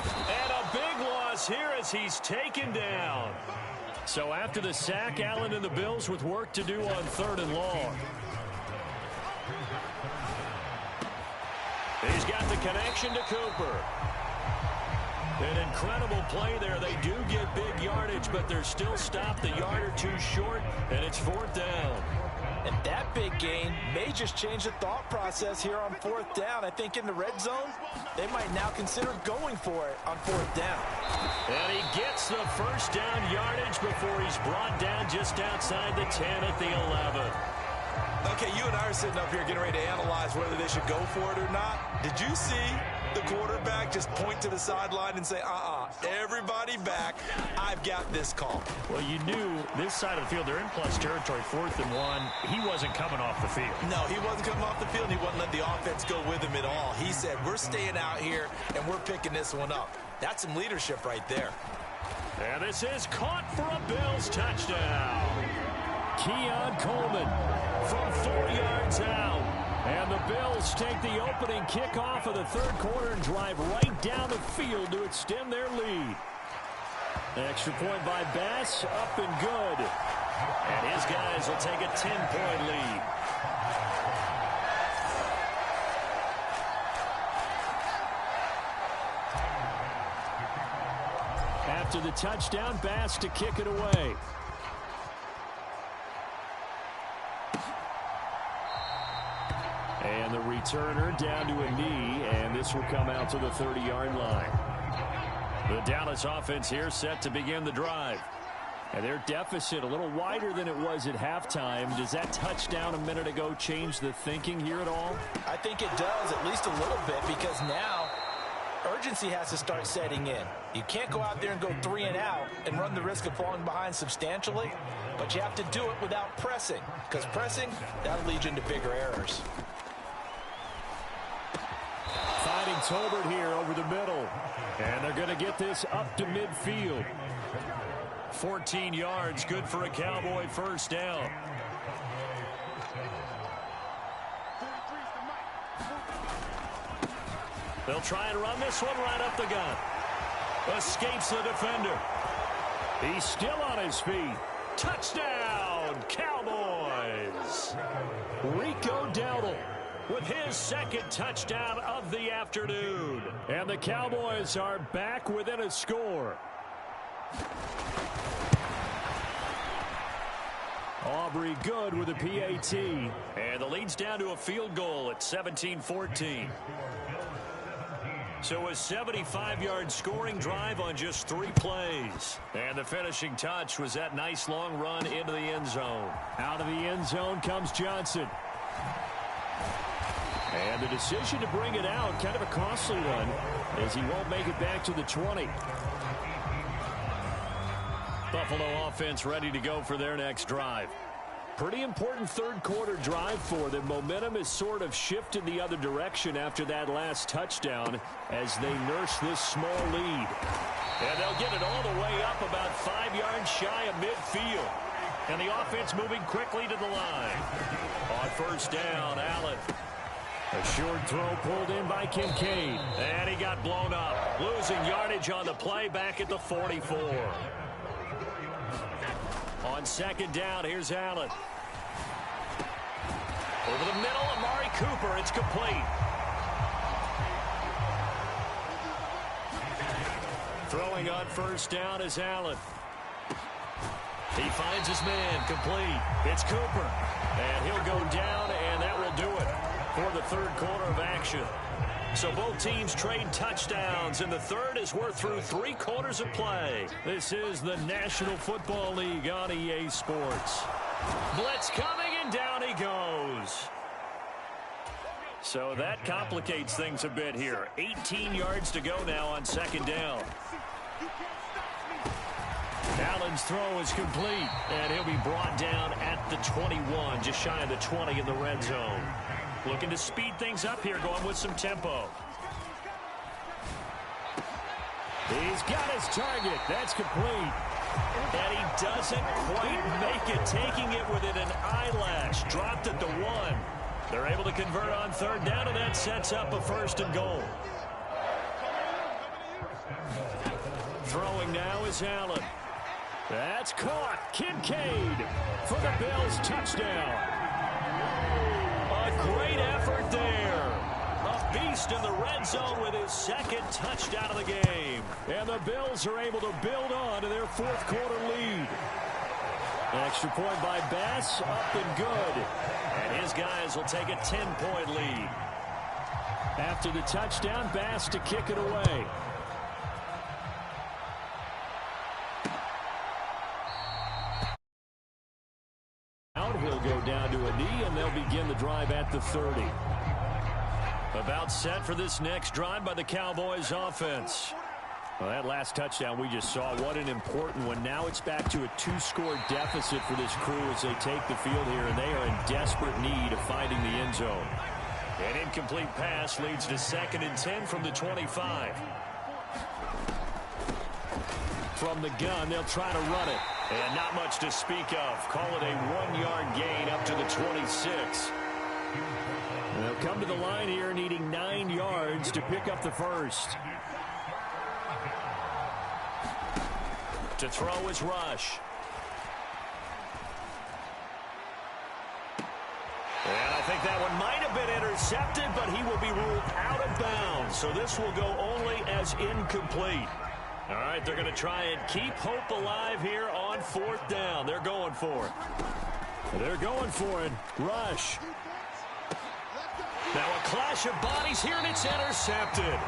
And a big loss here as he's taken down. So after the sack, Allen and the Bills with work to do on 3rd and long. He's got the connection to Cooper. An incredible play there. They do get big yardage, but they're still stopped a yard or 2 short, and it's 4th down. And that big gain may just change the thought process here on 4th down. I think in the red zone, they might now consider going for it on 4th down. And he gets the first down yardage before he's brought down just outside the 10 at the 11. Okay, you and I are sitting up here getting ready to analyze whether they should go for it or not. Did you see the quarterback just point to the sideline and say, everybody back, I've got this call? Well, you knew this side of the field, they're in plus territory, 4th and 1. He wasn't coming off the field. No, he wasn't coming off the field, and he wasn't letting the offense go with him at all. He said, we're staying out here, and we're picking this one up. That's some leadership right there. And this is caught for a Bills touchdown. Keon Coleman from 4 yards out. And the Bills take the opening kickoff of the 3rd quarter and drive right down the field to extend their lead. Extra point by Bass, up and good. And his guys will take a 10-point lead. After the touchdown, Bass to kick it away. And the returner down to a knee, and this will come out to the 30-yard line. The Dallas offense here set to begin the drive. And their deficit a little wider than it was at halftime. Does that touchdown a minute ago change the thinking here at all? I think it does, at least a little bit, because now urgency has to start setting in. You can't go out there and go 3 and out and run the risk of falling behind substantially, but you have to do it without pressing, because pressing, that'll lead you into bigger errors. Finding Tolbert here over the middle. And they're going to get this up to midfield. 14 yards, good for a Cowboy first down. They'll try and run this one right up the gut. Escapes the defender. He's still on his feet. Touchdown, Cowboys. Rico Dowdle with his second touchdown of the afternoon. And the Cowboys are back within a score. Aubrey good with a PAT. And the lead's down to a field goal at 17-14. So a 75-yard scoring drive on just 3 plays. And the finishing touch was that nice long run into the end zone. Out of the end zone comes Johnson. And the decision to bring it out, kind of a costly one, as he won't make it back to the 20. Buffalo offense ready to go for their next drive. Pretty important third quarter drive for them. Momentum has sort of shifted the other direction after that last touchdown as they nurse this small lead. And they'll get it all the way up about 5 yards shy of midfield. And the offense moving quickly to the line. On first down, Allen. A short throw pulled in by Kincaid. And he got blown up. Losing yardage on the play back at the 44. On second down, here's Allen. Over the middle, Amari Cooper. It's complete. Throwing on first down is Allen. He finds his man, complete. It's Cooper. And he'll go down, and that will do it for the third quarter of action. So both teams trade touchdowns, and the third is we're through 3 quarters of play. This is the National Football League on EA Sports. Blitz coming, and down he goes. So that complicates things a bit here. 18 yards to go now on second down. Allen's throw is complete, and he'll be brought down at the 21, just shy of the 20 in the red zone. Looking to speed things up here, going with some tempo. He's got his target. That's complete. And he doesn't quite make it, taking it within an eyelash. Dropped at the 1. They're able to convert on third down, and that sets up a first and goal. Throwing now is Allen. That's caught. Kincaid for the Bills touchdown. A great effort there. A beast in the red zone with his second touchdown of the game. And the Bills are able to build on to their fourth quarter lead. Extra point by Bass, up and good. And his guys will take a 10-point lead. After the touchdown, Bass to kick it away. He'll go down to a knee, and they'll begin the drive at the 30. About set for this next drive by the Cowboys offense. Well, that last touchdown we just saw, what an important one. Now it's back to a 2-score deficit for this crew as they take the field here, and they are in desperate need of finding the end zone. An incomplete pass leads to 2nd and 10 from the 25. From the gun, they'll try to run it. And not much to speak of. Call it a 1-yard gain up to the 26. And they'll come to the line here needing 9 yards to pick up the first. To throw is Rush. And I think that one might have been intercepted, but he will be ruled out of bounds. So this will go only as incomplete. All right, they're going to try and keep hope alive here on 4th down. They're going for it. They're going for it. Rush. Now a clash of bodies here, and it's intercepted.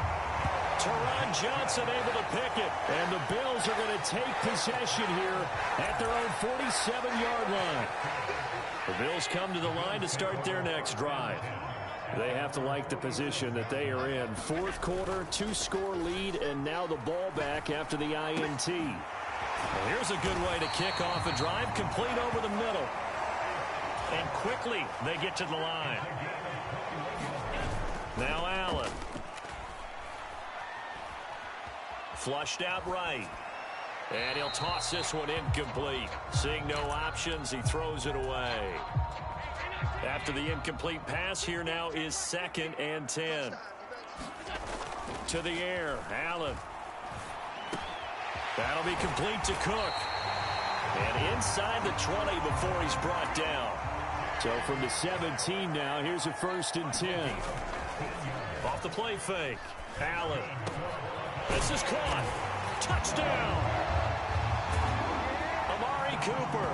Teron Johnson able to pick it. And the Bills are going to take possession here at their own 47-yard line. The Bills come to the line to start their next drive. They have to like the position that they are in. 4th quarter, 2-score lead, and now the ball back after the INT. Well, here's a good way to kick off a drive, complete over the middle. And quickly they get to the line. Now Allen. Flushed out right. And he'll toss this one incomplete. Seeing no options, he throws it away. After the incomplete pass, here now is 2nd and 10. To the air, Allen. That'll be complete to Cook. And inside the 20 before he's brought down. So from the 17 now, here's a 1st and 10. Off the play fake, Allen. This is caught. Touchdown. Amari Cooper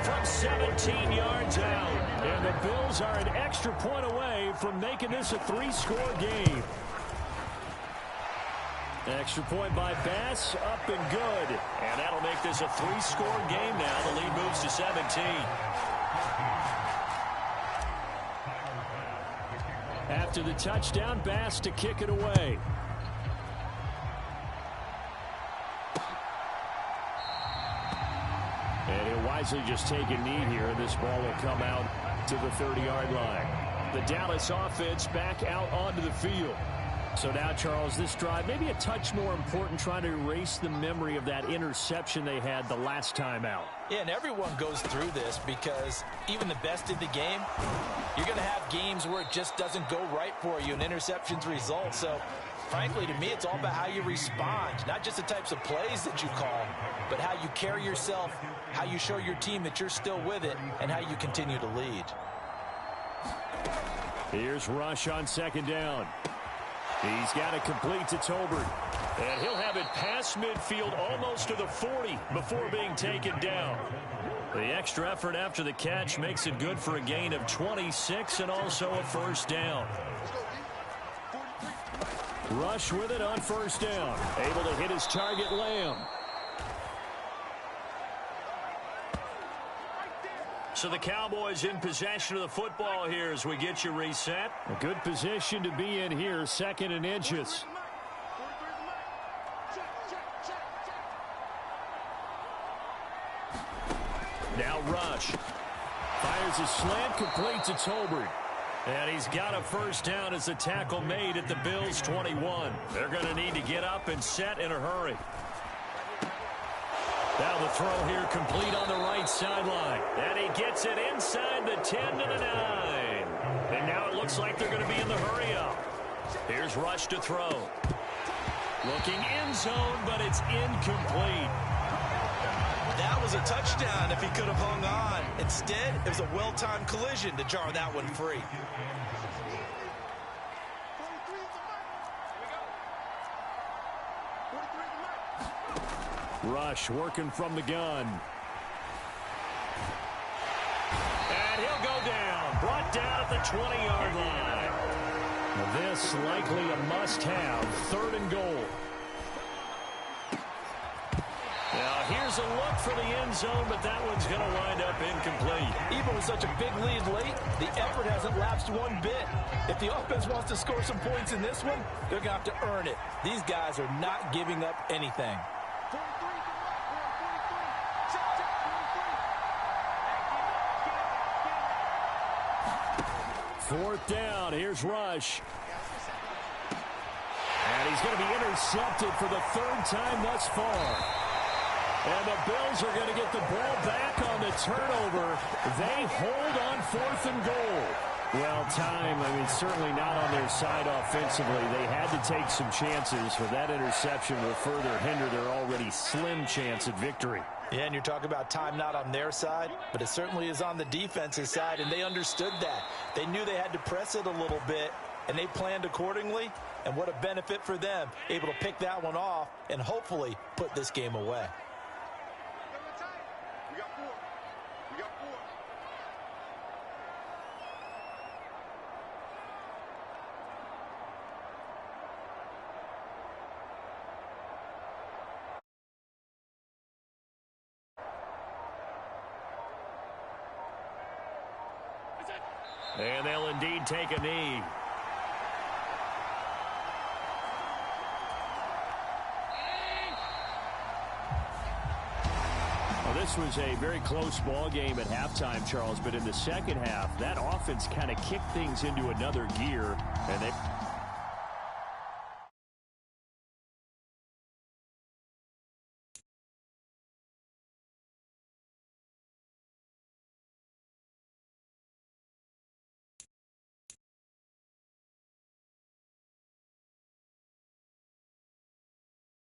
from 17 yards out. And the Bills are an extra point away from making this a 3-score game. Extra point by Bass, up and good. And that'll make this a 3-score game now. The lead moves to 17. After the touchdown, Bass to kick it away. And he'll wisely just take a knee here, and this ball will come out to the 30-yard line. The Dallas offense back out onto the field. So now, Charles, this drive maybe a touch more important, trying to erase the memory of that interception they had the last time out. Yeah, and everyone goes through this because even the best in the game, you're going to have games where it just doesn't go right for you, and interceptions result. So, frankly, to me, it's all about how you respond, not just the types of plays that you call, but how you carry yourself, how you show your team that you're still with it, and how you continue to lead. Here's Rush on 2nd down. He's got it complete to Tolbert. And he'll have it past midfield almost to the 40 before being taken down. The extra effort after the catch makes it good for a gain of 26 and also a 1st down. Rush with it on 1st down. Able to hit his target, Lamb. So the Cowboys in possession of the football here as we get you reset. A good position to be in here, 2nd and inches. Now Rush. Fires a slant complete to Tolbert. And he's got a 1st down as the tackle made at the Bills' 21. They're going to need to get up and set in a hurry. Now the throw here complete on the right sideline. And he gets it inside the 10 to the 9. And now it looks like they're going to be in the hurry-up. Here's Rush to throw. Looking end zone, but it's incomplete. That was a touchdown if he could have hung on. Instead, it was a well-timed collision to jar that one free. Rush working from the gun. And he'll go down. Brought down at the 20-yard line. This likely a must-have. 3rd and goal. Now here's a look for the end zone, but that one's going to wind up incomplete. Even with such a big lead late, the effort hasn't lapsed one bit. If the offense wants to score some points in this one, they're going to have to earn it. These guys are not giving up anything. 4th down. Here's Rush. And he's going to be intercepted for the 3rd time thus far. And the Bills are going to get the ball back on the turnover. They hold on 4th and goal. Well, time, certainly not on their side offensively. They had to take some chances, but that interception will further hinder their already slim chance at victory. Yeah, and you're talking about time not on their side, but it certainly is on the defense's side, and they understood that. They knew they had to press it a little bit, and they planned accordingly, and what a benefit for them, able to pick that one off and hopefully put this game away. We got four. We got four. And they'll indeed take a knee. Well, this was a very close ball game at halftime, Charles, but in the second half, that offense kind of kicked things into another gear, and they